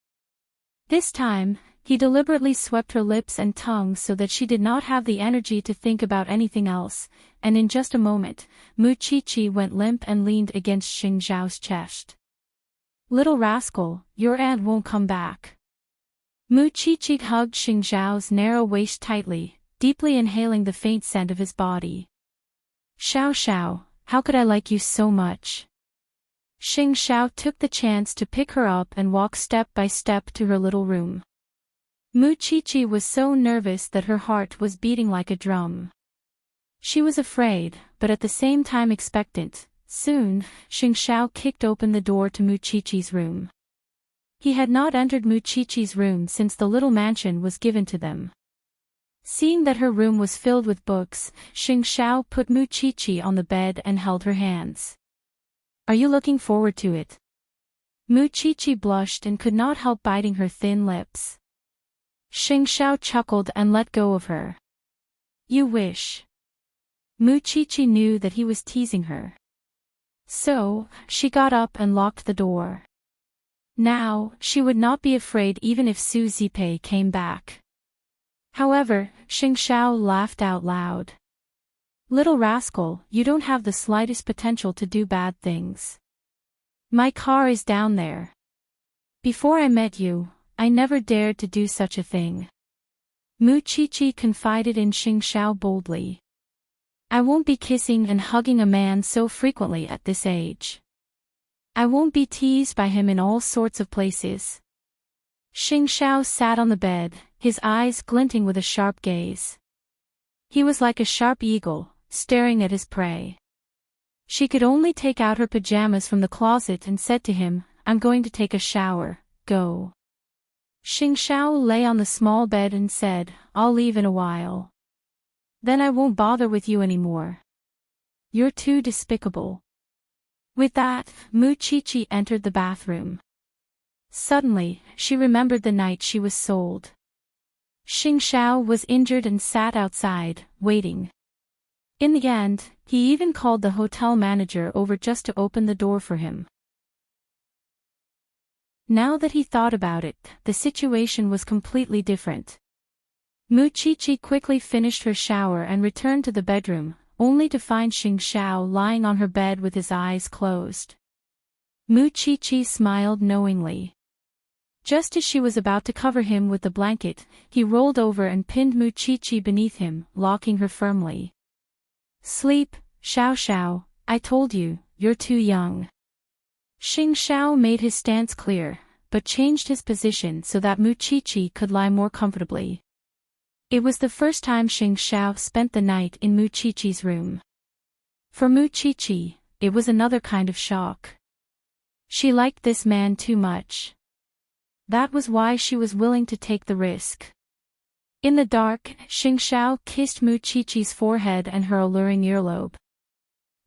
This time, he deliberately swept her lips and tongue so that she did not have the energy to think about anything else, and in just a moment, Mu-Chi-Chi went limp and leaned against Xing Xiao's chest. Little rascal, your aunt won't come back. Mu-Chi-Chi hugged Xing Xiao's narrow waist tightly, deeply inhaling the faint scent of his body. Xiao Xiao, how could I like you so much? Xing Xiao took the chance to pick her up and walk step by step to her little room. Mu-Chi-Chi was so nervous that her heart was beating like a drum. She was afraid, but at the same time expectant. Soon, Xing Xiao kicked open the door to Mu-Chi-Chi's room. He had not entered Mu-Chi-Chi's room since the little mansion was given to them. Seeing that her room was filled with books, Xing Xiao put Mu-Chi-Chi on the bed and held her hands. Are you looking forward to it? Mu-Chi-Chi blushed and could not help biting her thin lips. Xing Xiao chuckled and let go of her. You wish. Mu-Chi-Chi knew that he was teasing her. So, she got up and locked the door. Now, she would not be afraid even if Su-Zipei came back. However, Xing Xiao laughed out loud. Little rascal, you don't have the slightest potential to do bad things. My car is down there. Before I met you, I never dared to do such a thing. Mu-Chi-Chi confided in Xing Xiao boldly. I won't be kissing and hugging a man so frequently at this age. I won't be teased by him in all sorts of places. Xing Xiao sat on the bed, his eyes glinting with a sharp gaze. He was like a sharp eagle, staring at his prey. She could only take out her pajamas from the closet and said to him, I'm going to take a shower, go. Xing Xiao lay on the small bed and said, I'll leave in a while. Then I won't bother with you anymore. You're too despicable. With that, Mu-Chi-Chi entered the bathroom. Suddenly, she remembered the night she was sold. Xing Xiao was injured and sat outside, waiting. In the end, he even called the hotel manager over just to open the door for him. Now that he thought about it, the situation was completely different. Mu-Chi-Chi quickly finished her shower and returned to the bedroom, only to find Xing Xiao lying on her bed with his eyes closed. Mu-Chi-Chi smiled knowingly. Just as she was about to cover him with the blanket, he rolled over and pinned Mu-Chi-Chi beneath him, locking her firmly. Sleep, Xiao Xiao, I told you, you're too young. Xing Xiao made his stance clear, but changed his position so that Mu-Chi-Chi could lie more comfortably. It was the first time Xing Xiao spent the night in Mu-Chi-Chi's room. For Mu-Chi-Chi, it was another kind of shock. She liked this man too much. That was why she was willing to take the risk. In the dark, Xing Xiao kissed Mu-Chi-Chi's forehead and her alluring earlobe.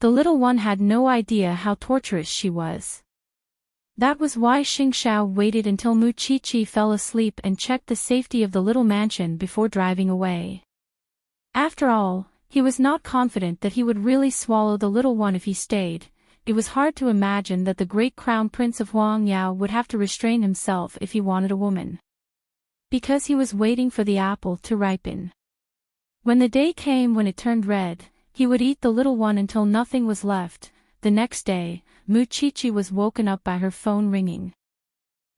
The little one had no idea how torturous she was. That was why Xing Xiao waited until Mu-Chi-Chi fell asleep and checked the safety of the little mansion before driving away. After all, he was not confident that he would really swallow the little one if he stayed. It was hard to imagine that the great crown prince of Huangyao would have to restrain himself if he wanted a woman. Because he was waiting for the apple to ripen. When the day came when it turned red, he would eat the little one until nothing was left. The next day, Mu-Chi-Chi was woken up by her phone ringing.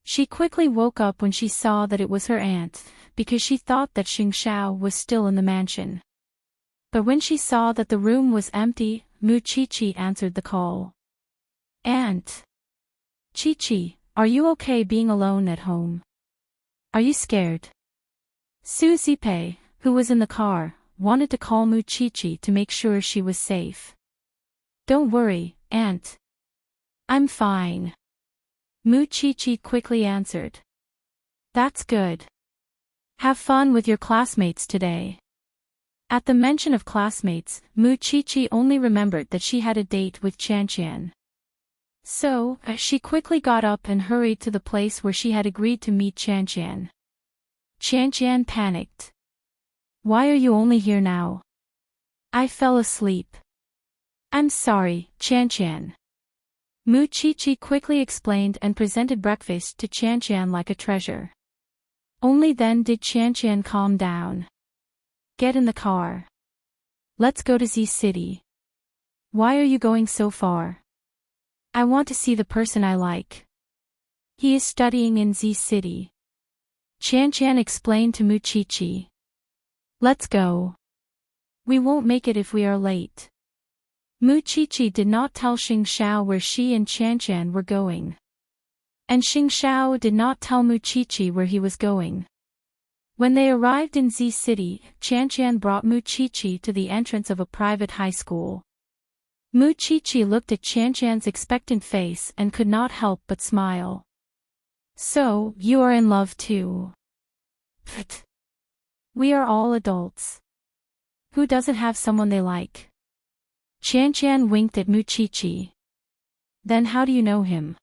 She quickly woke up when she saw that it was her aunt, because she thought that Xing Xiao was still in the mansion. But when she saw that the room was empty, Mu Chi-Chi answered the call. Aunt. Chi-Chi, are you okay being alone at home? Are you scared? Su Zipei, who was in the car, wanted to call Mu Chi-Chi to make sure she was safe. Don't worry, Aunt. I'm fine. Mu Chi-Chi quickly answered. That's good. Have fun with your classmates today. At the mention of classmates, Mu Chi-Chi only remembered that she had a date with Qian. So, she quickly got up and hurried to the place where she had agreed to meet Qian. Qian panicked. Why are you only here now? I fell asleep. I'm sorry, Qian. Mu Chi-Chi quickly explained and presented breakfast to Qian like a treasure. Only then did Qian calm down. Get in the car. Let's go to Z City. Why are you going so far? I want to see the person I like. He is studying in Z City. Qian explained to Mu Chi-Chi. Let's go. We won't make it if we are late. Mu Chi-Chi did not tell Xing Xiao where she and Qian were going. And Xing Xiao did not tell Mu Chi-Chi where he was going. When they arrived in Z City, Qian brought Mu Chi-Chi to the entrance of a private high school. Mu Chi-Chi looked at Qian's expectant face and could not help but smile. So, you are in love too. Pfft. We are all adults. Who doesn't have someone they like? Qian winked at Mu Chi-Chi. Then how do you know him?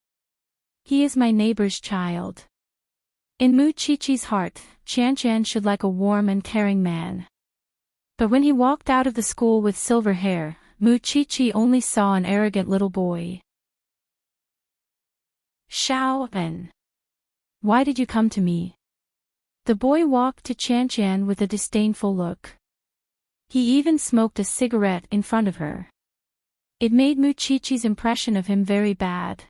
He is my neighbor's child. In Mu Chi-Chi's heart, Qian should like a warm and caring man. But when he walked out of the school with silver hair, Mu Chi-Chi only saw an arrogant little boy. Xiao. Why did you come to me? The boy walked to Qian with a disdainful look. He even smoked a cigarette in front of her. It made Mu Chi-Chi's impression of him very bad.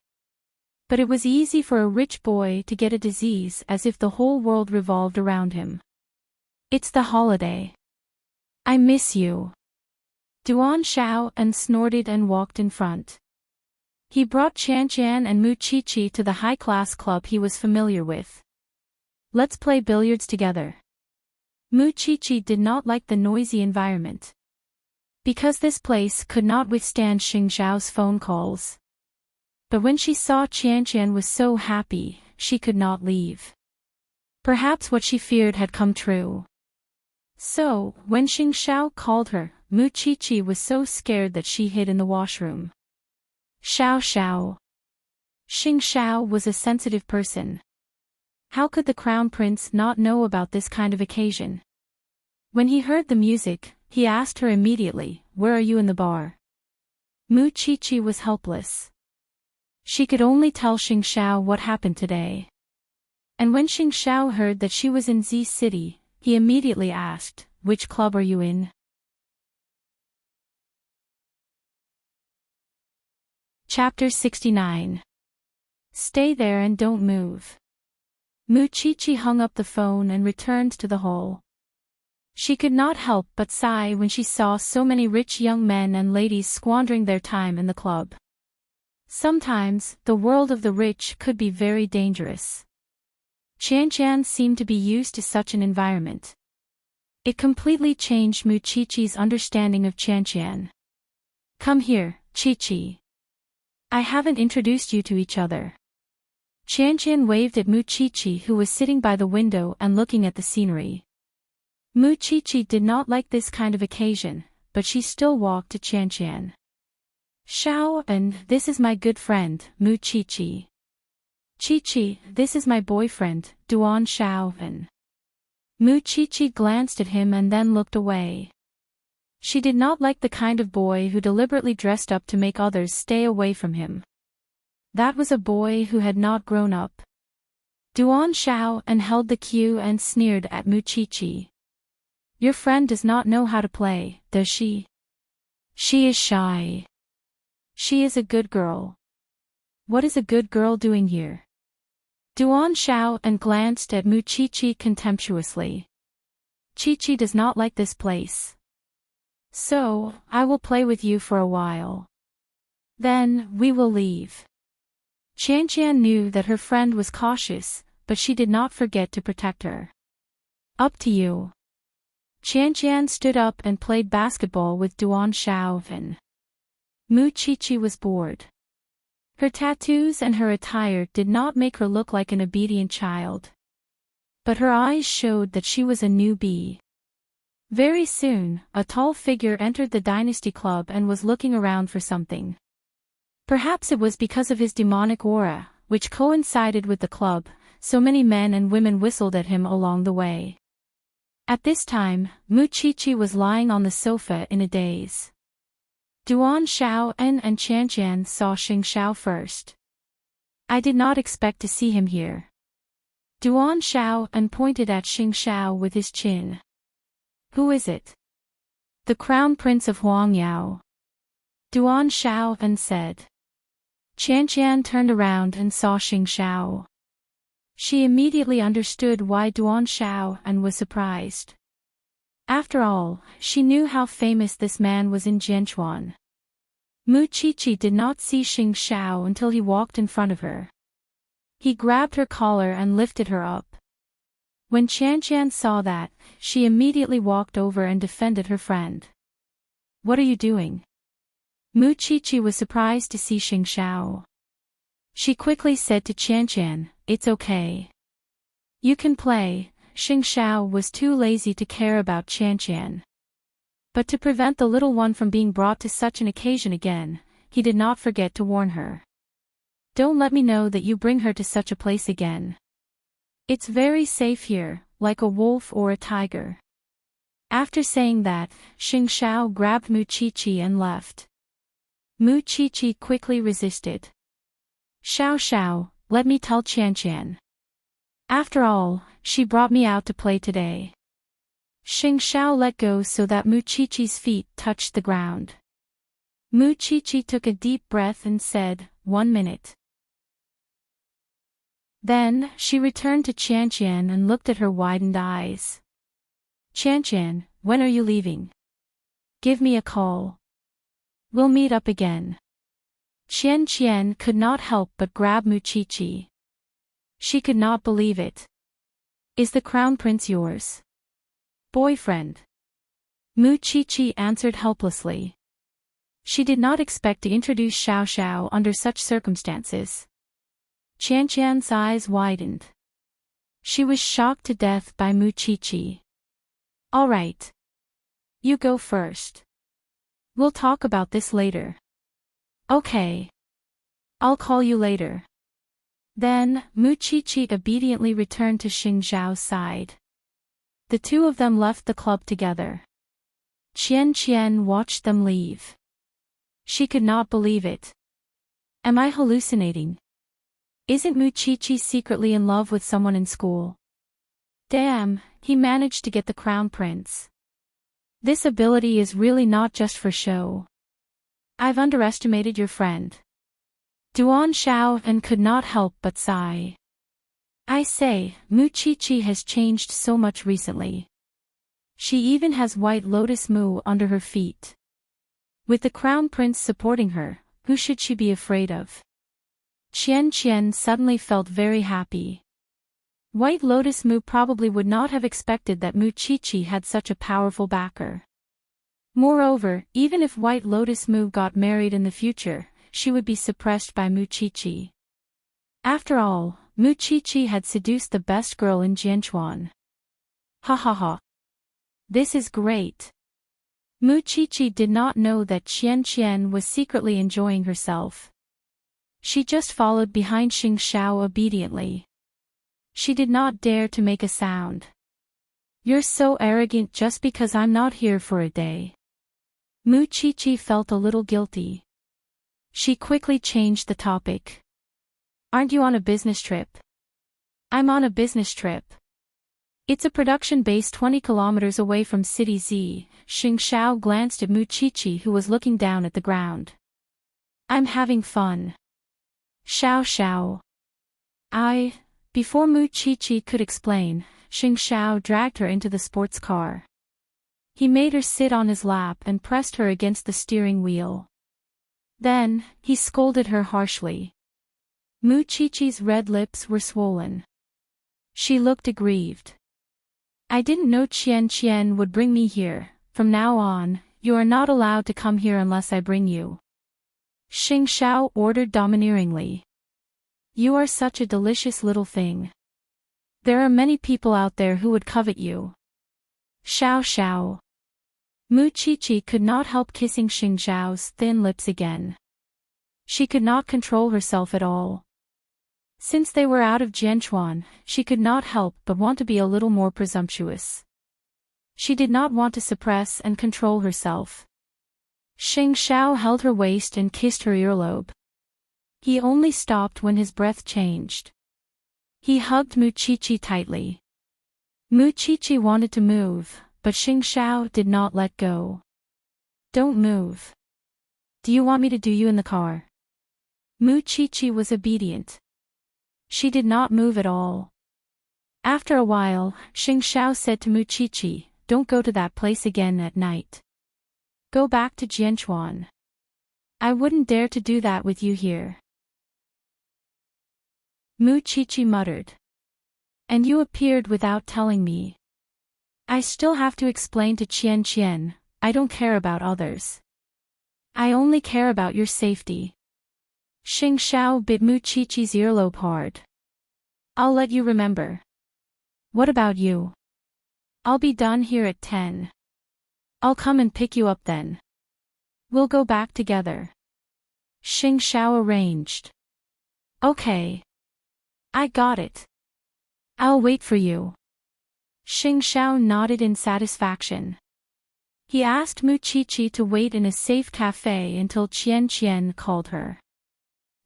But it was easy for a rich boy to get a disease as if the whole world revolved around him. It's the holiday. I miss you. Duan Xiao and snorted and walked in front. He brought Qian and Mu Chi-Chi to the high-class club he was familiar with. Let's play billiards together. Mu Chi-Chi did not like the noisy environment. Because this place could not withstand Xing Xiao's phone calls. But when she saw Qian was so happy, she could not leave. Perhaps what she feared had come true. So, when Xing Xiao called her, Mu Chi-Chi was so scared that she hid in the washroom. Xiao. Xing Xiao was a sensitive person. How could the crown prince not know about this kind of occasion? When he heard the music, he asked her immediately, "Where are you in the bar?" Mu Chi-Chi was helpless. She could only tell Xing Xiao what happened today. And when Xing Xiao heard that she was in Z City, he immediately asked, "Which club are you in?" Chapter 69. Stay there and don't move. Mu Chi-Chi hung up the phone and returned to the hall. She could not help but sigh when she saw so many rich young men and ladies squandering their time in the club. Sometimes, the world of the rich could be very dangerous. Qian seemed to be used to such an environment. It completely changed Mu Chi-Chi's understanding of Qian. Come here, Chi-Chi. I haven't introduced you to each other. Qian waved at Mu Chi-Chi, who was sitting by the window and looking at the scenery. Mu Chi-Chi did not like this kind of occasion, but she still walked to Qian. Xiao, and this is my good friend, Mu Chi-Chi. Chi-Chi, this is my boyfriend, Duan Xiao. And Mu Chi-Chi glanced at him and then looked away. She did not like the kind of boy who deliberately dressed up to make others stay away from him. That was a boy who had not grown up. Duan Xiao and held the cue and sneered at Mu Chi-Chi. Your friend does not know how to play, does she? She is shy. She is a good girl. What is a good girl doing here? Duan Xiao and glanced at Mu Chi-Chi contemptuously. Chi-Chi does not like this place. So, I will play with you for a while. Then, we will leave. Qianqian knew that her friend was cautious, but she did not forget to protect her. Up to you. Qianqian stood up and played basketball with Duan Xiao and Mu Chi-Chi was bored. Her tattoos and her attire did not make her look like an obedient child. But her eyes showed that she was a newbie. Very soon, a tall figure entered the Dynasty Club and was looking around for something. Perhaps it was because of his demonic aura, which coincided with the club, so many men and women whistled at him along the way. At this time, Mu Chi-Chi was lying on the sofa in a daze. Duan Xiao and Qianqian saw Xing Xiao first. I did not expect to see him here. Duan Xiao and pointed at Xing Xiao with his chin. Who is it? The Crown Prince of Huangyao. Duan Xiao and said. Qianqian turned around and saw Xing Xiao. She immediately understood why Duan Xiao and was surprised. After all, she knew how famous this man was in Jianchuan. Mu Chi-Chi did not see Xing Xiao until he walked in front of her. He grabbed her collar and lifted her up. When Qianqian saw that, she immediately walked over and defended her friend. What are you doing? Mu Chi-Chi was surprised to see Xing Xiao. She quickly said to Qianqian, it's okay. You can play. Xing Xiao was too lazy to care about Qianqian. But to prevent the little one from being brought to such an occasion again, he did not forget to warn her. Don't let me know that you bring her to such a place again. It's very safe here, like a wolf or a tiger. After saying that, Xing Xiao grabbed Mu Chi-Chi and left. Mu Chi-Chi quickly resisted. Xiao Xiao, let me tell Qianqian. After all, she brought me out to play today. Xing Xiao let go so that Mu Chi-Chi's feet touched the ground. Mu Chi-Chi took a deep breath and said, 1 minute. Then, she returned to Qianqian and looked at her widened eyes. Qianqian, when are you leaving? Give me a call. We'll meet up again. Qianqian could not help but grab Mu Chi-Chi. She could not believe it. Is the Crown Prince yours? Boyfriend? Mu Chi-Chi answered helplessly. She did not expect to introduce Xiao Xiao under such circumstances. Qianqian's eyes widened. She was shocked to death by Mu Chi-Chi. All right. You go first. We'll talk about this later. Okay. I'll call you later. Then, Mu Chi-Chi obediently returned to Xing Xiao's side. The two of them left the club together. Qianqian watched them leave. She could not believe it. Am I hallucinating? Isn't Mu Chi-Chi secretly in love with someone in school? Damn, he managed to get the crown prince. This ability is really not just for show. I've underestimated your friend. Duan Xiao and could not help but sigh. I say, Mu Chi-Chi has changed so much recently. She even has White Lotus Mu under her feet. With the crown prince supporting her, who should she be afraid of? Qianqian suddenly felt very happy. White Lotus Mu probably would not have expected that Mu Chi-Chi had such a powerful backer. Moreover, even if White Lotus Mu got married in the future, she would be suppressed by Mu Chi-Chi. After all, Mu Chi-Chi had seduced the best girl in Jianchuan. Ha ha ha. This is great. Mu Chi-Chi did not know that Qianqian was secretly enjoying herself. She just followed behind Xing Xiao obediently. She did not dare to make a sound. You're so arrogant just because I'm not here for a day. Mu Chi-Chi felt a little guilty. She quickly changed the topic. Aren't you on a business trip? I'm on a business trip. It's a production base 20 kilometers away from City Z. Xing Xiao glanced at Mu Chi-Chi who was looking down at the ground. I'm having fun. Xiao Xiao. Before Mu Chi-Chi could explain, Xing Xiao dragged her into the sports car. He made her sit on his lap and pressed her against the steering wheel. Then, he scolded her harshly. Mu Chi-Chi's red lips were swollen. She looked aggrieved. I didn't know Qian would bring me here. From now on, you are not allowed to come here unless I bring you. Xing Xiao ordered domineeringly. You are such a delicious little thing. There are many people out there who would covet you. Xiao Xiao. Mu Chi-Chi could not help kissing Xing Xiao's thin lips again. She could not control herself at all. Since they were out of Jianchuan, she could not help but want to be a little more presumptuous. She did not want to suppress and control herself. Xing Xiao held her waist and kissed her earlobe. He only stopped when his breath changed. He hugged Mu Chi-Chi tightly. Mu Chi-Chi wanted to move, but Xing Xiao did not let go. Don't move. Do you want me to do you in the car? Mu Chi-Chi was obedient. She did not move at all. After a while, Xing Xiao said to Mu Chi-Chi, don't go to that place again at night. Go back to Jianchuan. I wouldn't dare to do that with you here. Mu Chi-Chi muttered. And you appeared without telling me. I still have to explain to Qian, I don't care about others. I only care about your safety. Xing Xiao bit Mu Chi-Chi's earlobe hard. I'll let you remember. What about you? I'll be done here at 10. I'll come and pick you up then. We'll go back together. Xing Xiao arranged. Okay. I got it. I'll wait for you. Xing Xiao nodded in satisfaction. He asked Mu Chi-Chi to wait in a safe cafe until Qian called her.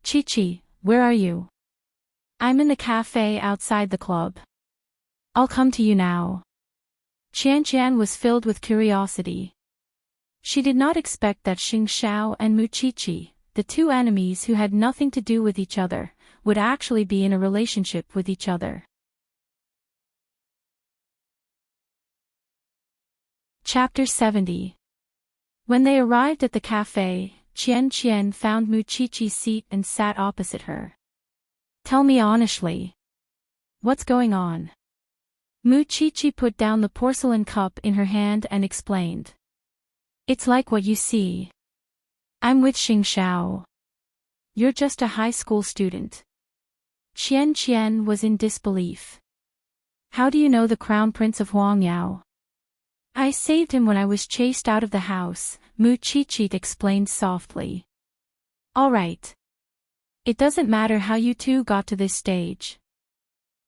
Chi-Chi, where are you? I'm in the cafe outside the club. I'll come to you now. Qian was filled with curiosity. She did not expect that Xing Xiao and Mu Chi-Chi, the two enemies who had nothing to do with each other, would actually be in a relationship with each other. Chapter 70. When they arrived at the cafe, Qian found Mu Chi-Chi's seat and sat opposite her. Tell me honestly. What's going on? Mu Chi-Chi put down the porcelain cup in her hand and explained. It's like what you see. I'm with Xing Xiao. You're just a high school student. Qian was in disbelief. How do you know the Crown Prince of Huangyao? I saved him when I was chased out of the house, Mu Chi-Chi explained softly. All right. It doesn't matter how you two got to this stage.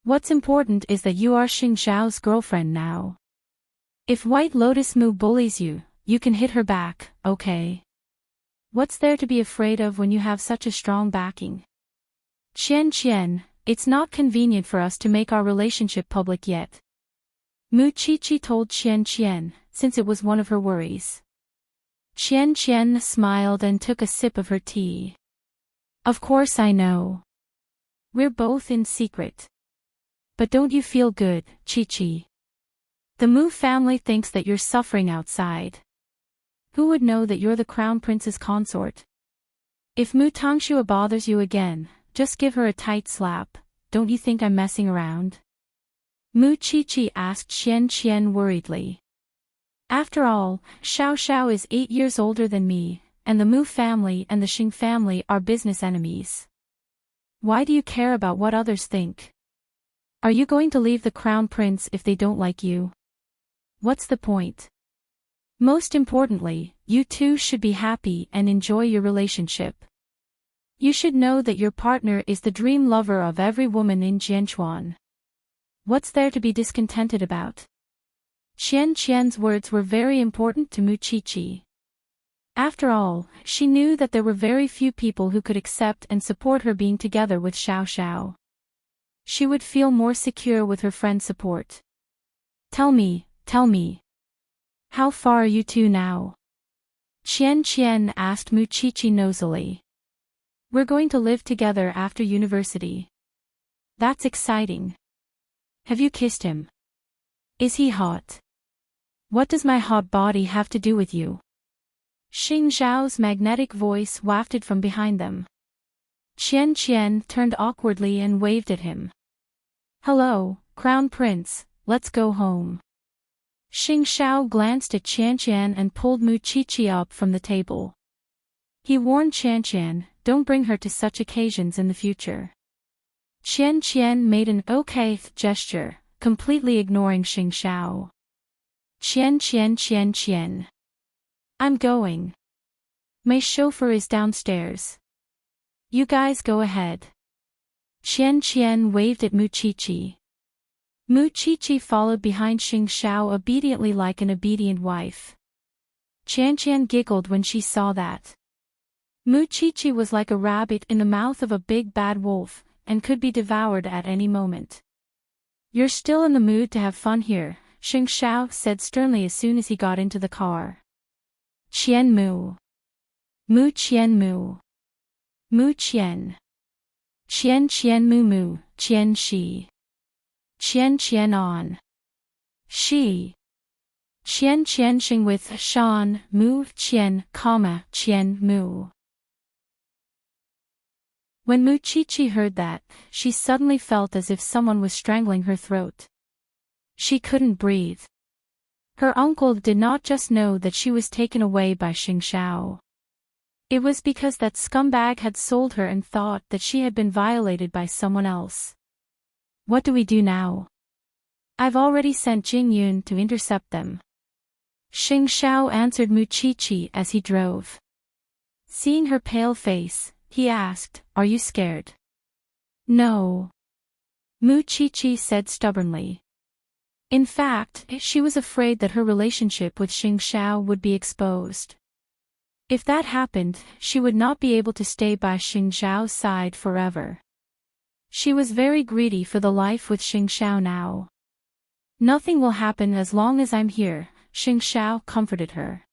What's important is that you are Xing Xiao's girlfriend now. If White Lotus Mu bullies you, you can hit her back, okay? What's there to be afraid of when you have such a strong backing? Qian, it's not convenient for us to make our relationship public yet. Mu Chi-Chi told Qian, since it was one of her worries. Qian smiled and took a sip of her tea. Of course I know. We're both in secret. But don't you feel good, Chi-Chi? The Mu family thinks that you're suffering outside. Who would know that you're the Crown Prince's consort? If Mu Tangxue bothers you again, just give her a tight slap. Don't you think I'm messing around? Mu Chi-Chi asked Qian worriedly. After all, Xiao is 8 years older than me, and the Mu family and the Xing family are business enemies. Why do you care about what others think? Are you going to leave the Crown Prince if they don't like you? What's the point? Most importantly, you two should be happy and enjoy your relationship. You should know that your partner is the dream lover of every woman in Jianchuan. What's there to be discontented about? Qian's words were very important to Mu Chi-Chi. After all, she knew that there were very few people who could accept and support her being together with Xiao. She would feel more secure with her friend's support. Tell me. How far are you two now? Qian asked Mu Chi-Chi nosily. We're going to live together after university. That's exciting. Have you kissed him? Is he hot? What does my hot body have to do with you? Xing Zhao's magnetic voice wafted from behind them. Qian Qian turned awkwardly and waved at him. Hello, Crown Prince, let's go home. Xing Zhao glanced at Qian Qian and pulled Mu Qiqi up from the table. He warned Qian Qian, don't bring her to such occasions in the future. Qian Qian made an okay gesture, completely ignoring Xing Zhao. Qian Qian Qian Qian. I'm going. My chauffeur is downstairs. You guys go ahead. Qian Qian waved at Mu Qiqi. Mu Qiqi followed behind Xing Zhao obediently like an obedient wife. Qian Qian giggled when she saw that. Mu Qiqi was like a rabbit in the mouth of a big bad wolf, and could be devoured at any moment. You're still in the mood to have fun here, Xing Zhao said sternly as soon as he got into the car. Qian Mu. Mu Qian Mu. Mu Qian. Qian Qian Mu Mu, Qian Shi. Qian Qian on. Shi. Qian Qian Xing with Shan, Mu Qian, Qian Mu. When Mu Qiqi heard that, she suddenly felt as if someone was strangling her throat. She couldn't breathe. Her uncle did not just know that she was taken away by Xing Zhao. It was because that scumbag had sold her and thought that she had been violated by someone else. What do we do now? I've already sent Jing Yun to intercept them. Xing Zhao answered Mu Qiqi as he drove. Seeing her pale face, he asked, Are you scared? No. Mu Qiqi said stubbornly. In fact, she was afraid that her relationship with Xing Zhao would be exposed. If that happened, she would not be able to stay by Xing Zhao's side forever. She was very greedy for the life with Xing Zhao now. Nothing will happen as long as I'm here, Xing Zhao comforted her.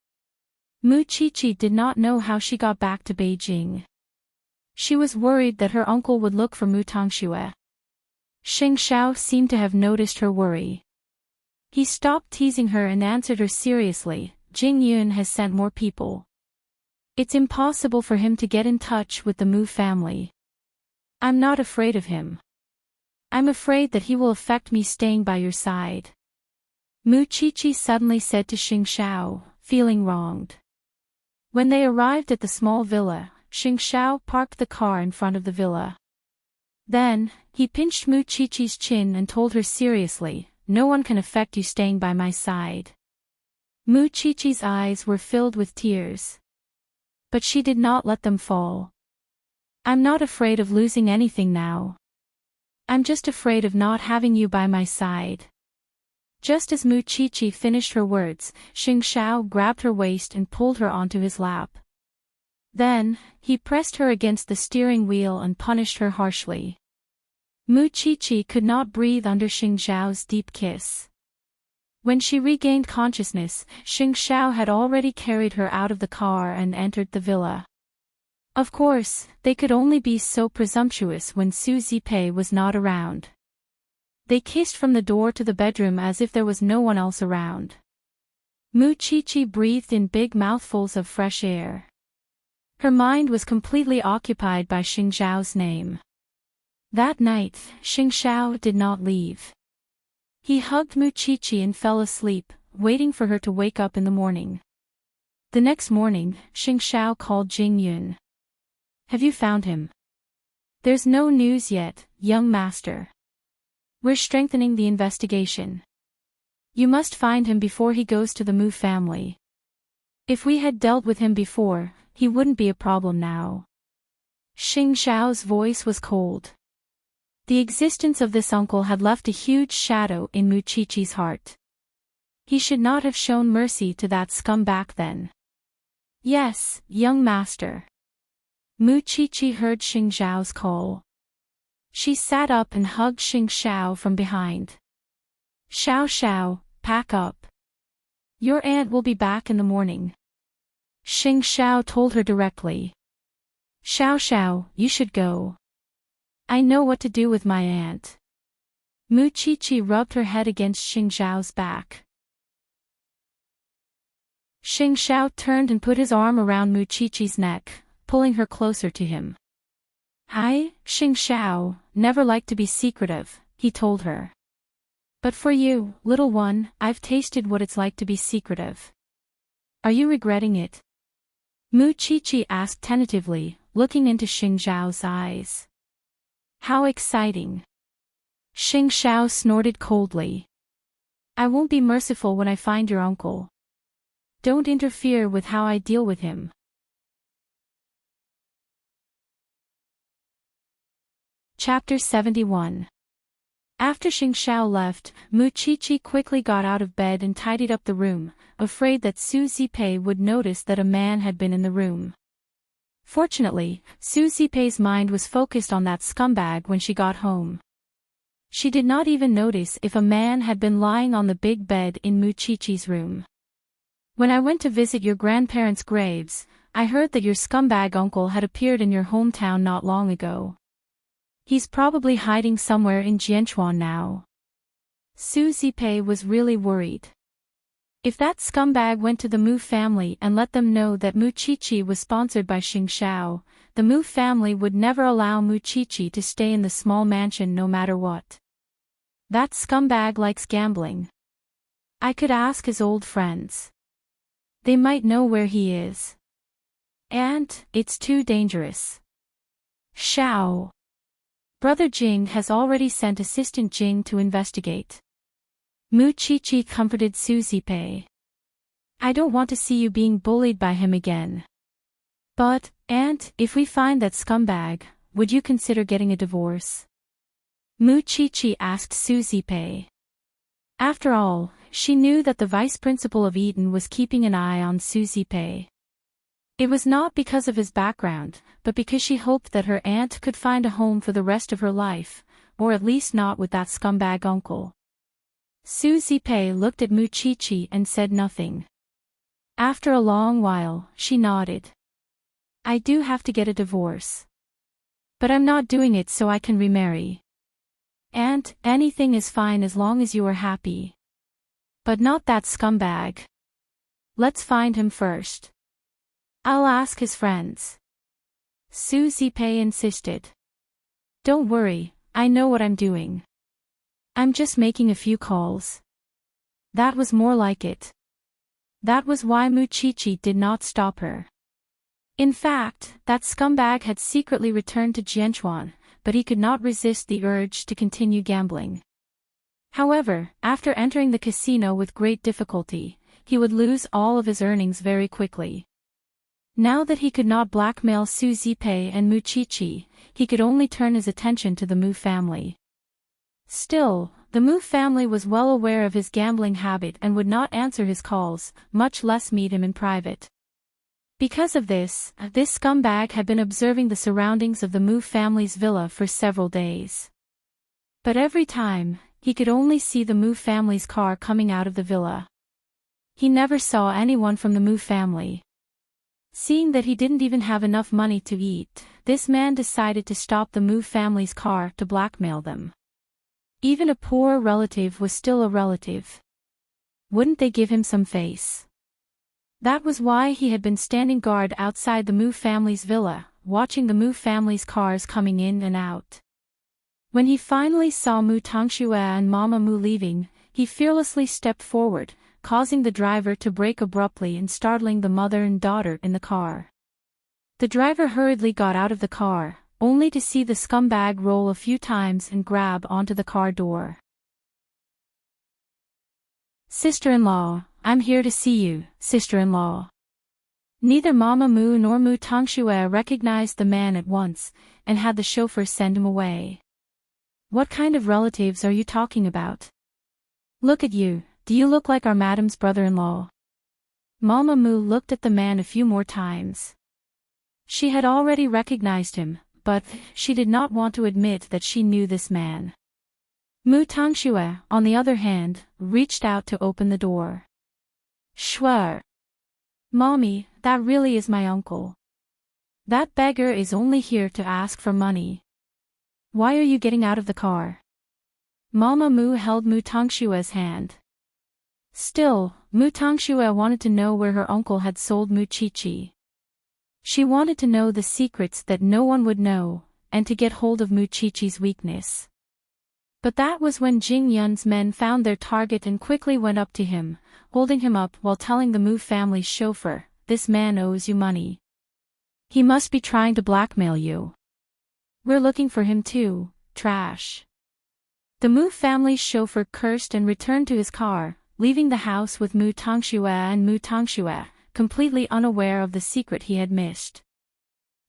Mu Qiqi did not know how she got back to Beijing. She was worried that her uncle would look for Mu Tongxue. Xing Zhao seemed to have noticed her worry. He stopped teasing her and answered her seriously, Jing Yun has sent more people. It's impossible for him to get in touch with the Mu family. I'm not afraid of him. I'm afraid that he will affect me staying by your side. Mu Qiqi suddenly said to Xing Zhao, feeling wronged. When they arrived at the small villa, Xing Zhao parked the car in front of the villa. Then, he pinched Mu Qiqi's chin and told her seriously, No one can affect you staying by my side. Mu Qiqi's eyes were filled with tears. But she did not let them fall. I'm not afraid of losing anything now. I'm just afraid of not having you by my side. Just as Mu Qiqi finished her words, Xing Zhao grabbed her waist and pulled her onto his lap. Then, he pressed her against the steering wheel and punished her harshly. Mu Qiqi could not breathe under Xing Zhao's deep kiss. When she regained consciousness, Xing Zhao had already carried her out of the car and entered the villa. Of course, they could only be so presumptuous when Su Zipei was not around. They kissed from the door to the bedroom as if there was no one else around. Mu Qiqi breathed in big mouthfuls of fresh air. Her mind was completely occupied by Xing Zhao's name. That night, Xing Zhao did not leave. He hugged Mu Qiqi and fell asleep, waiting for her to wake up in the morning. The next morning, Xing Zhao called Jing Yun. Have you found him? There's no news yet, young master. We're strengthening the investigation. You must find him before he goes to the Mu family. If we had dealt with him before, he wouldn't be a problem now. Xing Zhao's voice was cold. The existence of this uncle had left a huge shadow in Mu Qiqi's heart. He should not have shown mercy to that scum back then. Yes, young master. Mu Qiqi heard Xing Zhao's call. She sat up and hugged Xing Zhao from behind. Xiao Xiao, pack up. Your aunt will be back in the morning. Xing Zhao told her directly. Xiao Xiao, you should go. I know what to do with my aunt. Mu Chi-Chi rubbed her head against Xing Xiao's back. Xing Xiao turned and put his arm around Mu Chi-Chi's neck, pulling her closer to him. I, Xing Xiao, never like to be secretive, he told her. But for you, little one, I've tasted what it's like to be secretive. Are you regretting it? Mu Chi-Chi asked tentatively, looking into Xing Xiao's eyes. How exciting! Xing Xiao snorted coldly. I won't be merciful when I find your uncle. Don't interfere with how I deal with him. Chapter 71. After Xing Xiao left, Mu Chi-Chi quickly got out of bed and tidied up the room, afraid that Su Zipei would notice that a man had been in the room. Fortunately, Su Zipei's mind was focused on that scumbag when she got home. She did not even notice if a man had been lying on the big bed in Mu Chi-Chi's room. When I went to visit your grandparents' graves, I heard that your scumbag uncle had appeared in your hometown not long ago. He's probably hiding somewhere in Jianchuan now. Su Zipei was really worried. If that scumbag went to the Mu family and let them know that Mu Chi-Chi was sponsored by Xing Xiao, the Mu family would never allow Mu Chi-Chi to stay in the small mansion no matter what. That scumbag likes gambling. I could ask his old friends. They might know where he is. And, it's too dangerous. Xiao. Brother Jing has already sent Assistant Jing to investigate. Mu Chi-Chi comforted Su Zipei. I don't want to see you being bullied by him again. But, Aunt, if we find that scumbag, would you consider getting a divorce? Mu Chi-Chi asked Su Zipei. After all, she knew that the vice principal of Eton was keeping an eye on Su Zipei. It was not because of his background, but because she hoped that her aunt could find a home for the rest of her life, or at least not with that scumbag uncle. Su Zipei looked at Mu Chi-Chi and said nothing. After a long while, she nodded. I do have to get a divorce. But I'm not doing it so I can remarry. Aunt, anything is fine as long as you are happy. But not that scumbag. Let's find him first. I'll ask his friends. Su Zipei insisted. Don't worry, I know what I'm doing. I'm just making a few calls. That was more like it. That was why Mu Chi-Chi did not stop her. In fact, that scumbag had secretly returned to Jianchuan, but he could not resist the urge to continue gambling. However, after entering the casino with great difficulty, he would lose all of his earnings very quickly. Now that he could not blackmail Su Zipei and Mu Chi-Chi, he could only turn his attention to the Mu family. Still, the Mu family was well aware of his gambling habit and would not answer his calls, much less meet him in private. Because of this scumbag had been observing the surroundings of the Mu family's villa for several days. But every time, he could only see the Mu family's car coming out of the villa. He never saw anyone from the Mu family. Seeing that he didn't even have enough money to eat, this man decided to stop the Mu family's car to blackmail them. Even a poor relative was still a relative. Wouldn't they give him some face? That was why he had been standing guard outside the Mu family's villa, watching the Mu family's cars coming in and out. When he finally saw Mu Tongxue and Mama Mu leaving, he fearlessly stepped forward, causing the driver to brake abruptly and startling the mother and daughter in the car. The driver hurriedly got out of the car, only to see the scumbag roll a few times and grab onto the car door. Sister-in-law, I'm here to see you, sister-in-law. Neither Mama Mu nor Mu Tongxue recognized the man at once, and had the chauffeur send him away. What kind of relatives are you talking about? Look at you, do you look like our madam's brother-in-law? Mama Mu looked at the man a few more times. She had already recognized him, but she did not want to admit that she knew this man. Mu Tongxue, on the other hand, reached out to open the door. Sure. Mommy, that really is my uncle. That beggar is only here to ask for money. Why are you getting out of the car? Mama Mu held Mu Tongshue's hand. Still, Mu Tongxue wanted to know where her uncle had sold Mu Chi. She wanted to know the secrets that no one would know, and to get hold of Mu Chi's weakness. But that was when Jing Yun's men found their target and quickly went up to him, holding him up while telling the Mu family's chauffeur, "This man owes you money. He must be trying to blackmail you. We're looking for him too, trash." The Mu family's chauffeur cursed and returned to his car, leaving the house with Mu Tongxue and Mu Tongxue, completely unaware of the secret he had missed.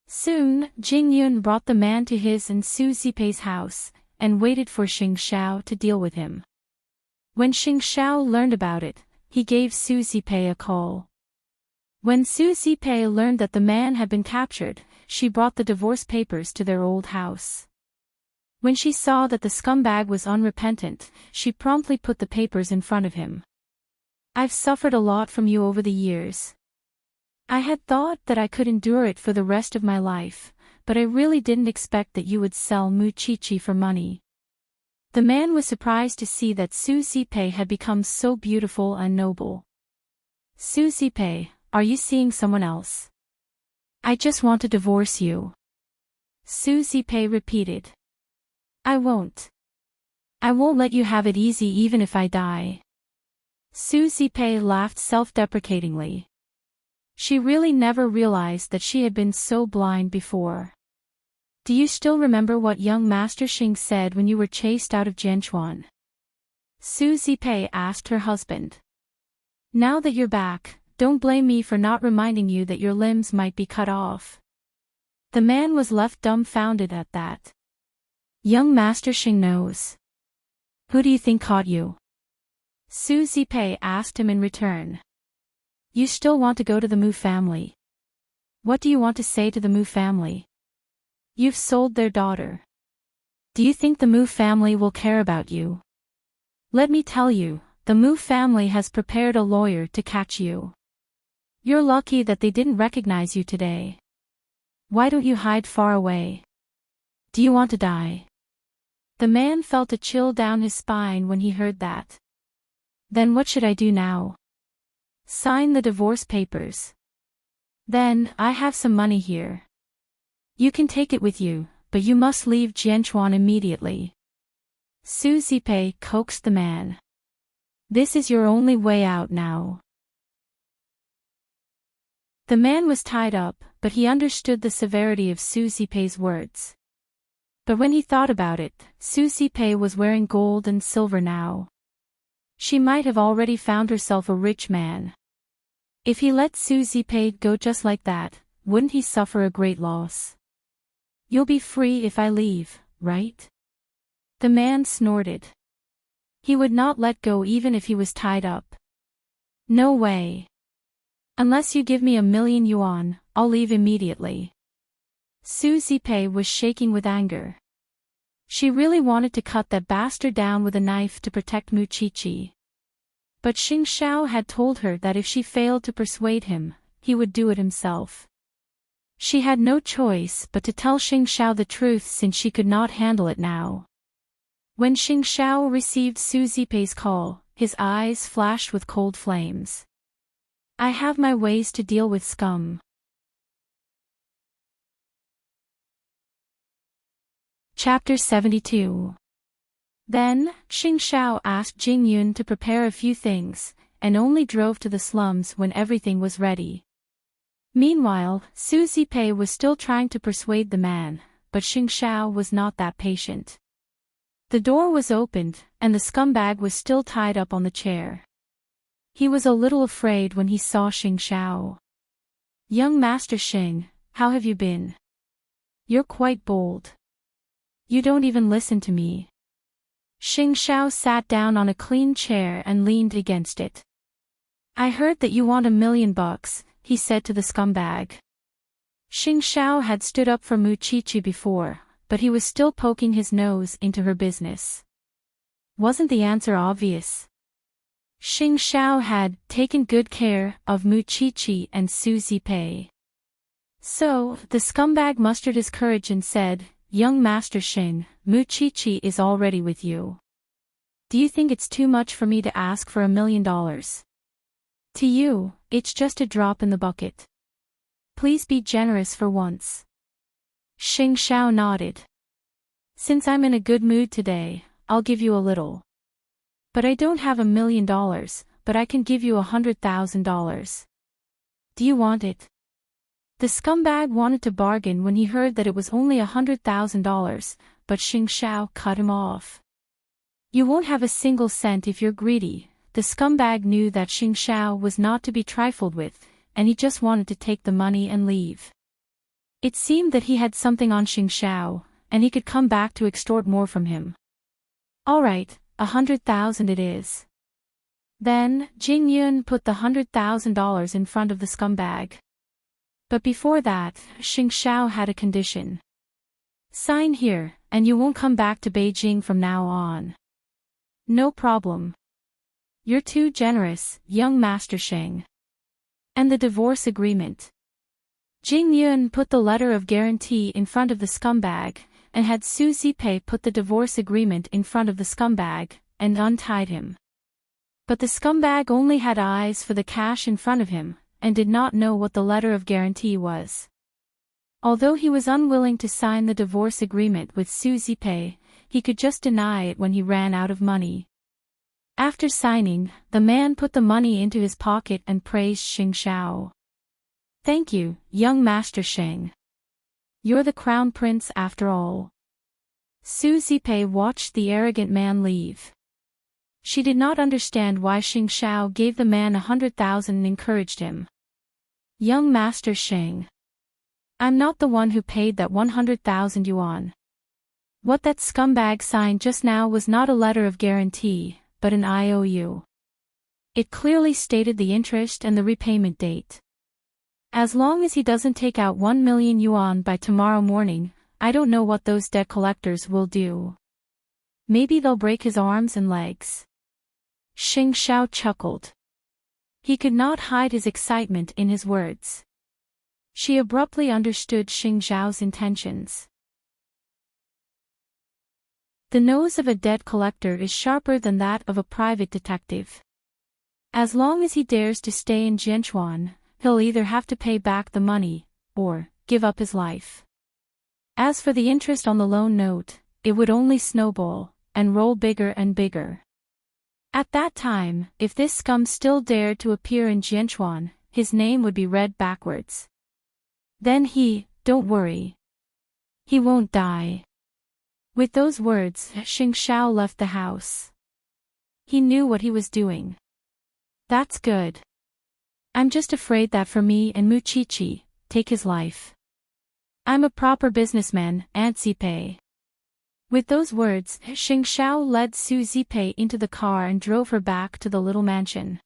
Soon, Jing Yun brought the man to his and Su Zipei's house, and waited for Xing Xiao to deal with him. When Xing Xiao learned about it, he gave Su Zipei a call. When Su Zipei learned that the man had been captured, she brought the divorce papers to their old house. When she saw that the scumbag was unrepentant, she promptly put the papers in front of him. "I've suffered a lot from you over the years. I had thought that I could endure it for the rest of my life, but I really didn't expect that you would sell Mu Chi for money." The man was surprised to see that Su Zipei had become so beautiful and noble. "Su Zipei, are you seeing someone else? I just want to divorce you." Su Zipei repeated. "I won't. I won't let you have it easy even if I die." Su Zipei laughed self-deprecatingly. She really never realized that she had been so blind before. "Do you still remember what young Master Xing said when you were chased out of Jianchuan?" Su Zipei asked her husband. "Now that you're back, don't blame me for not reminding you that your limbs might be cut off." The man was left dumbfounded at that. "Young Master Xing knows. Who do you think caught you?" Su Zipei asked him in return. "You still want to go to the Mu family? What do you want to say to the Mu family? You've sold their daughter. Do you think the Mu family will care about you? Let me tell you, the Mu family has prepared a lawyer to catch you. You're lucky that they didn't recognize you today. Why don't you hide far away? Do you want to die?" The man felt a chill down his spine when he heard that. "Then what should I do now?" "Sign the divorce papers. Then, I have some money here. You can take it with you, but you must leave Jianchuan immediately." Su Zipei coaxed the man. "This is your only way out now." The man was tied up, but he understood the severity of Su Zipei's words. But when he thought about it, Su Zipei was wearing gold and silver now. She might have already found herself a rich man. If he let Su Zipei go just like that, wouldn't he suffer a great loss? "You'll be free if I leave, right?" The man snorted. He would not let go even if he was tied up. "No way. Unless you give me 1,000,000 yuan, I'll leave immediately." Su Zipei was shaking with anger. She really wanted to cut that bastard down with a knife to protect Mu Chi. But Xing Xiao had told her that if she failed to persuade him, he would do it himself. She had no choice but to tell Xing Xiao the truth since she could not handle it now. When Xing Xiao received Su Zipei's call, his eyes flashed with cold flames. "I have my ways to deal with scum." Chapter 72. Then, Xing Xiao asked Jing Yun to prepare a few things, and only drove to the slums when everything was ready. Meanwhile, Su Zipei was still trying to persuade the man, but Xing Xiao was not that patient. The door was opened, and the scumbag was still tied up on the chair. He was a little afraid when he saw Xing Xiao. "Young Master Xing, how have you been? You're quite bold. You don't even listen to me." Xing Xiao sat down on a clean chair and leaned against it. "I heard that you want $1,000,000, he said to the scumbag. Xing Xiao had stood up for Mu Chi before, but he was still poking his nose into her business. Wasn't the answer obvious? Xing Xiao had taken good care of Mu Chi and Su Zipei. So, the scumbag mustered his courage and said, "Young Master Xing, Muchichi is already with you. Do you think it's too much for me to ask for $1 million? To you, it's just a drop in the bucket. Please be generous for once. Xing Xiao nodded. Since I'm in a good mood today, I'll give you a little. But I don't have $1 million, but I can give you $100,000. Do you want it? The scumbag wanted to bargain when he heard that it was only $100,000, but Xing Xiao cut him off. You won't have a single cent if you're greedy. The scumbag knew that Xing Xiao was not to be trifled with, and he just wanted to take the money and leave. It seemed that he had something on Xing Xiao, and he could come back to extort more from him. All right, 100,000 it is. Then, Jing Yun put the $100,000 in front of the scumbag. But before that, Xing Xiao had a condition. Sign here, and you won't come back to Beijing from now on. No problem. You're too generous, young Master Sheng. And the divorce agreement. Jing Yun put the letter of guarantee in front of the scumbag, and had Su Zipei put the divorce agreement in front of the scumbag, and untied him. But the scumbag only had eyes for the cash in front of him, and did not know what the letter of guarantee was. Although he was unwilling to sign the divorce agreement with Su Zipei, he could just deny it when he ran out of money. After signing, the man put the money into his pocket and praised Xing Xiao. Thank you, young Master Sheng. You're the crown prince after all. Su Zipei watched the arrogant man leave. She did not understand why Xing Xiao gave the man 100,000 and encouraged him. Young Master Sheng. I'm not the one who paid that 100,000 yuan. What that scumbag signed just now was not a letter of guarantee, but an IOU. It clearly stated the interest and the repayment date. As long as he doesn't take out 1 million yuan by tomorrow morning, I don't know what those debt collectors will do. Maybe they'll break his arms and legs. Xing Xiao chuckled. He could not hide his excitement in his words. She abruptly understood Xing Xiao's intentions. The nose of a debt collector is sharper than that of a private detective. As long as he dares to stay in Jianchuan, he'll either have to pay back the money, or give up his life. As for the interest on the loan note, it would only snowball, and roll bigger and bigger. At that time, if this scum still dared to appear in Jianchuan, his name would be read backwards. Then don't worry. He won't die. With those words, Xing Xiao left the house. He knew what he was doing. That's good. I'm just afraid that for me and Muchichi, take his life. I'm a proper businessman, Aunt Zipei. With those words, Xing Xiao led Su Zipei into the car and drove her back to the little mansion.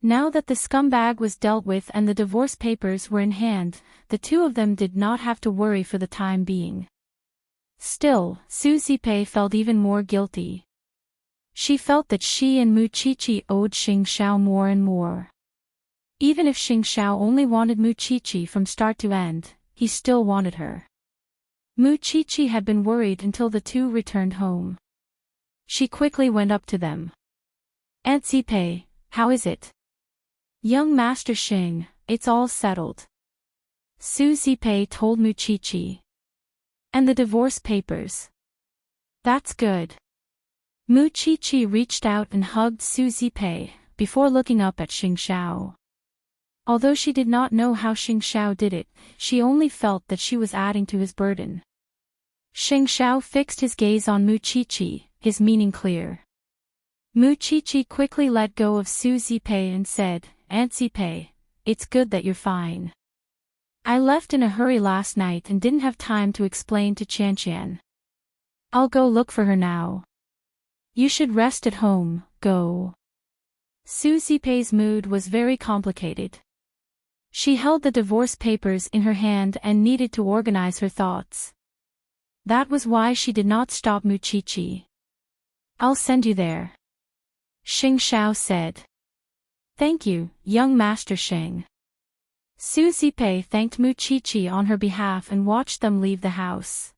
Now that the scumbag was dealt with and the divorce papers were in hand, the two of them did not have to worry for the time being. Still, Su Zipei felt even more guilty. She felt that she and Muchichi owed Xing Xiao more and more. Even if Xing Xiao only wanted Muchichi from start to end, he still wanted her. Muchichi had been worried until the two returned home. She quickly went up to them. Aunt Zipei, how is it? Young Master Xing, it's all settled. Su Zipei told Muchichi. And the divorce papers. That's good. Muchichi reached out and hugged Su Zipei, before looking up at Xing Xiao. Although she did not know how Xing Xiao did it, she only felt that she was adding to his burden. Xing Xiao fixed his gaze on Muchichi, his meaning clear. Muchichi quickly let go of Su Zipei and said, Aunt Zipei, it's good that you're fine. I left in a hurry last night and didn't have time to explain to Qianqian. I'll go look for her now. You should rest at home, go. Su Zipei's mood was very complicated. She held the divorce papers in her hand and needed to organize her thoughts. That was why she did not stop Muchichi. I'll send you there. Xing Xiao said. Thank you, young Master Sheng. Su Zipei thanked Muchichi on her behalf and watched them leave the house.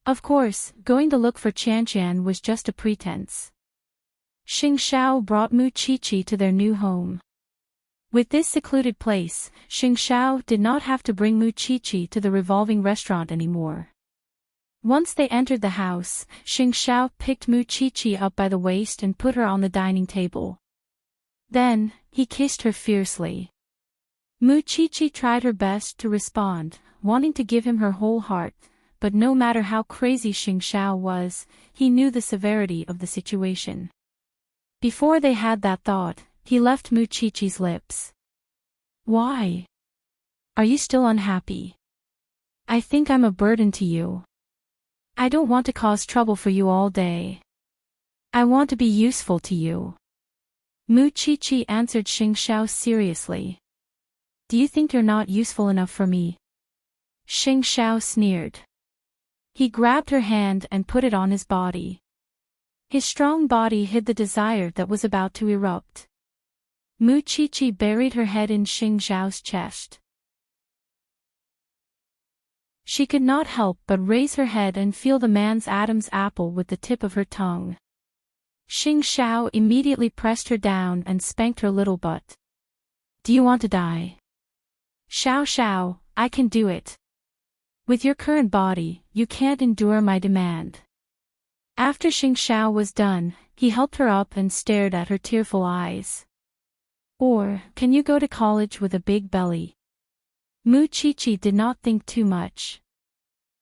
Of course, going to look for Chan was just a pretense. Xing Xiao brought Mu Qiqi to their new home. With this secluded place, Xing Xiao did not have to bring Mu Qiqi to the revolving restaurant anymore. Once they entered the house, Xing Xiao picked Mu Qiqi up by the waist and put her on the dining table. Then, he kissed her fiercely. Mu Qiqi tried her best to respond, wanting to give him her whole heart, but no matter how crazy Xing Xiao was, he knew the severity of the situation. Before they had that thought, he left Mu Qiqi's lips. Why? Are you still unhappy? I think I'm a burden to you. I don't want to cause trouble for you all day. I want to be useful to you. Mu Qiqi answered Xing Xiao seriously. Do you think you're not useful enough for me? Xing Xiao sneered. He grabbed her hand and put it on his body. His strong body hid the desire that was about to erupt. Mu Qiqi buried her head in Xing Xiao's chest. She could not help but raise her head and feel the man's Adam's apple with the tip of her tongue. Xing Xiao immediately pressed her down and spanked her little butt. Do you want to die? Xiao Xiao, I can do it. With your current body, you can't endure my demand. After Xing Xiao was done, he helped her up and stared at her tearful eyes. Or, can you go to college with a big belly? Mu Qiqi did not think too much.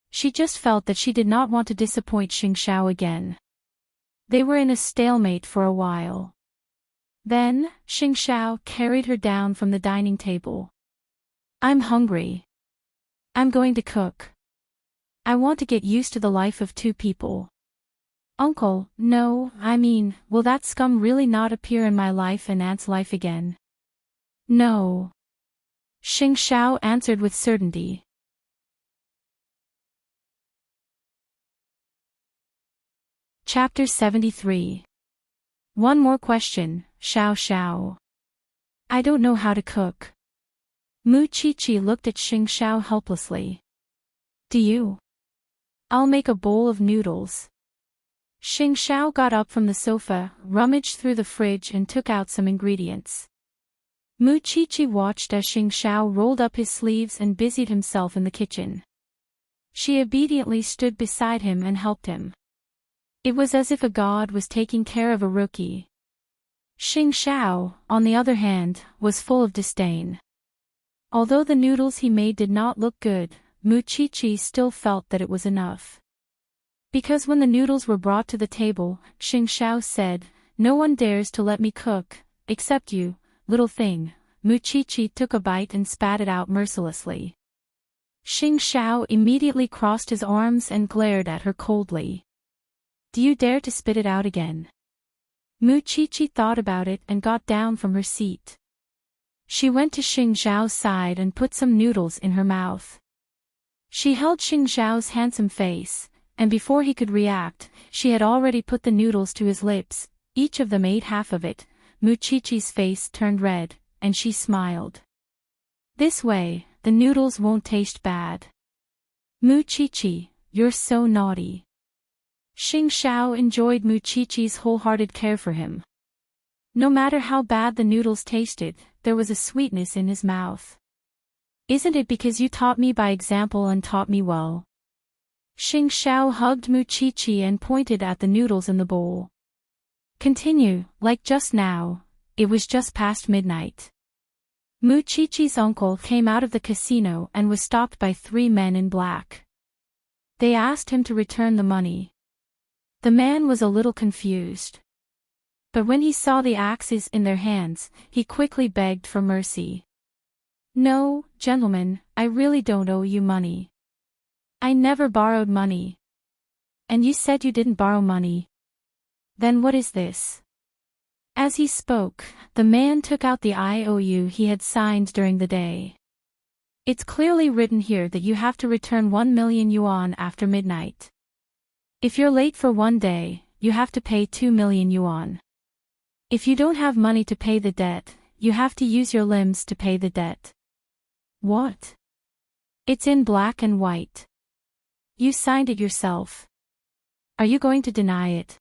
She just felt that she did not want to disappoint Xing Xiao again. They were in a stalemate for a while. Then, Xing Xiao carried her down from the dining table. I'm hungry. I'm going to cook. I want to get used to the life of two people. Uncle, no, will that scum really not appear in my life and Aunt's life again? No. Xing Xiao answered with certainty. Chapter 73. One more question, Xiao Xiao. I don't know how to cook. Mu Qiqi looked at Xing Xiao helplessly. Do you? I'll make a bowl of noodles. Xing Xiao got up from the sofa, rummaged through the fridge and took out some ingredients. Mu Qiqi watched as Xing Xiao rolled up his sleeves and busied himself in the kitchen. She obediently stood beside him and helped him. It was as if a god was taking care of a rookie. Xing Xiao, on the other hand, was full of disdain. Although the noodles he made did not look good, Mu Qiqi still felt that it was enough. Because when the noodles were brought to the table, Xing Xiao said, "No one dares to let me cook, except you, little thing." Mu Qiqi took a bite and spat it out mercilessly. Xing Xiao immediately crossed his arms and glared at her coldly. Do you dare to spit it out again? Mu Qiqi thought about it and got down from her seat. She went to Xing Xiao's side and put some noodles in her mouth. She held Xing Xiao's handsome face, and before he could react, she had already put the noodles to his lips. Each of them ate half of it. Mu Qiqi's face turned red, and she smiled. This way, the noodles won't taste bad. Mu Qiqi, you're so naughty. Xing Xiao enjoyed Mu Qiqi's wholehearted care for him. No matter how bad the noodles tasted, there was a sweetness in his mouth. Isn't it because you taught me by example and taught me well? Xing Xiao hugged Mu Qiqi and pointed at the noodles in the bowl. Continue, like just now. It was just past midnight. Mu Qiqi's uncle came out of the casino and was stopped by 3 men in black. They asked him to return the money. The man was a little confused. But when he saw the axes in their hands, he quickly begged for mercy. No, gentlemen, I really don't owe you money. I never borrowed money. And you said you didn't borrow money. Then what is this? As he spoke, the man took out the IOU he had signed during the day. It's clearly written here that you have to return 1 million yuan after midnight. If you're late for 1 day, you have to pay 2 million yuan. If you don't have money to pay the debt, you have to use your limbs to pay the debt. What? It's in black and white. You signed it yourself. Are you going to deny it?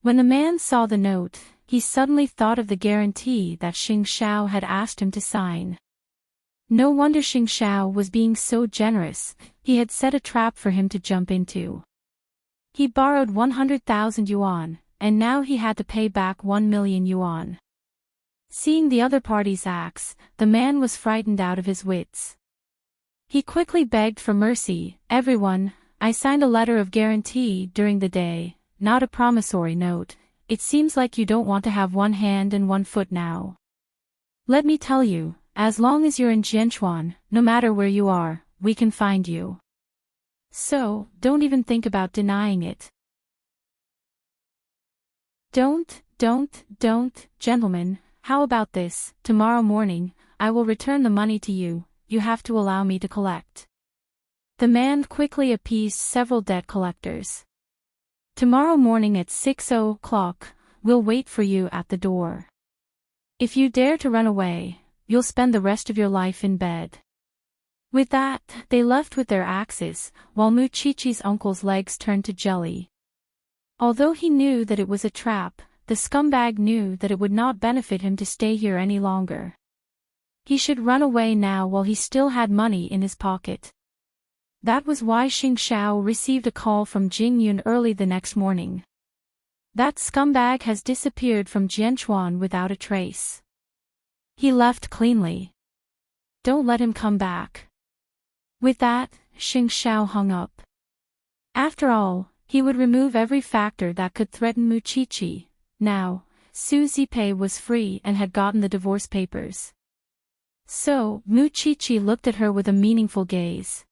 When the man saw the note, he suddenly thought of the guarantee that Xing Xiao had asked him to sign. No wonder Xing Xiao was being so generous, he had set a trap for him to jump into. He borrowed 100,000 yuan, and now he had to pay back 1 million yuan. Seeing the other party's acts, the man was frightened out of his wits. He quickly begged for mercy. Everyone, I signed a letter of guarantee during the day, not a promissory note. It seems like you don't want to have one hand and one foot now. Let me tell you, as long as you're in Jianchuan, no matter where you are, we can find you. So, don't even think about denying it. Don't, gentlemen, how about this? Tomorrow morning, I will return the money to you. You have to allow me to collect. The man quickly appeased several debt collectors. Tomorrow morning at 6 o'clock, we'll wait for you at the door. If you dare to run away, you'll spend the rest of your life in bed. With that, they left with their axes, while Mu Chi-Chi's uncle's legs turned to jelly. Although he knew that it was a trap, the scumbag knew that it would not benefit him to stay here any longer. He should run away now while he still had money in his pocket. That was why Xing Xiao received a call from Jing Yun early the next morning. That scumbag has disappeared from Jianchuan without a trace. He left cleanly. Don't let him come back. With that, Xing Xiao hung up. After all, he would remove every factor that could threaten Mu Chi-Chi. Now, Su Zipei was free and had gotten the divorce papers. So, Mu Chi-Chi looked at her with a meaningful gaze.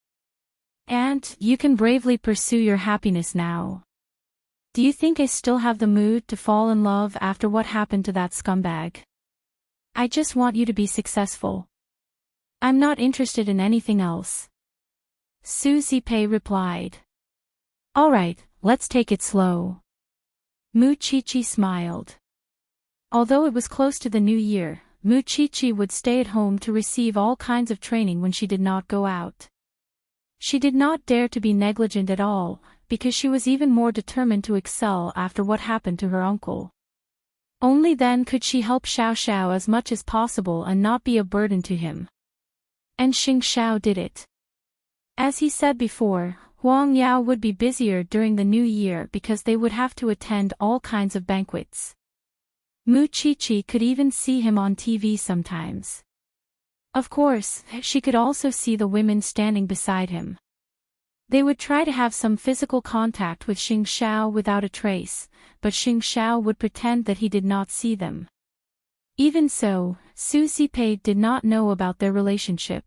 "And, you can bravely pursue your happiness now. Do you think I still have the mood to fall in love after what happened to that scumbag? I just want you to be successful. I'm not interested in anything else." Su Zipei replied. "Alright, let's take it slow." Mu Chi-Chi smiled. Although it was close to the new year, Mu Chi-Chi would stay at home to receive all kinds of training when she did not go out. She did not dare to be negligent at all, because she was even more determined to excel after what happened to her uncle. Only then could she help Xiao Xiao as much as possible and not be a burden to him. And Xing Xiao did it. As he said before, Huang Yao would be busier during the new year because they would have to attend all kinds of banquets. Mu Chi-Chi could even see him on TV sometimes. Of course, she could also see the women standing beside him. They would try to have some physical contact with Xing Xiao without a trace, but Xing Xiao would pretend that he did not see them. Even so, Su Zipei did not know about their relationship.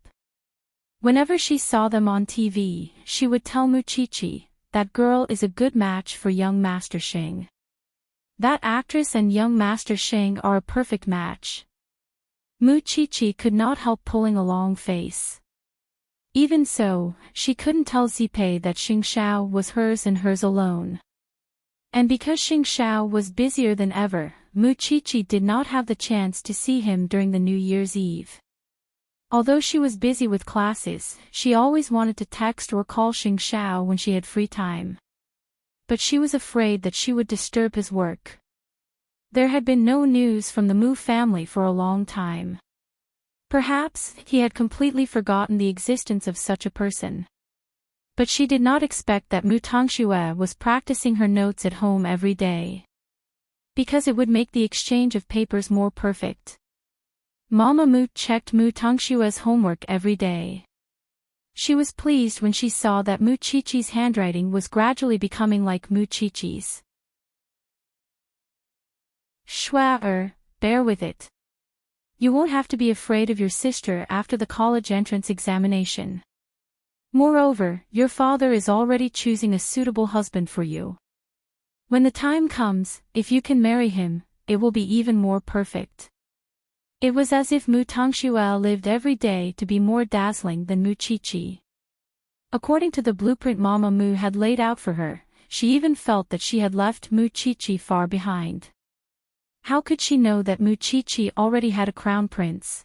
Whenever she saw them on TV, she would tell Mu Chi-Chi, "That girl is a good match for young Master Xing. That actress and young Master Xing are a perfect match." Mu Chi-Chi could not help pulling a long face. Even so, she couldn't tell Zipei that Xing Xiao was hers and hers alone. And because Xing Xiao was busier than ever, Mu Chi-Chi did not have the chance to see him during the New Year's Eve. Although she was busy with classes, she always wanted to text or call Xing Xiao when she had free time. But she was afraid that she would disturb his work. There had been no news from the Mu family for a long time. Perhaps he had completely forgotten the existence of such a person. But she did not expect that Mu Tongxue was practicing her notes at home every day. Because it would make the exchange of papers more perfect. Mama Mu checked Mu Tongxue's homework every day. She was pleased when she saw that Mu Chi-Chi's handwriting was gradually becoming like Mu Chi-Chi's. "Schwa, bear with it. You won't have to be afraid of your sister after the college entrance examination. Moreover, your father is already choosing a suitable husband for you. When the time comes, if you can marry him, it will be even more perfect." It was as if Mu Tongxue lived every day to be more dazzling than Mu Chi-Chi. According to the blueprint Mama Mu had laid out for her, she even felt that she had left Mu Chi-Chi far behind. How could she know that Mu Chi-Chi already had a crown prince?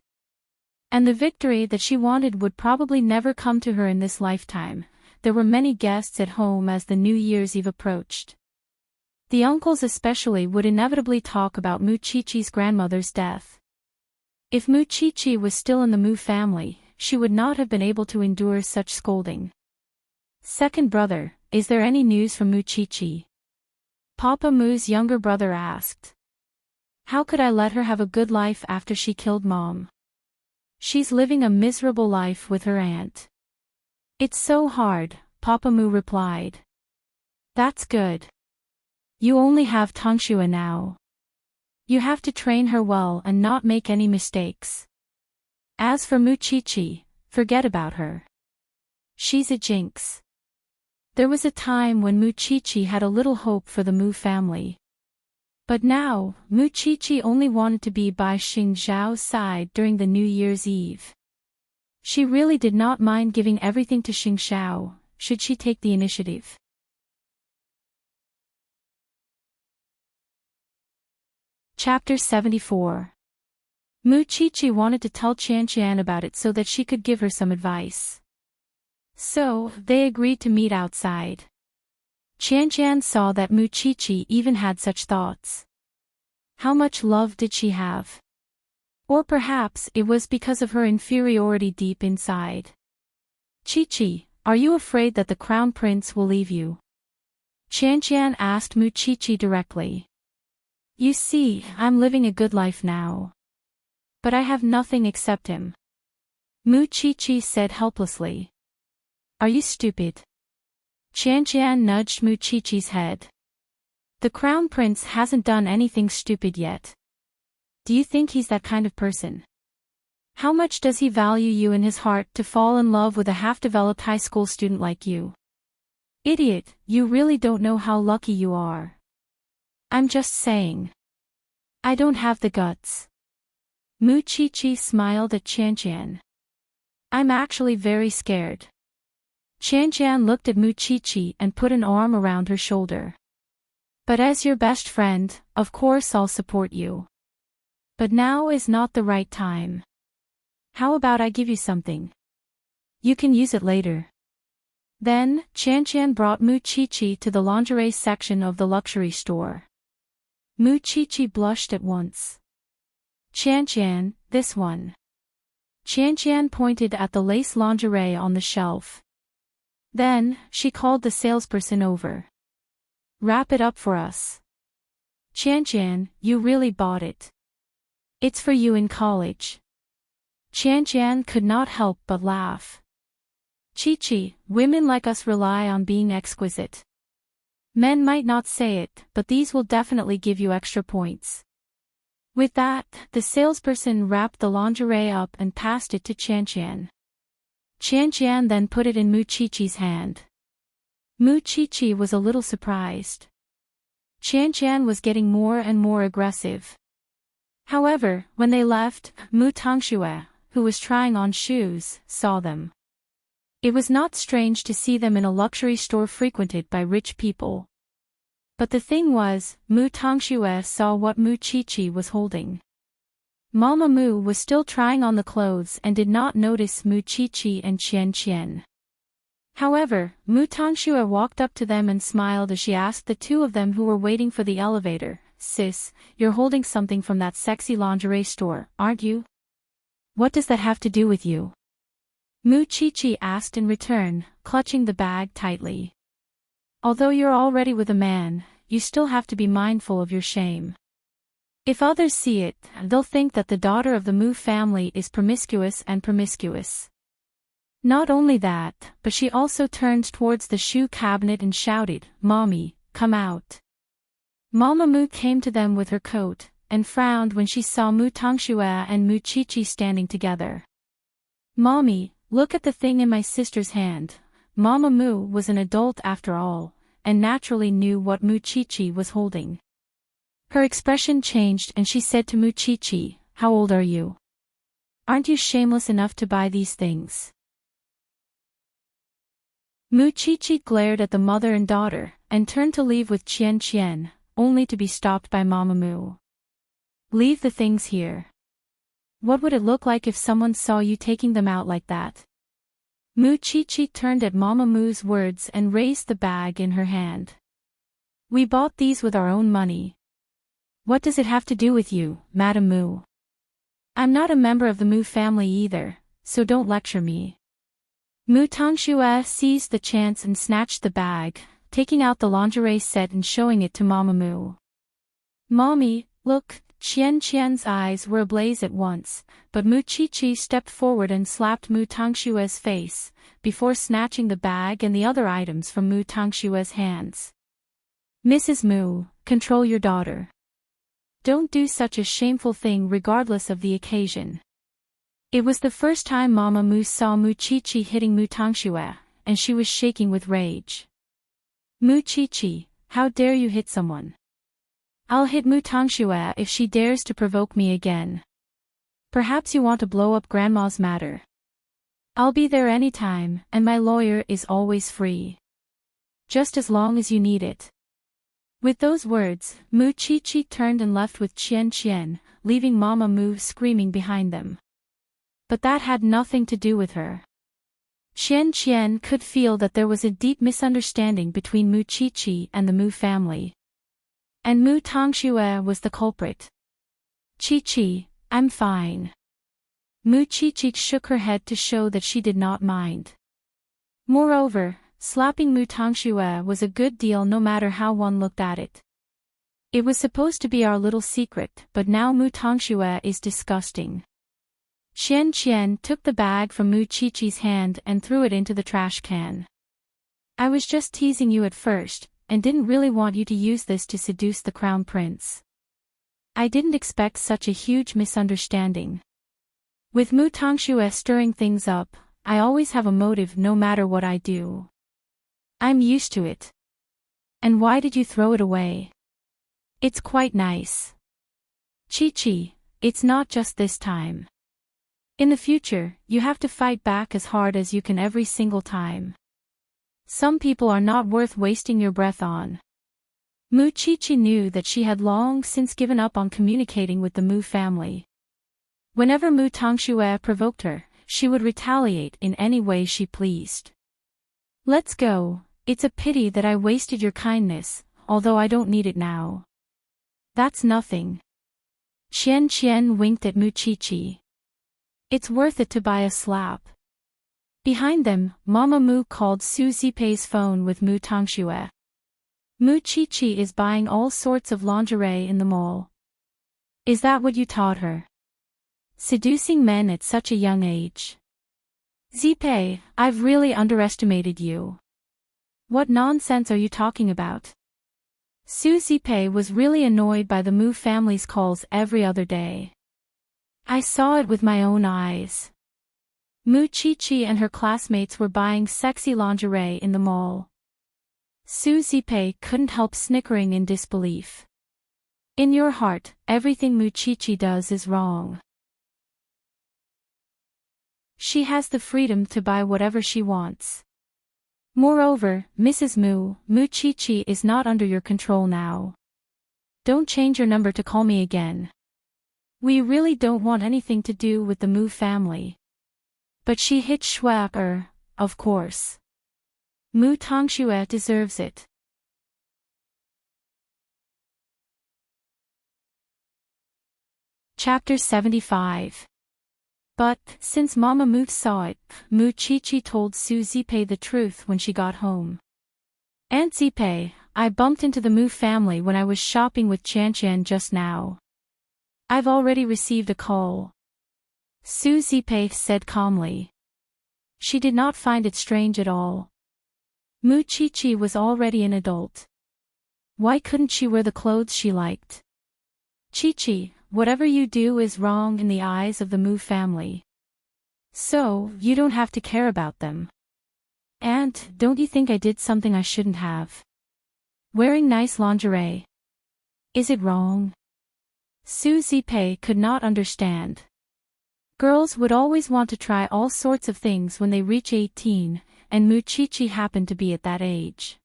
And the victory that she wanted would probably never come to her in this lifetime. there were many guests at home as the New Year's Eve approached. The uncles especially would inevitably talk about Muchichi's grandmother's death. If Muchichi was still in the Mu family, she would not have been able to endure such scolding. Second brother, is there any news from Muchichi? Papa Mu's younger brother asked. How could I let her have a good life after she killed Mom? She's living a miserable life with her aunt. It's so hard, Papa Mu replied. That's good. You only have Tangshua now. You have to train her well and not make any mistakes. As for Muchichi, forget about her. She's a jinx. There was a time when Muchichi had a little hope for the Mu family. But now, Muchichi only wanted to be by Xing Zhao's side during the New Year's Eve. She really did not mind giving everything to Xing Zhao, should she take the initiative. Chapter 74. Muchichi wanted to tell Qianqian about it so that she could give her some advice. So, they agreed to meet outside. Qianqian saw that Muchichi even had such thoughts. How much love did she have? Or perhaps it was because of her inferiority deep inside. Chichi, are you afraid that the crown prince will leave you? Qianqian asked Muchichi directly. You see, I'm living a good life now. But I have nothing except him. Muchichi said helplessly. Are you stupid? Qianqian nudged Muchichi's head. The crown prince hasn't done anything stupid yet. Do you think he's that kind of person? How much does he value you in his heart to fall in love with a half-developed high school student like you? Idiot, you really don't know how lucky you are. I'm just saying. I don't have the guts. Muchichi smiled at Qianqian. I'm actually very scared. Qianqian looked at Muchichi and put an arm around her shoulder. But as your best friend, of course I'll support you. But now is not the right time. How about I give you something? You can use it later. Then, Qianqian brought Muchichi to the lingerie section of the luxury store. Muchichi blushed at once. Qianqian, this one. Qianqian pointed at the lace lingerie on the shelf. Then, she called the salesperson over. Wrap it up for us. Qianqian, you really bought it. It's for you in college. Qianqian could not help but laugh. Chichi, women like us rely on being exquisite. Men might not say it, but these will definitely give you extra points. With that, the salesperson wrapped the lingerie up and passed it to Qianqian. Qianqian then put it in Muchichi's hand. Muchichi was a little surprised. Qianqian was getting more and more aggressive. However, when they left, Mu Tangxue, who was trying on shoes, saw them. It was not strange to see them in a luxury store frequented by rich people. But the thing was, Mu Tangxue saw what Muchichi was holding. Mama Mu was still trying on the clothes and did not notice Muchichi and Qianqian. However, Mu Tangxue walked up to them and smiled as she asked the two of them who were waiting for the elevator, Sis, you're holding something from that sexy lingerie store, aren't you? What does that have to do with you? Muchichi asked in return, clutching the bag tightly. Although you're already with a man, you still have to be mindful of your shame. If others see it, they'll think that the daughter of the Mu family is promiscuous and promiscuous. Not only that, but she also turned towards the shoe cabinet and shouted, Mommy, come out. Mama Mu came to them with her coat, and frowned when she saw Mu Tangxue and Muchichi standing together. Mommy, look at the thing in my sister's hand. Mama Mu was an adult after all, and naturally knew what Muchichi was holding. Her expression changed and she said to Muchichi, How old are you? Aren't you shameless enough to buy these things? Muchichi glared at the mother and daughter, and turned to leave with Qianqian, only to be stopped by Mama Mu. Leave the things here. What would it look like if someone saw you taking them out like that? Mu Chi-Chi turned at Mama Mu's words and raised the bag in her hand. We bought these with our own money. What does it have to do with you, Madam Mu? I'm not a member of the Mu family either, so don't lecture me. Mu Tongxue seized the chance and snatched the bag, taking out the lingerie set and showing it to Mama Mu. Mommy, look. Qian's eyes were ablaze at once, but Mu Chi-Chi stepped forward and slapped Mu Tongxue's face, before snatching the bag and the other items from Mu Tongxue's hands. Mrs. Mu, control your daughter. Don't do such a shameful thing regardless of the occasion. It was the first time Mama Mu saw Mu Chi-Chi hitting Mu Tongxue, and she was shaking with rage. Mu Chi-Chi, how dare you hit someone? I'll hit Mu Tongxue if she dares to provoke me again. Perhaps you want to blow up Grandma's matter. I'll be there anytime, and my lawyer is always free. Just as long as you need it. With those words, Mu Chi-Chi turned and left with Qian, leaving Mama Mu screaming behind them. But that had nothing to do with her. Qian could feel that there was a deep misunderstanding between Mu Chi-Chi and the Mu family. And Mu Tongxue was the culprit. Chi-Chi, I'm fine. Mu Chi-Chi shook her head to show that she did not mind. Moreover, slapping Mu Tongxue was a good deal no matter how one looked at it. It was supposed to be our little secret, but now Mu Tongxue is disgusting. Qian took the bag from Mu Chi-Chi's hand and threw it into the trash can. I was just teasing you at first, and didn't really want you to use this to seduce the crown prince. I didn't expect such a huge misunderstanding. With Mu Tongxue stirring things up, I always have a motive no matter what I do. I'm used to it. And why did you throw it away? It's quite nice. Chi-Chi, it's not just this time. In the future, you have to fight back as hard as you can every single time. Some people are not worth wasting your breath on. Mu Chi-Chi knew that she had long since given up on communicating with the Mu family. Whenever Mu Tongxue provoked her, she would retaliate in any way she pleased. Let's go, it's a pity that I wasted your kindness, although I don't need it now. That's nothing. Qian winked at Mu Chi-Chi. It's worth it to buy a slap. Behind them, Mama Mu called Su Zipei's phone with Mu Tongxue. Mu Chi-Chi is buying all sorts of lingerie in the mall. Is that what you taught her? Seducing men at such a young age. Zipei, I've really underestimated you. What nonsense are you talking about? Su Zipei was really annoyed by the Mu family's calls every other day. I saw it with my own eyes. Mu Chi-Chi and her classmates were buying sexy lingerie in the mall. Su Zipei couldn't help snickering in disbelief. In your heart, everything Mu Chi-Chi does is wrong. She has the freedom to buy whatever she wants. Moreover, Mrs. Mu Chi-Chi is not under your control now. Don't change your number to call me again. We really don't want anything to do with the Mu family. But she hit Shuai, of course. Mu Tongxue deserves it. Chapter 75. But, since Mama Mu saw it, Mu Chi-Chi told Su Zipei the truth when she got home. Aunt Zipei, I bumped into the Mu family when I was shopping with Qian just now. I've already received a call. Su Zipei said calmly. She did not find it strange at all. Mu Chi-Chi was already an adult. Why couldn't she wear the clothes she liked? Chi-Chi, whatever you do is wrong in the eyes of the Mu family. So, you don't have to care about them. Aunt, don't you think I did something I shouldn't have? Wearing nice lingerie. Is it wrong? Su Zipei could not understand. Girls would always want to try all sorts of things when they reach 18, and Mu Chi-Chi happened to be at that age.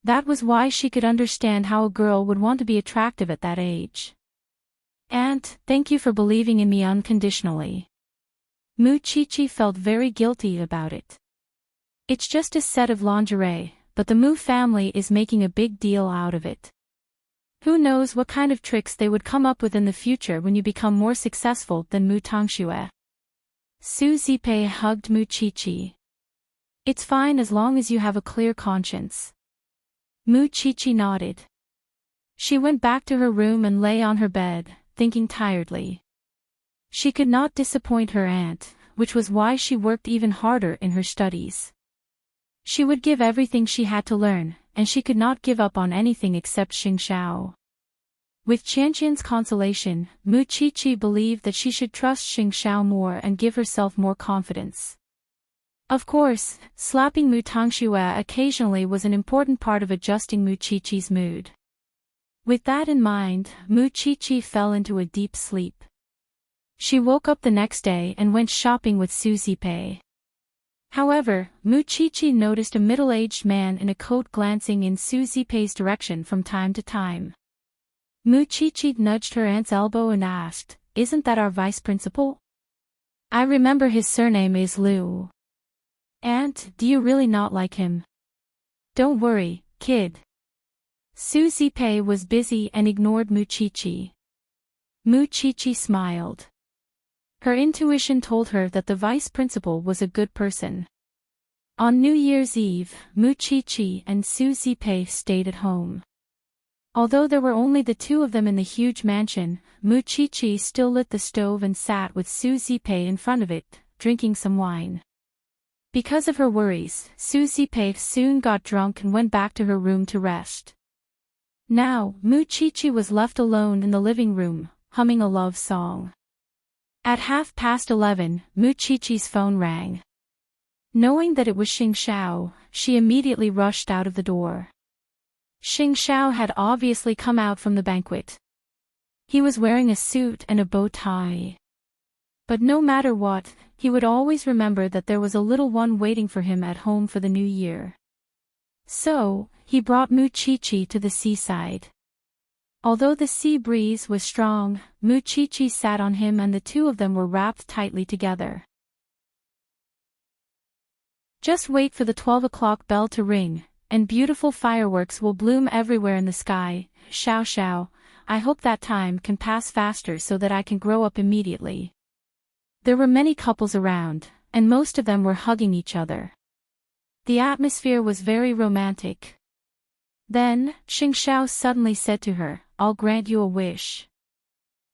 That was why she could understand how a girl would want to be attractive at that age. Aunt, thank you for believing in me unconditionally. Mu Chi felt very guilty about it. It's just a set of lingerie, but the Mu family is making a big deal out of it. Who knows what kind of tricks they would come up with in the future when you become more successful than Mu Tangxue. Su Zipei hugged Mu Chi. It's fine as long as you have a clear conscience. Mu Chi nodded. She went back to her room and lay on her bed, thinking tiredly. She could not disappoint her aunt, which was why she worked even harder in her studies. She would give everything she had to learn, and she could not give up on anything except Xingxiao. With Qianqian's consolation, Mu Chi believed that she should trust Xingxiao more and give herself more confidence. Of course, slapping Mu Tangxue occasionally was an important part of adjusting Mu Chi's mood. With that in mind, Mu Chi fell into a deep sleep. She woke up the next day and went shopping with Su Zipei. However, Mu Chi noticed a middle-aged man in a coat glancing in Su Zipei's direction from time to time. Mu Chi nudged her aunt's elbow and asked, "Isn't that our vice principal? I remember his surname is Liu. Aunt, do you really not like him?" "Don't worry, kid." Su Zipei was busy and ignored Mu Chi. Mu Chi smiled. Her intuition told her that the vice principal was a good person. On New Year's Eve, Mu Chi and Su Zipei stayed at home. Although there were only the two of them in the huge mansion, Mu Chi still lit the stove and sat with Su Zipei in front of it, drinking some wine. Because of her worries, Su Zipei soon got drunk and went back to her room to rest. Now, Mu Chi was left alone in the living room, humming a love song. At 11:30, Mu Chi's phone rang. Knowing that it was Xingxiao, she immediately rushed out of the door. Xingxiao had obviously come out from the banquet. He was wearing a suit and a bow tie. But no matter what, he would always remember that there was a little one waiting for him at home for the new year. So, he brought Mu Chi to the seaside. Although the sea breeze was strong, Mu Chi sat on him and the two of them were wrapped tightly together. Just wait for the 12 o'clock bell to ring, and beautiful fireworks will bloom everywhere in the sky. Xiao, I hope that time can pass faster so that I can grow up immediately. There were many couples around, and most of them were hugging each other. The atmosphere was very romantic. Then, Xingxiao suddenly said to her, "I'll grant you a wish.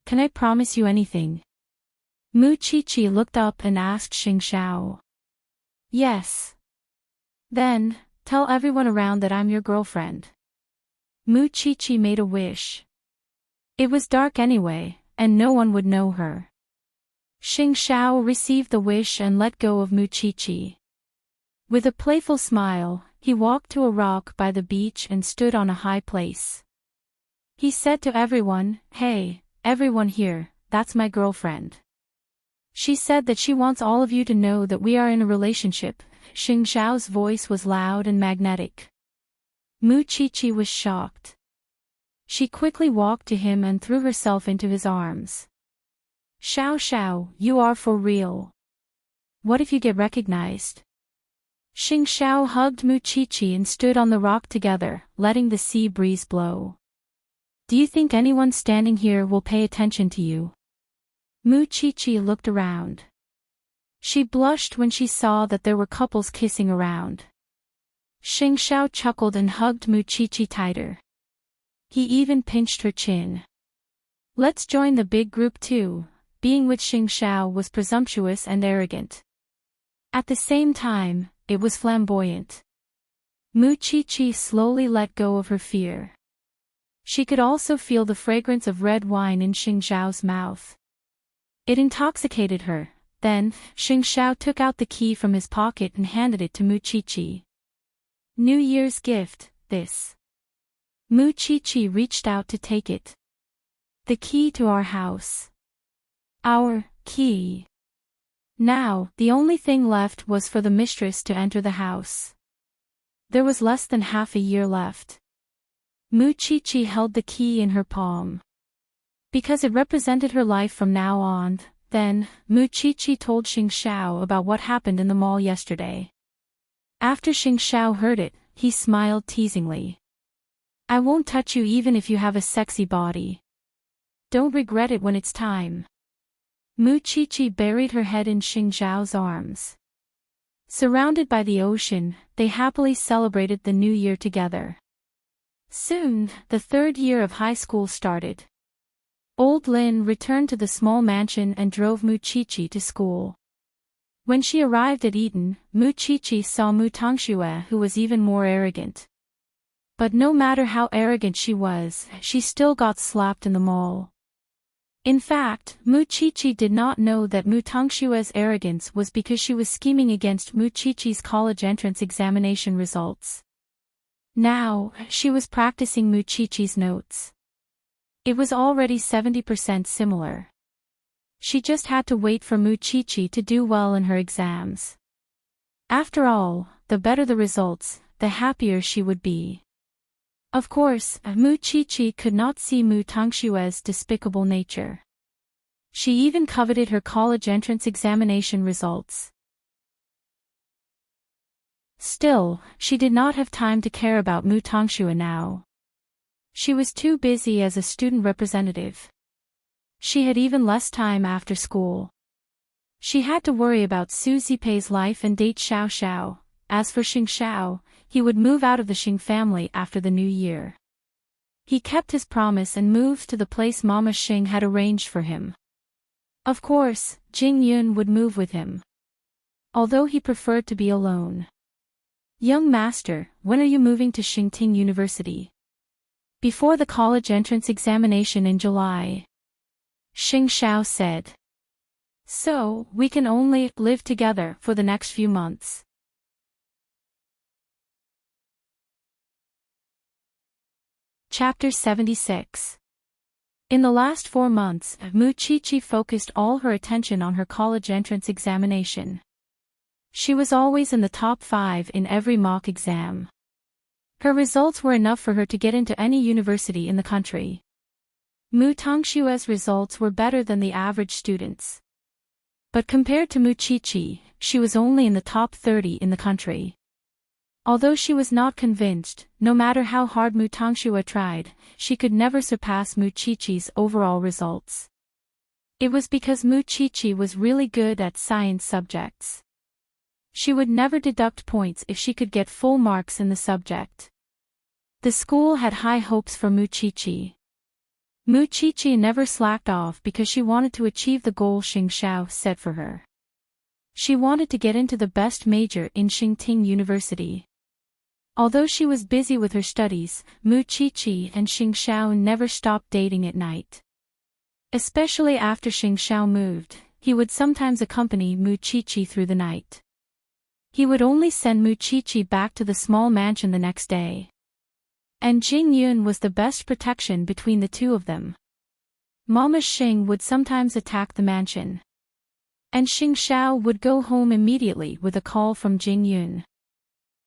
Can I promise you anything?" Mu Chi looked up and asked Xingxiao. "Yes." "Then, tell everyone around that I'm your girlfriend." Mu Chi made a wish. It was dark anyway, and no one would know her. Xingxiao received the wish and let go of Mu Chi. With a playful smile, he walked to a rock by the beach and stood on a high place. He said to everyone, "Hey, everyone here, that's my girlfriend. She said that she wants all of you to know that we are in a relationship." Xingxiao's voice was loud and magnetic. Mu Chi was shocked. She quickly walked to him and threw herself into his arms. "Xiao, you are for real. What if you get recognized?" Xingxiao hugged Mu Chi and stood on the rock together, letting the sea breeze blow. "Do you think anyone standing here will pay attention to you?" Mu Chi looked around. She blushed when she saw that there were couples kissing around. Xingxiao chuckled and hugged Mu Chi tighter. He even pinched her chin. "Let's join the big group too." Being with Xingxiao was presumptuous and arrogant. At the same time, it was flamboyant. Mu Chi slowly let go of her fear. She could also feel the fragrance of red wine in Xingxiao's mouth. It intoxicated her. Then, Xingxiao took out the key from his pocket and handed it to Mu Chi. "New Year's gift, this." Mu Chi reached out to take it. "The key to our house. Our key." Now, the only thing left was for the mistress to enter the house. There was less than half a year left. Mu Chi held the key in her palm. Because it represented her life from now on, Then, Mu Qiqi told Xing Xiao about what happened in the mall yesterday. After Xing Xiao heard it, he smiled teasingly. I won't touch you even if you have a sexy body. Don't regret it when it's time. Mu Qiqi buried her head in Xing Xiao's arms. Surrounded by the ocean, they happily celebrated the new year together. Soon, the third year of high school started. Old Lin returned to the small mansion and drove Mu Qiqi to school. When she arrived at Eton, Mu Qiqi saw Mu Tongxue, who was even more arrogant. But no matter how arrogant she was, she still got slapped in the mall. In fact, Mu Qiqi did not know that Mu Tongxue's arrogance was because she was scheming against Mu Qiqi's college entrance examination results. Now, she was practicing Mu Qiqi's notes. It was already 70% similar. She just had to wait for Mu Qiqi to do well in her exams. After all, the better the results, the happier she would be. Of course, Mu Qiqi could not see Mu Tongxue's despicable nature. She even coveted her college entrance examination results. Still, she did not have time to care about Mu Tongxue now. She was too busy as a student representative. She had even less time after school. She had to worry about Su Zipei's life and date Xiao Xiao. As for Xing Xiao, he would move out of the Xing family after the new year. He kept his promise and moved to the place Mama Xing had arranged for him. Of course, Jing Yun would move with him. Although he preferred to be alone. Young master, when are you moving to Xingting University? Before the college entrance examination in July. Xing Xiao said. So, we can only live together for the next few months. Chapter 76. In the last 4 months, Mu Qiqi focused all her attention on her college entrance examination. She was always in the top 5 in every mock exam. Her results were enough for her to get into any university in the country. Mu Tongxue's results were better than the average students. But compared to Mu Qiqi, she was only in the top 30 in the country. Although she was not convinced, no matter how hard Mu Tongxue tried, she could never surpass Mu Qiqi's overall results. It was because Mu Qiqi was really good at science subjects. She would never deduct points if she could get full marks in the subject. The school had high hopes for Mu Qiqi. Mu Qiqi never slacked off because she wanted to achieve the goal Xing Xiao set for her. She wanted to get into the best major in Xingting University. Although she was busy with her studies, Mu Qiqi and Xing Xiao never stopped dating at night. Especially after Xing Xiao moved, he would sometimes accompany Mu Qiqi through the night. He would only send Mu Qiqi back to the small mansion the next day. And Jing Yun was the best protection between the two of them. Mama Xing would sometimes attack the mansion. And Xing Xiao would go home immediately with a call from Jing Yun.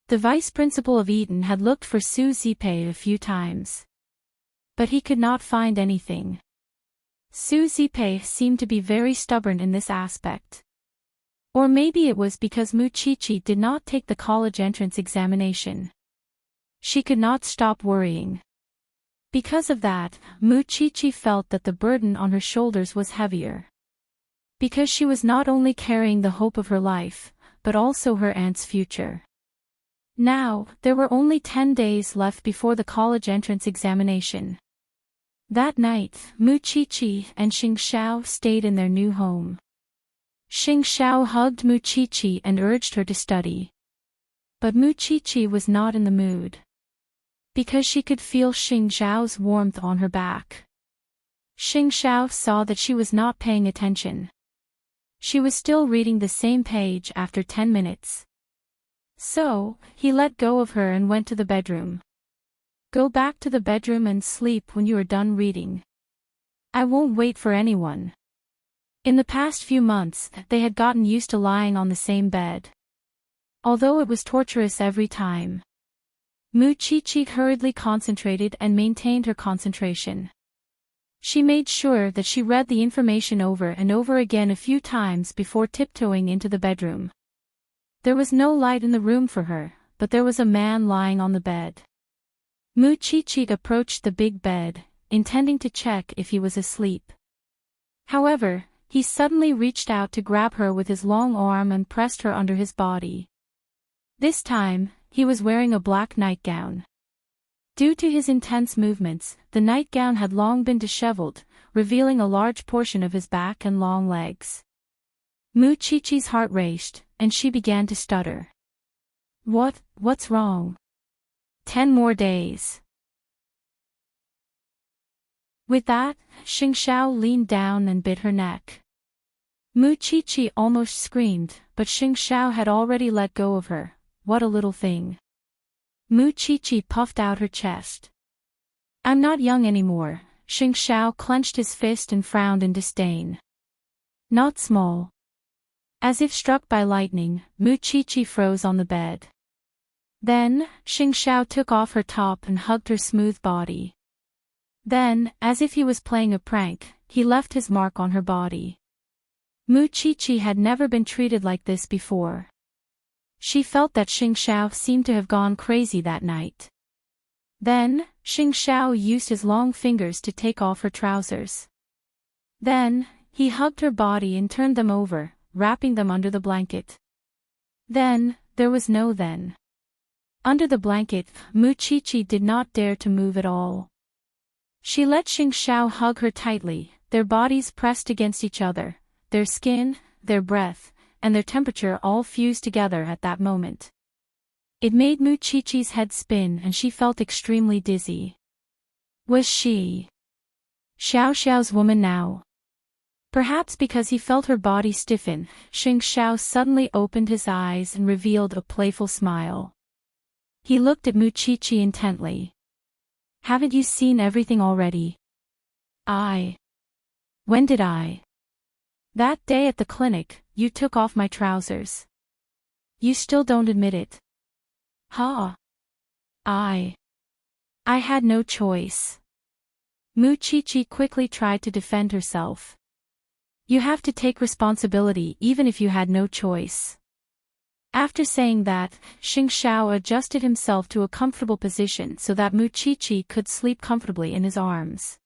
The vice principal of Eton had looked for Su Zipei a few times. But he could not find anything. Su Zipei seemed to be very stubborn in this aspect. Or maybe it was because Mu Qiqi did not take the college entrance examination. She could not stop worrying. Because of that, Mu Qiqi felt that the burden on her shoulders was heavier. Because she was not only carrying the hope of her life, but also her aunt's future. Now, there were only 10 days left before the college entrance examination. That night, Mu Qiqi and Xing Xiao stayed in their new home. Xing Xiao hugged Mu Qiqi and urged her to study. But Mu Qiqi was not in the mood. Because she could feel Xing Xiao's warmth on her back. Xing Xiao saw that she was not paying attention. She was still reading the same page after 10 minutes. So, he let go of her and went to the bedroom. Go back to the bedroom and sleep when you are done reading. I won't wait for anyone. In the past few months, they had gotten used to lying on the same bed. Although it was torturous every time. Mu Qiqi hurriedly concentrated and maintained her concentration. She made sure that she read the information over and over again a few times before tiptoeing into the bedroom. There was no light in the room for her, but there was a man lying on the bed. Mu Chi-Chi approached the big bed, intending to check if he was asleep. However, he suddenly reached out to grab her with his long arm and pressed her under his body. This time, he was wearing a black nightgown. Due to his intense movements, the nightgown had long been disheveled, revealing a large portion of his back and long legs. Mu Chi-Chi's heart raced, and she began to stutter. What's wrong? 10 more days. With that, Xing Xiao leaned down and bit her neck. Mu Chi-Chi almost screamed, but Xing Xiao had already let go of her. What a little thing. Mu Chi-Chi puffed out her chest. I'm not young anymore. Xing Xiao clenched his fist and frowned in disdain. Not small. As if struck by lightning, Mu Chi-Chi froze on the bed. Then, Xing Xiao took off her top and hugged her smooth body. Then, as if he was playing a prank, he left his mark on her body. Mu Chi-Chi had never been treated like this before. She felt that Xing Xiao seemed to have gone crazy that night. Then, Xing Xiao used his long fingers to take off her trousers. Then, he hugged her body and turned them over, wrapping them under the blanket. Then, there was no then. Under the blanket, Mu Chi-Chi did not dare to move at all. She let Xing Xiao hug her tightly, their bodies pressed against each other, their skin, their breath, and their temperature all fused together at that moment. It made Mu Chi-Chi's head spin and she felt extremely dizzy. Was she Xiao Xiao's woman now? Perhaps because he felt her body stiffen, Xing Xiao suddenly opened his eyes and revealed a playful smile. He looked at Mu Chi-Chi intently. Haven't you seen everything already? When did I? That day at the clinic, you took off my trousers. You still don't admit it. Ha! I had no choice. Mu Chi-Chi quickly tried to defend herself. You have to take responsibility even if you had no choice. After saying that, Xing Xiao adjusted himself to a comfortable position so that Mu Chi-Chi could sleep comfortably in his arms.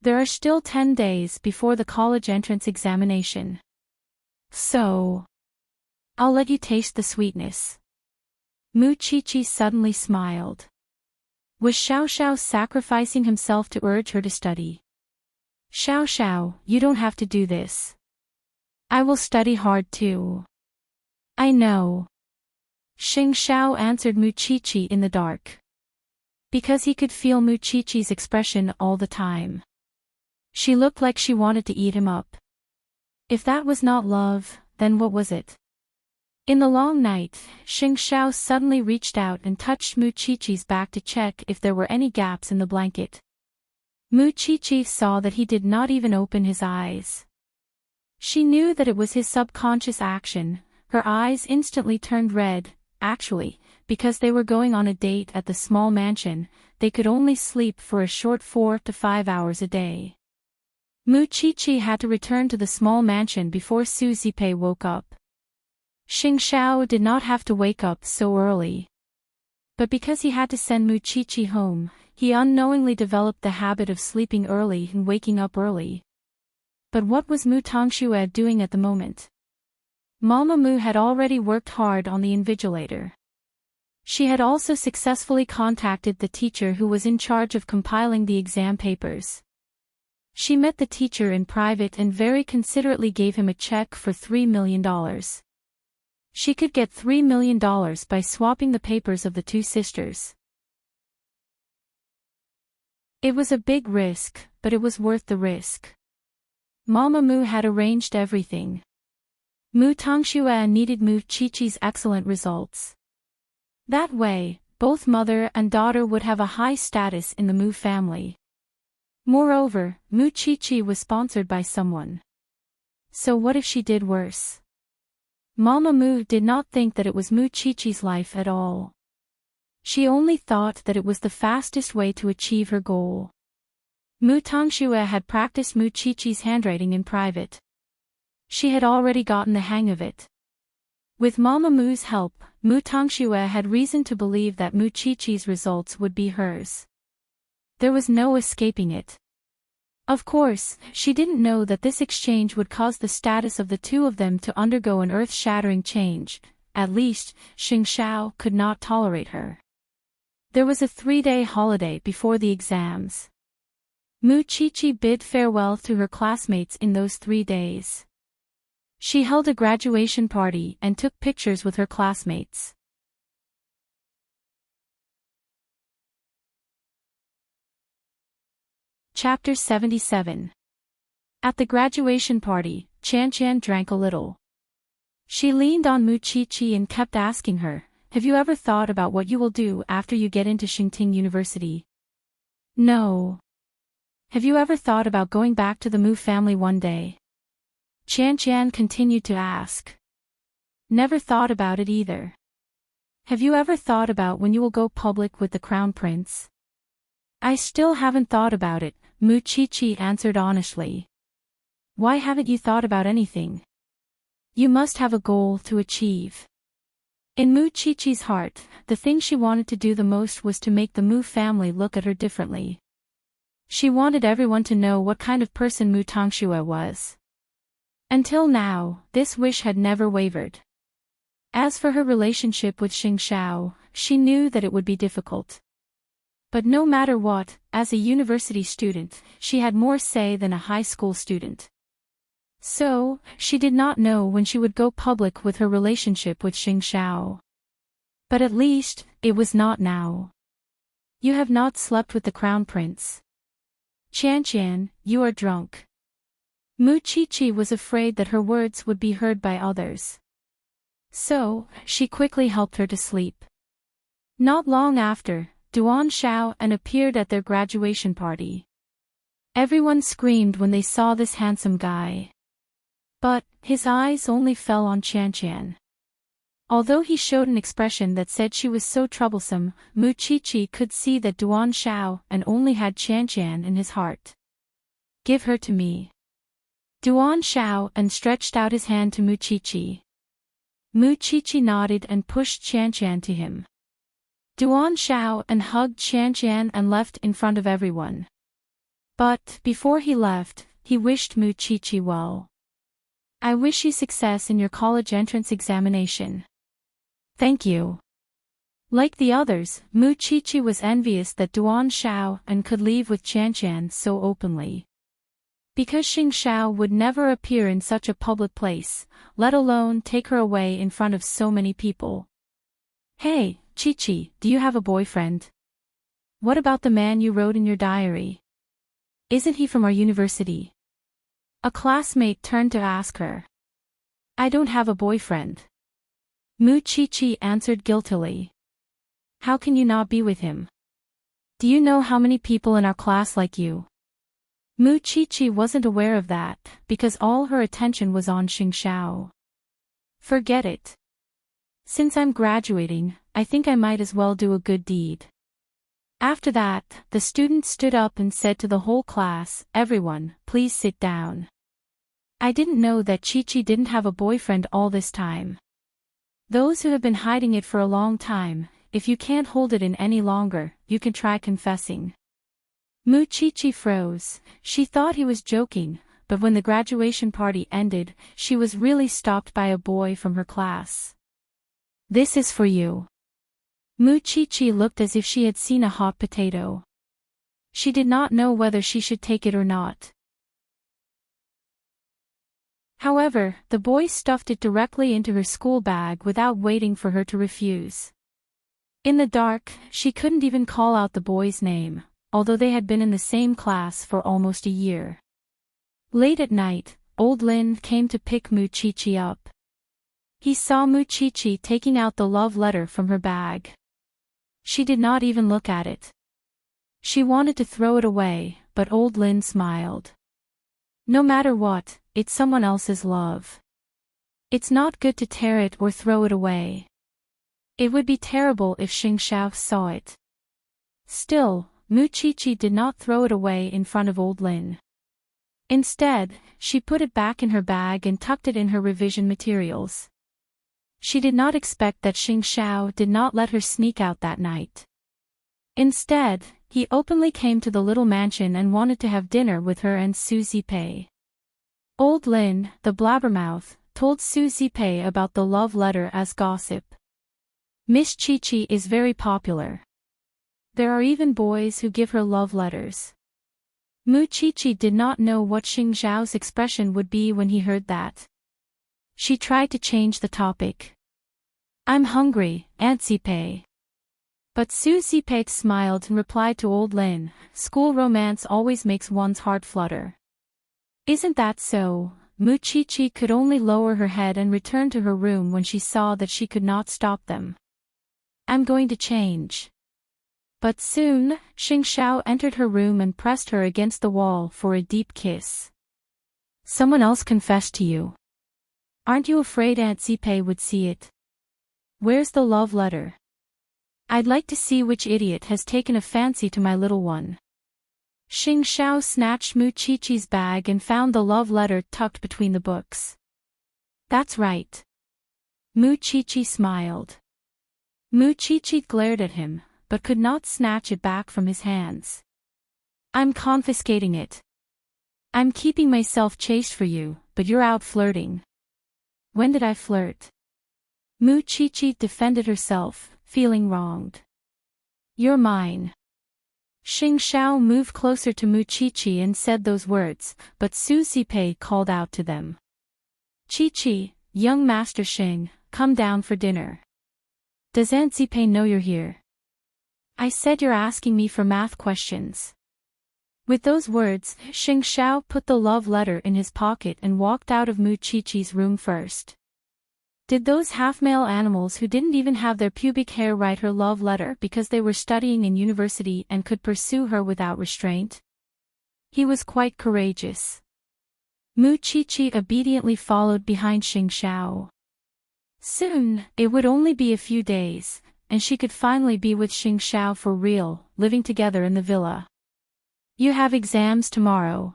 There are still 10 days before the college entrance examination. So, I'll let you taste the sweetness. Mu Chi-Chi suddenly smiled. Was Xiao Xiao sacrificing himself to urge her to study? Xiao Xiao, you don't have to do this. I will study hard too. I know. Xing Xiao answered Mu Chi-Chi in the dark. Because he could feel Mu Chi-Chi's expression all the time. She looked like she wanted to eat him up. If that was not love, then what was it? In the long night, Xing Xiao suddenly reached out and touched Mu Chi-Chi's back to check if there were any gaps in the blanket. Mu Chi-Chi saw that he did not even open his eyes. She knew that it was his subconscious action. Her eyes instantly turned red. Actually, because they were going on a date at the small mansion, they could only sleep for a short 4 to 5 hours a day. Mu Chi-Chi had to return to the small mansion before Su Zipei woke up. Xing Xiao did not have to wake up so early. But because he had to send Mu Chi-Chi home, he unknowingly developed the habit of sleeping early and waking up early. But what was Mu Tongxue doing at the moment? Mama Mu had already worked hard on the Invigilator. She had also successfully contacted the teacher who was in charge of compiling the exam papers. She met the teacher in private and very considerately gave him a check for $3 million. She could get $3 million by swapping the papers of the two sisters. It was a big risk, but it was worth the risk. Mama Mu had arranged everything. Mu Tongxue needed Mu Chi-Chi's excellent results. That way, both mother and daughter would have a high status in the Mu family. Moreover, Mu Chi-Chi was sponsored by someone. So what if she did worse? Mama Mu did not think that it was Mu Chi-Chi's life at all. She only thought that it was the fastest way to achieve her goal. Mu Tongxue had practiced Mu Qiqi's handwriting in private. She had already gotten the hang of it. With Mama Mu's help, Mu Tongxue had reason to believe that Mu Qiqi's results would be hers. There was no escaping it. Of course, she didn't know that this exchange would cause the status of the two of them to undergo an earth-shattering change. At least, Xing Xiao could not tolerate her. There was a 3-day holiday before the exams. Mu Qiqi bid farewell to her classmates in those 3 days. She held a graduation party and took pictures with her classmates. Chapter 77. At the graduation party, Qian drank a little. She leaned on Mu Qiqi and kept asking her, "Have you ever thought about what you will do after you get into Xingting University?" "No." "Have you ever thought about going back to the Mu family one day?" Qian continued to ask. "Never thought about it either." "Have you ever thought about when you will go public with the crown prince?" "I still haven't thought about it," Mu Qiqi answered honestly. "Why haven't you thought about anything? You must have a goal to achieve." In Mu Qiqi's heart, the thing she wanted to do the most was to make the Mu family look at her differently. She wanted everyone to know what kind of person Mu Tongxue was. Until now, this wish had never wavered. As for her relationship with Xing Xiao, she knew that it would be difficult. But no matter what, as a university student, she had more say than a high school student. So, she did not know when she would go public with her relationship with Xing Xiao. But at least, it was not now. "You have not slept with the crown prince. Qian, you are drunk." Mu Qiqi was afraid that her words would be heard by others. So, she quickly helped her to sleep. Not long after, Duan Xiao appeared at their graduation party. Everyone screamed when they saw this handsome guy. But, his eyes only fell on Qian. Although he showed an expression that said she was so troublesome, Mu Qiqi could see that Duan Xiao only had Qian in his heart. "Give her to me." Duan Xiao stretched out his hand to Mu Qiqi. Mu Qiqi nodded and pushed Qian to him. Duan Xiao hugged Qian and left in front of everyone. But, before he left, he wished Mu Qiqi well. "I wish you success in your college entrance examination." "Thank you." Like the others, Mu Qiqi was envious that Duan Xiao could leave with Qian so openly. Because Xing Xiao would never appear in such a public place, let alone take her away in front of so many people. "Hey, Qiqi, do you have a boyfriend? What about the man you wrote in your diary? Isn't he from our university?" A classmate turned to ask her. "I don't have a boyfriend." Mu Qiqi answered guiltily. "How can you not be with him? Do you know how many people in our class like you?" Mu Qiqi wasn't aware of that, because all her attention was on Xing Xiao. "Forget it. Since I'm graduating, I think I might as well do a good deed." After that, the student stood up and said to the whole class, "Everyone, please sit down. I didn't know that Qiqi didn't have a boyfriend all this time. Those who have been hiding it for a long time, if you can't hold it in any longer, you can try confessing." Mu Qiqi froze. She thought he was joking, but when the graduation party ended, she was really stopped by a boy from her class. "This is for you." Mu Qiqi looked as if she had seen a hot potato. She did not know whether she should take it or not. However, the boy stuffed it directly into her school bag without waiting for her to refuse. In the dark, she couldn't even call out the boy's name, although they had been in the same class for almost a year. Late at night, old Lin came to pick Mu Qiqi up. He saw Mu Qiqi taking out the love letter from her bag. She did not even look at it. She wanted to throw it away, but old Lin smiled. "No matter what, it's someone else's love. It's not good to tear it or throw it away. It would be terrible if Xing Xiao saw it. Still, Mu Chi-Chi did not throw it away in front of old Lin. Instead, she put it back in her bag and tucked it in her revision materials. She did not expect that Xing Xiao did not let her sneak out that night. Instead, he openly came to the little mansion and wanted to have dinner with her and Su Zipei. Old Lin, the blabbermouth, told Su Zipei about the love letter as gossip. Miss Chi-Chi is very popular. There are even boys who give her love letters. Mu Chi-Chi did not know what Xing Xiao's expression would be when he heard that. She tried to change the topic. I'm hungry, Aunt Zipei. But Su Zipei smiled and replied to old Lin, school romance always makes one's heart flutter. Isn't that so? Mu Chi-Chi could only lower her head and return to her room when she saw that she could not stop them. I'm going to change. But soon, Xing Xiao entered her room and pressed her against the wall for a deep kiss. Someone else confessed to you. Aren't you afraid Aunt Zipei would see it? Where's the love letter? I'd like to see which idiot has taken a fancy to my little one. Xing Xiao snatched Mu Chi-Chi's bag and found the love letter tucked between the books. That's right. Mu Chi-Chi smiled. Mu Chi-Chi glared at him, but could not snatch it back from his hands. I'm confiscating it. I'm keeping myself chaste for you, but you're out flirting. When did I flirt? Mu Chi-Chi defended herself, feeling wronged. You're mine. Xing Xiao moved closer to Mu Chi-Chi and said those words, but Su Zipei called out to them. Chi-Chi, young Master Xing, come down for dinner. Does Aunt Zipei know you're here? I said you're asking me for math questions. With those words, Xing Xiao put the love letter in his pocket and walked out of Mu Chi-Chi's room first. Did those half-male animals who didn't even have their pubic hair write her love letter because they were studying in university and could pursue her without restraint? He was quite courageous. Mu Chi-Chi obediently followed behind Xing Xiao. Soon, it would only be a few days, and she could finally be with Xing Xiao for real, living together in the villa. You have exams tomorrow.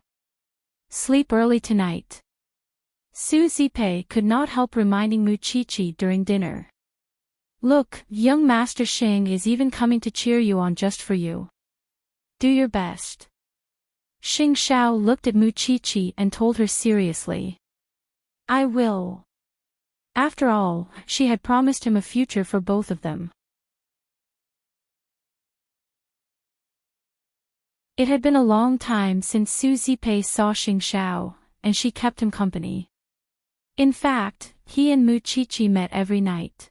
Sleep early tonight. Su Zipei could not help reminding Mu Chi-Chi during dinner. Look, young Master Xing is even coming to cheer you on just for you. Do your best. Xing Xiao looked at Mu Chi-Chi and told her seriously. I will. After all, she had promised him a future for both of them. It had been a long time since Su Zipei saw Xing Xiao, and she kept him company. In fact, he and Mu Chi-Chi met every night.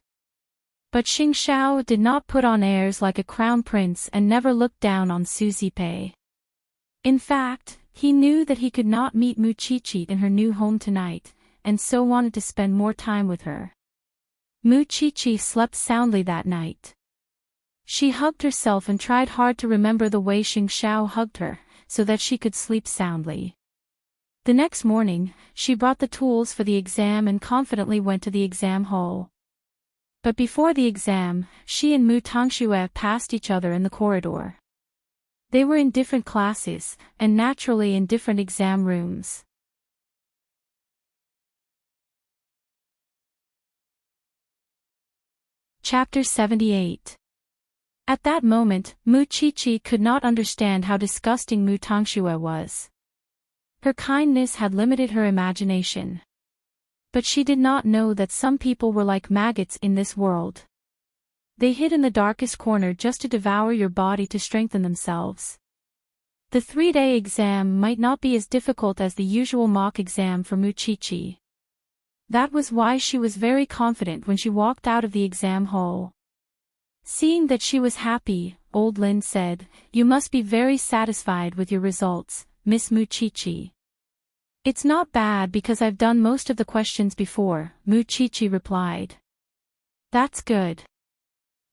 But Xing Xiao did not put on airs like a crown prince and never looked down on Su Zipei. In fact, he knew that he could not meet Mu Chi-Chi in her new home tonight, and so wanted to spend more time with her. Mu Chi-Chi slept soundly that night. She hugged herself and tried hard to remember the way Xing Xiao hugged her, so that she could sleep soundly. The next morning, she brought the tools for the exam and confidently went to the exam hall. But before the exam, she and Mu Tongxue passed each other in the corridor. They were in different classes, and naturally in different exam rooms. Chapter 78. At that moment, Mu Chi-Chi could not understand how disgusting Mu Tongxue was. Her kindness had limited her imagination. But she did not know that some people were like maggots in this world. They hid in the darkest corner just to devour your body to strengthen themselves. The 3-day exam might not be as difficult as the usual mock exam for Mu Chi-Chi. That was why she was very confident when she walked out of the exam hall. Seeing that she was happy, old Lin said, "You must be very satisfied with your results, Miss Mu Chi-Chi." "It's not bad because I've done most of the questions before," Mu Chi-Chi replied. "That's good.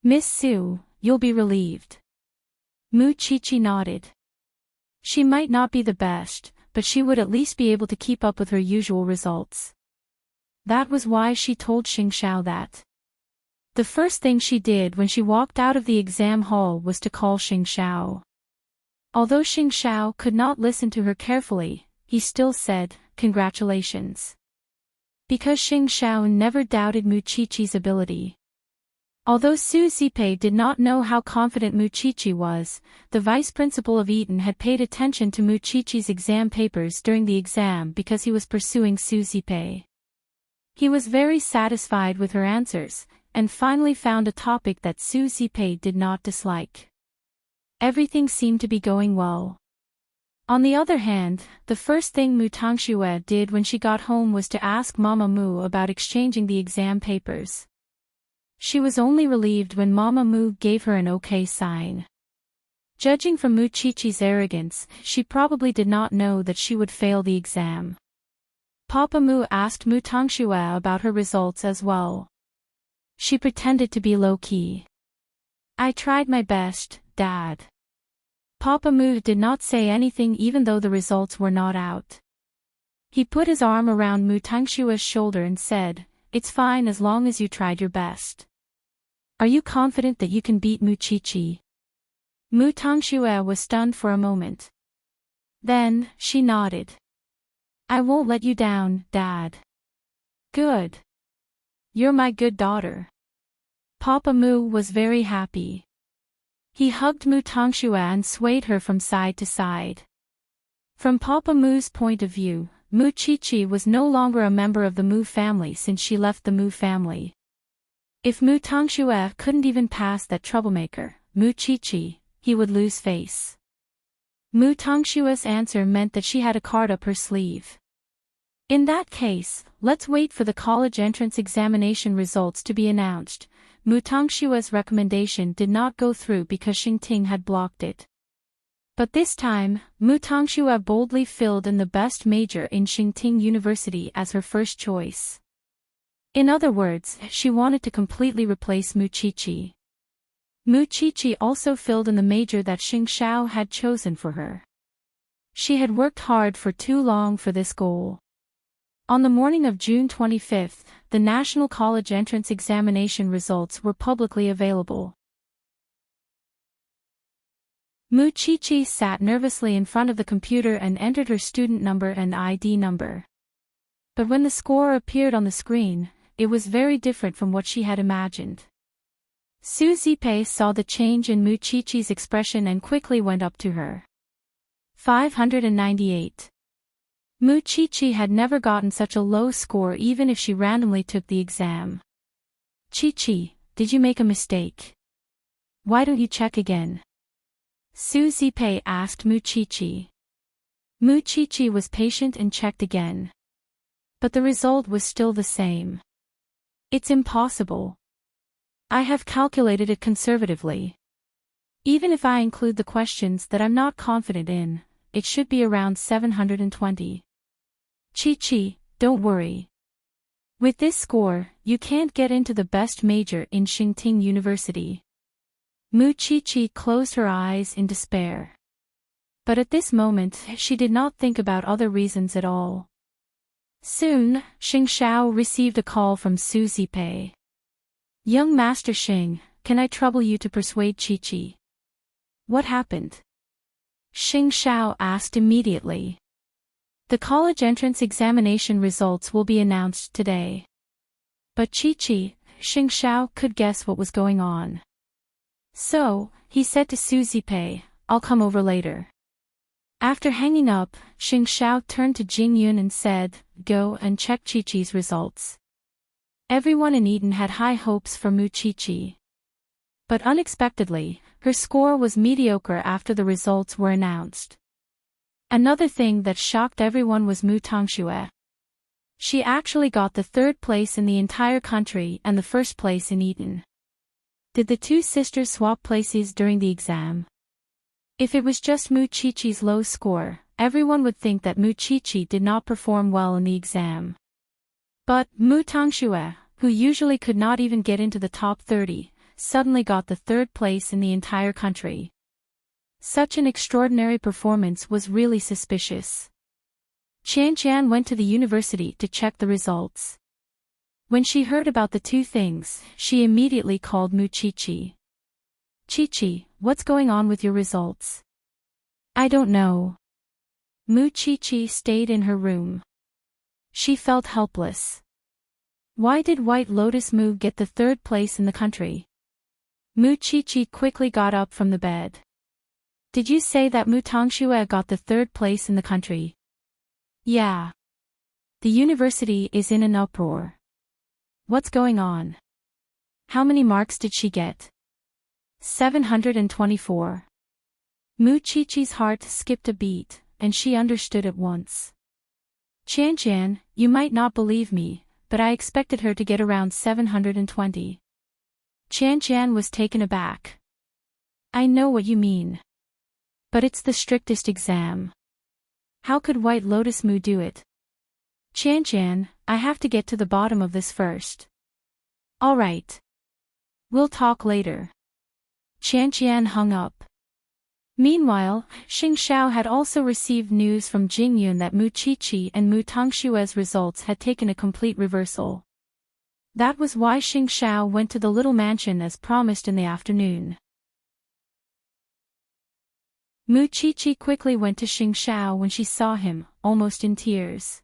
Miss Su, you'll be relieved." Mu Chi-Chi nodded. She might not be the best, but she would at least be able to keep up with her usual results. That was why she told Xing Xiao that. The first thing she did when she walked out of the exam hall was to call Xing Xiao. Although Xing Xiao could not listen to her carefully, he still said, "Congratulations." Because Xing Xiao never doubted Mu Qiqi's ability. Although Su Zipei did not know how confident Mu Qiqi was, the vice principal of Eton had paid attention to Mu Qiqi's exam papers during the exam because he was pursuing Su Zipei. He was very satisfied with her answers, and finally found a topic that Su Zipei did not dislike. Everything seemed to be going well. On the other hand, the first thing Mu Tangxue did when she got home was to ask Mama Mu about exchanging the exam papers. She was only relieved when Mama Mu gave her an okay sign. Judging from Mu Qiqi's arrogance, she probably did not know that she would fail the exam. Papa Mu asked Mu Tangxue about her results as well. She pretended to be low-key. "I tried my best, Dad." Papa Mu did not say anything even though the results were not out. He put his arm around Mu Tangshua's shoulder and said, "It's fine as long as you tried your best. Are you confident that you can beat Mu Qiqi?" Mu Tangxue was stunned for a moment. Then, she nodded. "I won't let you down, Dad." "Good. You're my good daughter." Papa Mu was very happy. He hugged Mu Tangxue and swayed her from side to side. From Papa Mu's point of view, Mu Qiqi was no longer a member of the Mu family since she left the Mu family. If Mu Tangxue couldn't even pass that troublemaker, Mu Qiqi, he would lose face. Mu Tangshua's answer meant that she had a card up her sleeve. In that case, let's wait for the college entrance examination results to be announced. Mu Tangshua's recommendation did not go through because Xingting had blocked it. But this time, Mu Tangxue boldly filled in the best major in Xingting University as her first choice. In other words, she wanted to completely replace Mu Qiqi. Mu Qiqi also filled in the major that Xing Xiao had chosen for her. She had worked hard for too long for this goal. On the morning of June 25, the National College Entrance Examination results were publicly available. Mu Qiqi sat nervously in front of the computer and entered her student number and ID number. But when the score appeared on the screen, it was very different from what she had imagined. Su Zipei saw the change in Mu Qiqi's expression and quickly went up to her. 598. Mu Qiqi had never gotten such a low score even if she randomly took the exam. "Qiqi, did you make a mistake? Why don't you check again?" Su Zipei asked Mu Qiqi. Mu Qiqi was patient and checked again. But the result was still the same. "It's impossible. I have calculated it conservatively. Even if I include the questions that I'm not confident in, it should be around 720. Qiqi, don't worry. With this score, you can't get into the best major in Xingting University." Mu Qiqi closed her eyes in despair. But at this moment, she did not think about other reasons at all. Soon, Xing Xiao received a call from Su Zipei. "Young Master Xing, can I trouble you to persuade Qiqi?" "What happened?" Xing Xiao asked immediately. "The college entrance examination results will be announced today." But Qiqi, Xing Xiao could guess what was going on. So, he said to Su Zipei, "I'll come over later." After hanging up, Xing Xiao turned to Jing Yun and said, "Go and check Qiqi's results." Everyone in Eton had high hopes for Mu Qiqi. But unexpectedly, her score was mediocre after the results were announced. Another thing that shocked everyone was Mu Tangxue. She actually got the third place in the entire country and the first place in Eton. Did the two sisters swap places during the exam? If it was just Mu Qiqi's low score, everyone would think that Mu Qiqi did not perform well in the exam. But Mu Tangxue, who usually could not even get into the top 30, suddenly got the third place in the entire country. Such an extraordinary performance was really suspicious. Qian went to the university to check the results. When she heard about the two things, she immediately called Mu Qiqi. "Qiqi, what's going on with your results?" I don't know. Mu Chi-Chi stayed in her room. She felt helpless. Why did White Lotus Mu get the third place in the country? Mu Chi-Chi quickly got up from the bed. Did you say that Mu Tongxue got the third place in the country? Yeah. The university is in an uproar. What's going on? How many marks did she get? 724. Mu Chi-Chi's heart skipped a beat, and she understood at once. Qian, you might not believe me, but I expected her to get around 720. Qian was taken aback. I know what you mean. But it's the strictest exam. How could White Lotus Mu do it? Qian, I have to get to the bottom of this first. All right. We'll talk later. Qian hung up. Meanwhile, Xing Xiao had also received news from Jingyun that Mu Chi-Chi and Mu Tongshue's results had taken a complete reversal. That was why Xing Xiao went to the little mansion as promised in the afternoon. Mu Chi-Chi quickly went to Xing Xiao when she saw him, almost in tears.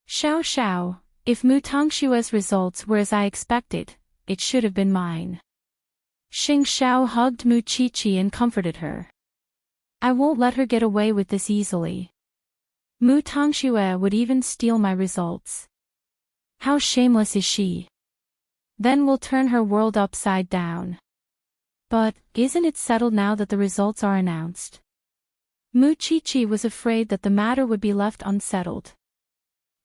Xiao, if Mu Tongshue's results were as I expected, it should have been mine. Xing Xiao hugged Mu Chi-Chi and comforted her. I won't let her get away with this easily. Mu Tongxue would even steal my results. How shameless is she? Then we'll turn her world upside down. But, isn't it settled now that the results are announced? Mu Chi-Chi was afraid that the matter would be left unsettled.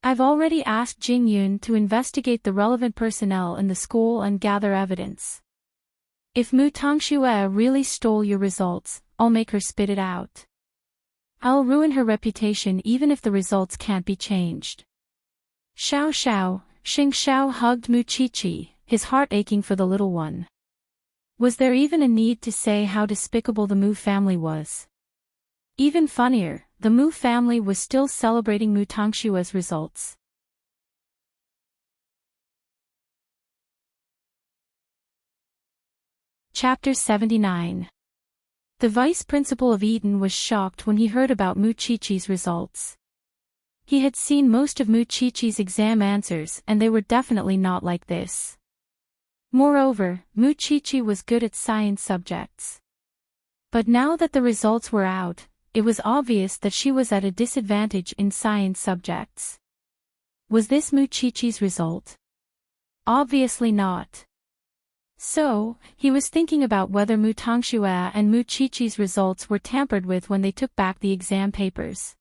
I've already asked Jingyun to investigate the relevant personnel in the school and gather evidence. If Mu Tongxue really stole your results, I'll make her spit it out. I'll ruin her reputation even if the results can't be changed. Xing Xiao hugged Mu Chi-Chi, his heart aching for the little one. Was there even a need to say how despicable the Mu family was? Even funnier, the Mu family was still celebrating Mu Tongshue's results. Chapter 79. The vice principal of Eden was shocked when he heard about Mu Chi-Chi's results. He had seen most of Mu Chi-Chi's exam answers and they were definitely not like this. Moreover, Mu Chi-Chi was good at science subjects. But now that the results were out, it was obvious that she was at a disadvantage in science subjects. Was this Mu Chi-Chi's result? Obviously not. So, he was thinking about whether Mu Tongxue and Mu Chi-Chi's results were tampered with when they took back the exam papers.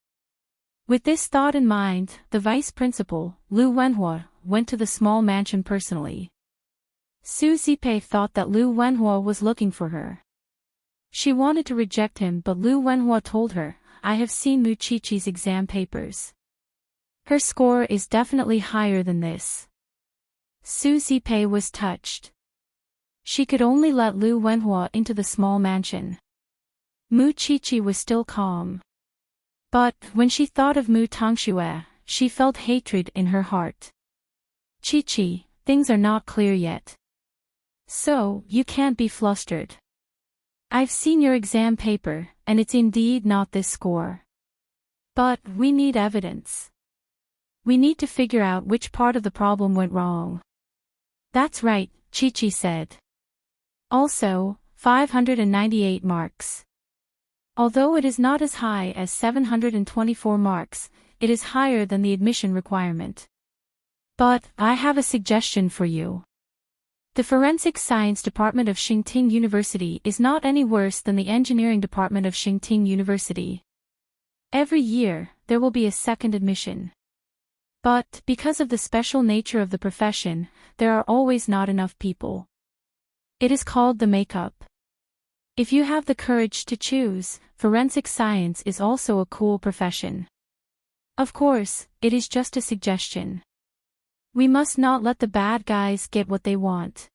With this thought in mind, the vice principal, Lu Wenhua, went to the small mansion personally. Su Zipei thought that Lu Wenhua was looking for her. She wanted to reject him but Lu Wenhua told her, I have seen Mu Chi-Chi's exam papers. Her score is definitely higher than this. Su Zipei was touched. She could only let Lu Wenhua into the small mansion. Mu Chi-Chi was still calm. But, when she thought of Mu Tongxue, she felt hatred in her heart. Chi-Chi, things are not clear yet. So, you can't be flustered. I've seen your exam paper, and it's indeed not this score. But, we need evidence. We need to figure out which part of the problem went wrong. That's right, Chi-Chi said. Also, 598 marks. Although it is not as high as 724 marks, it is higher than the admission requirement. But, I have a suggestion for you. The Forensic Science Department of Xingting University is not any worse than the Engineering Department of Xingting University. Every year, there will be a second admission. But, because of the special nature of the profession, there are always not enough people. It is called the makeup. If you have the courage to choose, forensic science is also a cool profession. Of course, it is just a suggestion. We must not let the bad guys get what they want.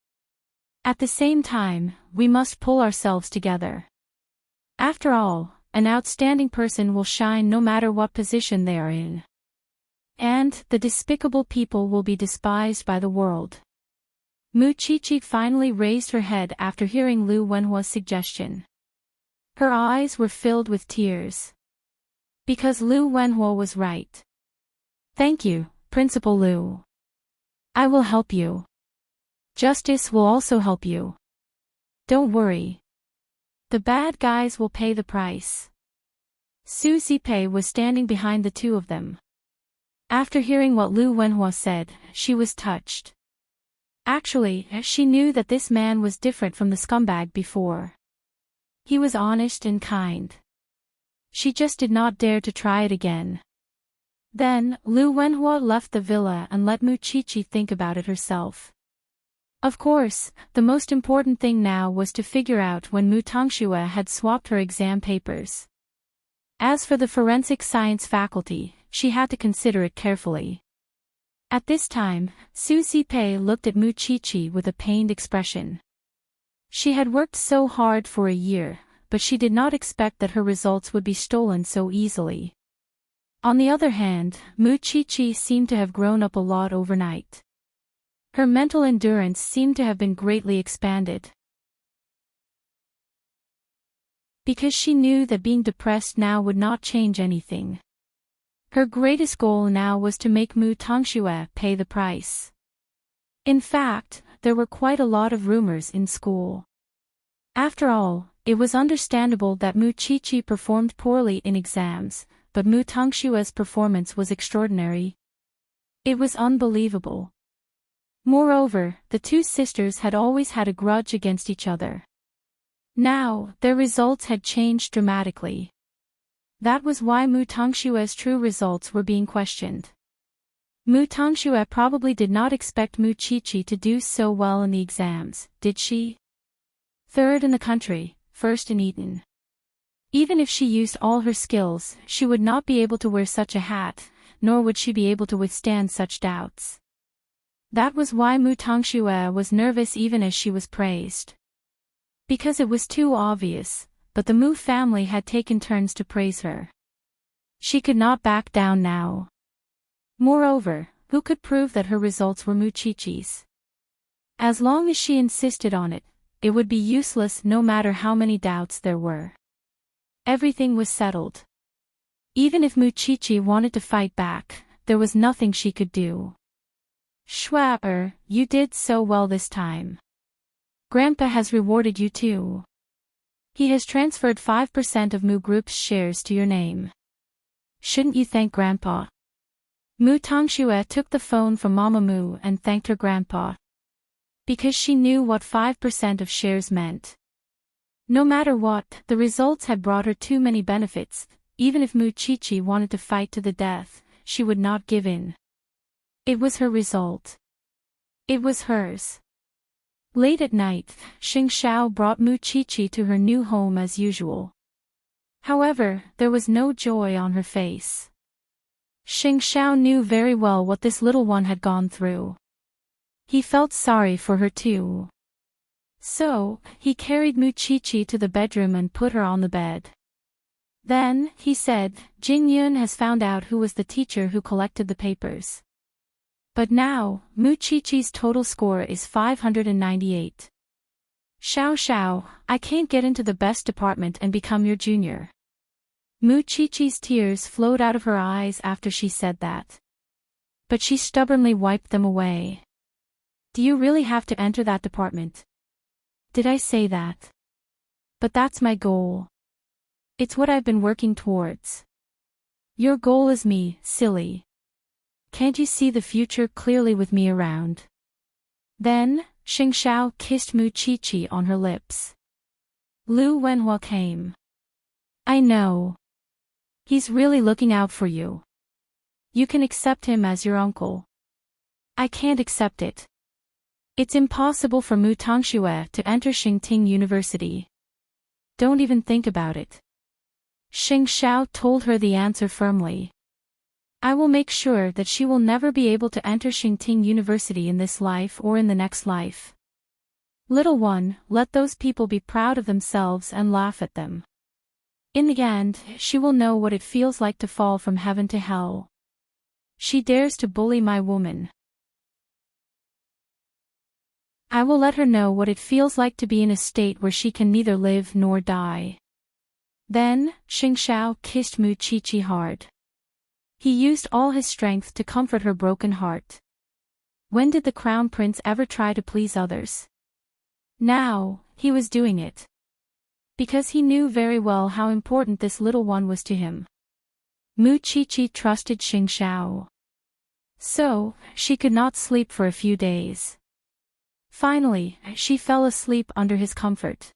At the same time, we must pull ourselves together. After all, an outstanding person will shine no matter what position they are in. And, the despicable people will be despised by the world. Mu Chi-Chi finally raised her head after hearing Lu Wenhua's suggestion. Her eyes were filled with tears. Because Lu Wenhua was right. Thank you, Principal Lu. I will help you. Justice will also help you. Don't worry. The bad guys will pay the price. Su Zipei was standing behind the two of them. After hearing what Lu Wenhua said, she was touched. Actually, she knew that this man was different from the scumbag before. He was honest and kind. She just did not dare to try it again. Then, Lu Wenhua left the villa and let Mu Qiqi think about it herself. Of course, the most important thing now was to figure out when Mu Tongxue had swapped her exam papers. As for the forensic science faculty, she had to consider it carefully. At this time, Su Zipei looked at Mu Qiqi with a pained expression. She had worked so hard for a year, but she did not expect that her results would be stolen so easily. On the other hand, Mu Qiqi seemed to have grown up a lot overnight. Her mental endurance seemed to have been greatly expanded. Because she knew that being depressed now would not change anything. Her greatest goal now was to make Mu Tongxue pay the price. In fact, there were quite a lot of rumors in school. After all, it was understandable that Mu Qiqi performed poorly in exams, but Mu Tongxue's performance was extraordinary. It was unbelievable. Moreover, the two sisters had always had a grudge against each other. Now, their results had changed dramatically. That was why Mu Tongxue's true results were being questioned. Mu Tongxue probably did not expect Mu Qiqi to do so well in the exams, did she? Third in the country, first in Eton. Even if she used all her skills, she would not be able to wear such a hat, nor would she be able to withstand such doubts. That was why Mu Tongxue was nervous even as she was praised. Because it was too obvious, but the Mu family had taken turns to praise her. She could not back down now. Moreover, who could prove that her results were Mu Qiqi's? As long as she insisted on it, it would be useless no matter how many doubts there were. Everything was settled. Even if Mu Qiqi wanted to fight back, there was nothing she could do. Schwapper, you did so well this time. Grandpa has rewarded you too. He has transferred 5% of Mu Group's shares to your name. Shouldn't you thank Grandpa? Mu Tongxue took the phone from Mama Mu and thanked her grandpa. Because she knew what 5% of shares meant. No matter what, the results had brought her too many benefits. Even if Mu Qiqi wanted to fight to the death, she would not give in. It was her result. It was hers. Late at night, Xing Xiao brought Mu Qiqi to her new home as usual. However, there was no joy on her face. Xing Xiao knew very well what this little one had gone through. He felt sorry for her too. So, he carried Mu Qiqi to the bedroom and put her on the bed. Then, he said, Jing Yun has found out who was the teacher who collected the papers. But now, Mu Qiqi's total score is 598. Xiao Xiao, I can't get into the best department and become your junior. Mu Qiqi's tears flowed out of her eyes after she said that. But she stubbornly wiped them away. Do you really have to enter that department? Did I say that? But that's my goal. It's what I've been working towards. Your goal is me, silly. Can't you see the future clearly with me around? Then, Xing Xiao kissed Mu Qiqi on her lips. Lu Wenhua came. I know. He's really looking out for you. You can accept him as your uncle. I can't accept it. It's impossible for Mu Tongxue to enter Xingting University. Don't even think about it. Xing Xiao told her the answer firmly. I will make sure that she will never be able to enter Xingting University in this life or in the next life. Little one, let those people be proud of themselves and laugh at them. In the end, she will know what it feels like to fall from heaven to hell. She dares to bully my woman. I will let her know what it feels like to be in a state where she can neither live nor die. Then, Xingxiao kissed Mu Qiqi hard. He used all his strength to comfort her broken heart. When did the crown prince ever try to please others? Now, he was doing it. Because he knew very well how important this little one was to him. Mu Qiqi trusted Xingxiao. So, she could not sleep for a few days. Finally, she fell asleep under his comfort.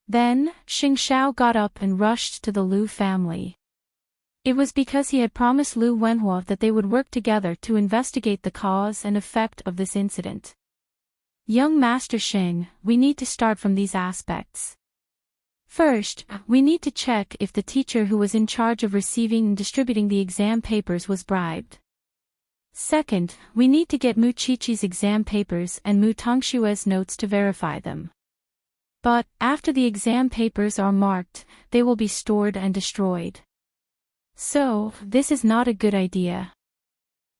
Then, Xingxiao got up and rushed to the Lu family. It was because he had promised Lu Wenhua that they would work together to investigate the cause and effect of this incident. Young Master Xing, we need to start from these aspects. First, we need to check if the teacher who was in charge of receiving and distributing the exam papers was bribed. Second, we need to get Mu Qiqi's exam papers and Mu Tongshue's notes to verify them. But, after the exam papers are marked, they will be stored and destroyed. So, this is not a good idea.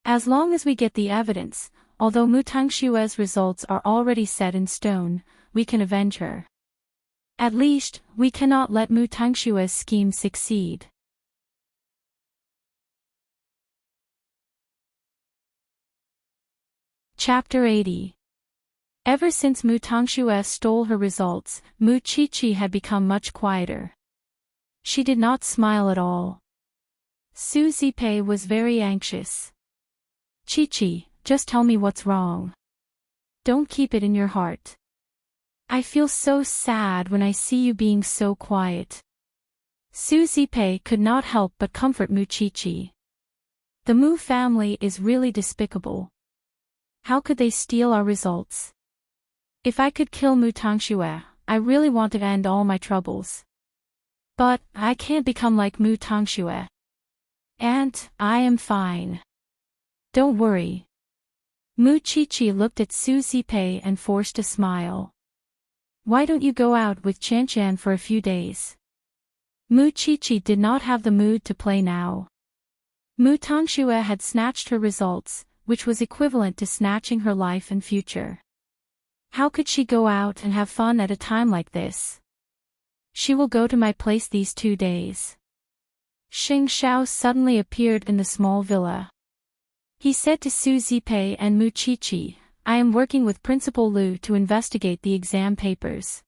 As long as we get the evidence, although Mu Tongshue's results are already set in stone, we can avenge her. At least, we cannot let Mu Tongshue's scheme succeed. Chapter 80. Ever since Mu Tongxue stole her results, Mu Qiqi had become much quieter. She did not smile at all. Su Zipei was very anxious. Qiqi, just tell me what's wrong. Don't keep it in your heart. I feel so sad when I see you being so quiet. Su Zipei could not help but comfort Mu Qiqi. The Mu family is really despicable. How could they steal our results? If I could kill Mu Tongxue, I really want to end all my troubles. But, I can't become like Mu Tongxue. And, I am fine. Don't worry. Mu Qiqi looked at Su Zipei and forced a smile. Why don't you go out with Qianqian for a few days? Mu Qiqi did not have the mood to play now. Mu Tongxue had snatched her results, which was equivalent to snatching her life and future. How could she go out and have fun at a time like this? She will go to my place these 2 days. Xingxiao suddenly appeared in the small villa. He said to Su Zipei and Mu Qiqi, I am working with Principal Lu to investigate the exam papers.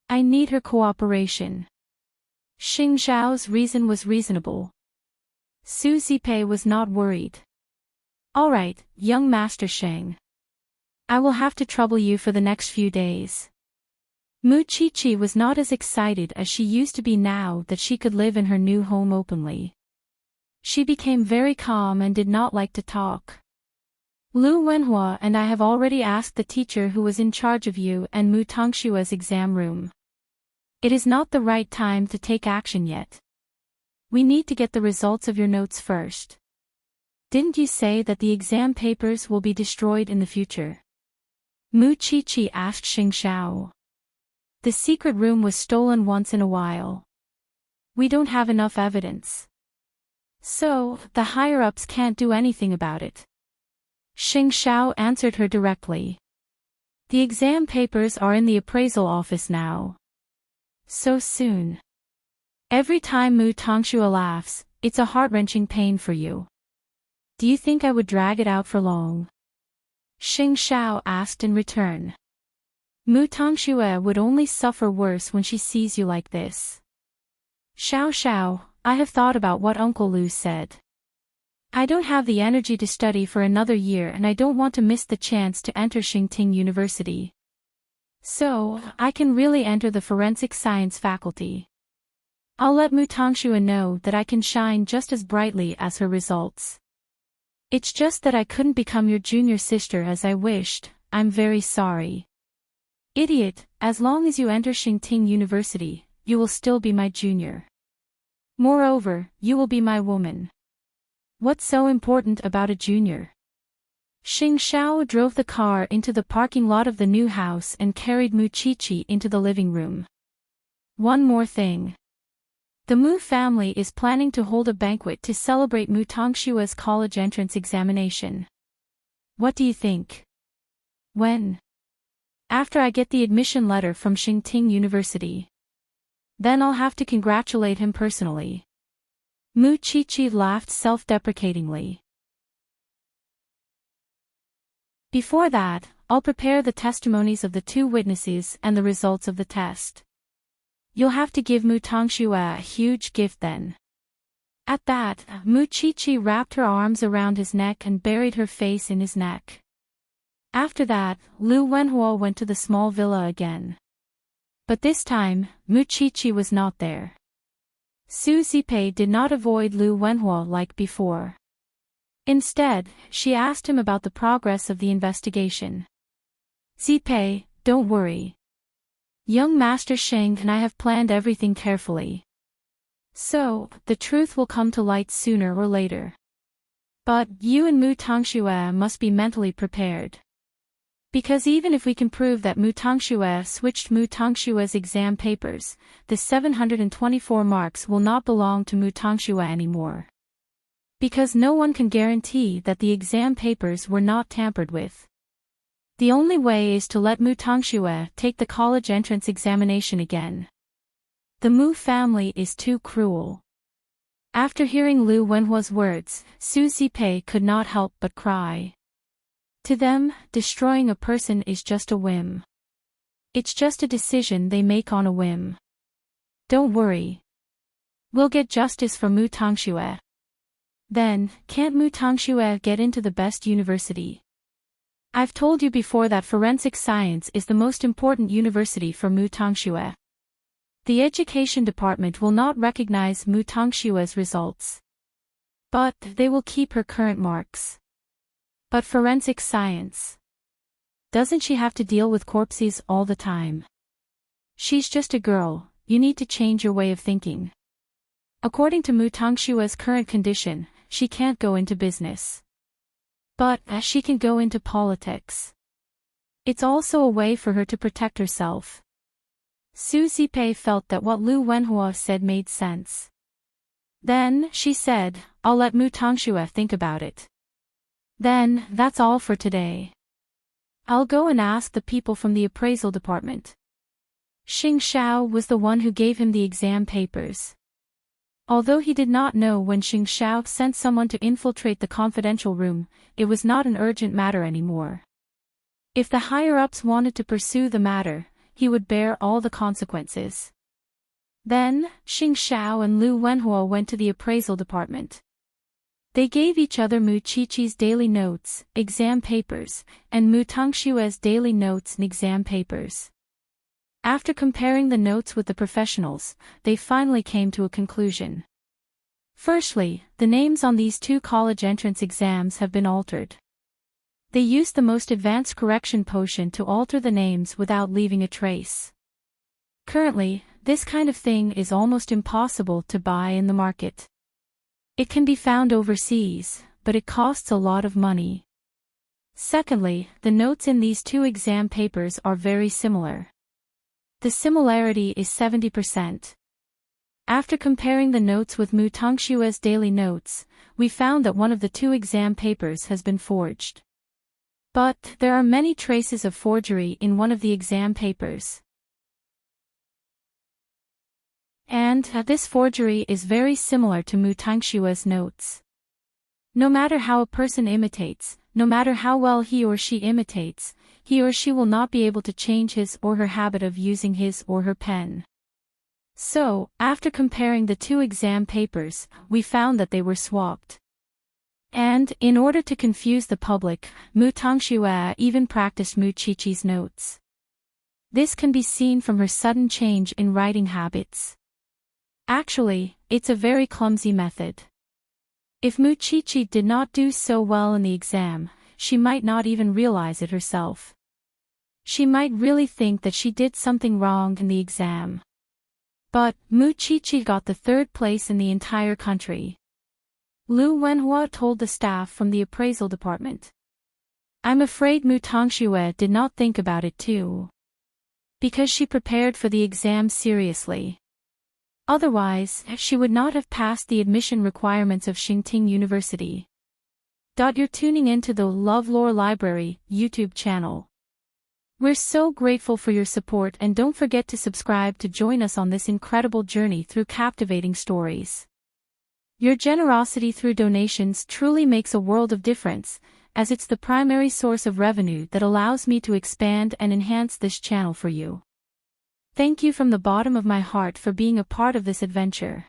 I need her cooperation. Xingxiao's reason was reasonable. Su Zipei was not worried. All right, young Master Sheng. I will have to trouble you for the next few days. Mu Qiqi was not as excited as she used to be now that she could live in her new home openly. She became very calm and did not like to talk. Lu Wenhua and I have already asked the teacher who was in charge of you and Mu Tongshue's exam room. It is not the right time to take action yet. We need to get the results of your notes first. Didn't you say that the exam papers will be destroyed in the future? Mu Qiqi asked Xingxiao. The secret room was stolen once in a while. We don't have enough evidence. So, the higher-ups can't do anything about it. Xingxiao answered her directly. The exam papers are in the appraisal office now. So soon. Every time Mu Tongxue laughs, it's a heart-wrenching pain for you. Do you think I would drag it out for long? Xingxiao asked in return. Mu Tongxue would only suffer worse when she sees you like this. Xiao, I have thought about what Uncle Lu said. I don't have the energy to study for another year and I don't want to miss the chance to enter Xingting University. So, I can really enter the forensic science faculty. I'll let Mu Tongxue know that I can shine just as brightly as her results. It's just that I couldn't become your junior sister as I wished. I'm very sorry. Idiot, as long as you enter Xingting University, you will still be my junior. Moreover, you will be my woman. What's so important about a junior? Xingxiao drove the car into the parking lot of the new house and carried Mu Qiqi into the living room. One more thing. The Mu family is planning to hold a banquet to celebrate Mu Tongshue's college entrance examination. What do you think? When? After I get the admission letter from Xingting University. Then I'll have to congratulate him personally. Mu Chi-Chi laughed self-deprecatingly. Before that, I'll prepare the testimonies of the 2 witnesses and the results of the test. You'll have to give Mu Tongxue a huge gift then. At that, Mu Chi-Chi wrapped her arms around his neck and buried her face in his neck. After that, Lu Wenhua went to the small villa again. But this time, Mu Chi-Chi was not there. Su Zipei did not avoid Lu Wenhua like before. Instead, she asked him about the progress of the investigation. Zipei, don't worry. Young Master Sheng and I have planned everything carefully. So, the truth will come to light sooner or later. But you and Mu Tongxue must be mentally prepared. Because even if we can prove that Mu Tongxue switched Mu Tongxue's exam papers, the 724 marks will not belong to Mu Tongxue anymore. Because no one can guarantee that the exam papers were not tampered with. The only way is to let Mu Tongxue take the college entrance examination again. The Mu family is too cruel. After hearing Lu Wenhua's words, Su Zipei could not help but cry. To them, destroying a person is just a whim. It's just a decision they make on a whim. Don't worry. We'll get justice for Mu Tongxue. Then, can't Mu Tongxue get into the best university? I've told you before that forensic science is the most important university for Mu Tongxue. The education department will not recognize Mu Tongxue's results. But they will keep her current marks. But forensic science. Doesn't she have to deal with corpses all the time? She's just a girl, you need to change your way of thinking. According to Mu Tongxue's current condition, she can't go into business. But she can go into politics. It's also a way for her to protect herself. Su Zipei felt that what Lu Wenhua said made sense. Then, she said, I'll let Mu Tongxue think about it. Then, that's all for today. I'll go and ask the people from the appraisal department. Xing Xiao was the one who gave him the exam papers. Although he did not know when Xing Xiao sent someone to infiltrate the confidential room, it was not an urgent matter anymore. If the higher-ups wanted to pursue the matter, he would bear all the consequences. Then, Xing Xiao and Lu Wenhua went to the appraisal department. They gave each other Mu Chi-Chi's daily notes, exam papers, and Mu Tongxue's daily notes and exam papers. After comparing the notes with the professionals, they finally came to a conclusion. Firstly, the names on these 2 college entrance exams have been altered. They used the most advanced correction potion to alter the names without leaving a trace. Currently, this kind of thing is almost impossible to buy in the market. It can be found overseas, but it costs a lot of money. Secondly, the notes in these 2 exam papers are very similar. The similarity is 70%. After comparing the notes with Mu Tongxue's daily notes, we found that one of the 2 exam papers has been forged. But there are many traces of forgery in one of the exam papers. And this forgery is very similar to Mu Tongxue's notes. No matter how a person imitates, no matter how well he or she imitates, he or she will not be able to change his or her habit of using his or her pen. So, after comparing the 2 exam papers, we found that they were swapped. And, in order to confuse the public, Mu Tongxue even practiced Mu Chi-Chi's notes. This can be seen from her sudden change in writing habits. Actually, it's a very clumsy method. If Mu Chi-Chi did not do so well in the exam, she might not even realize it herself. She might really think that she did something wrong in the exam. But, Mu Chi-Chi got the 3rd place in the entire country. Lu Wenhua told the staff from the appraisal department. I'm afraid Mu Tongxue did not think about it too. Because she prepared for the exam seriously. Otherwise, she would not have passed the admission requirements of Xingting University. You're tuning into the LoveLore Library YouTube channel. We're so grateful for your support, and don't forget to subscribe to join us on this incredible journey through captivating stories. Your generosity through donations truly makes a world of difference, as it's the primary source of revenue that allows me to expand and enhance this channel for you. Thank you from the bottom of my heart for being a part of this adventure.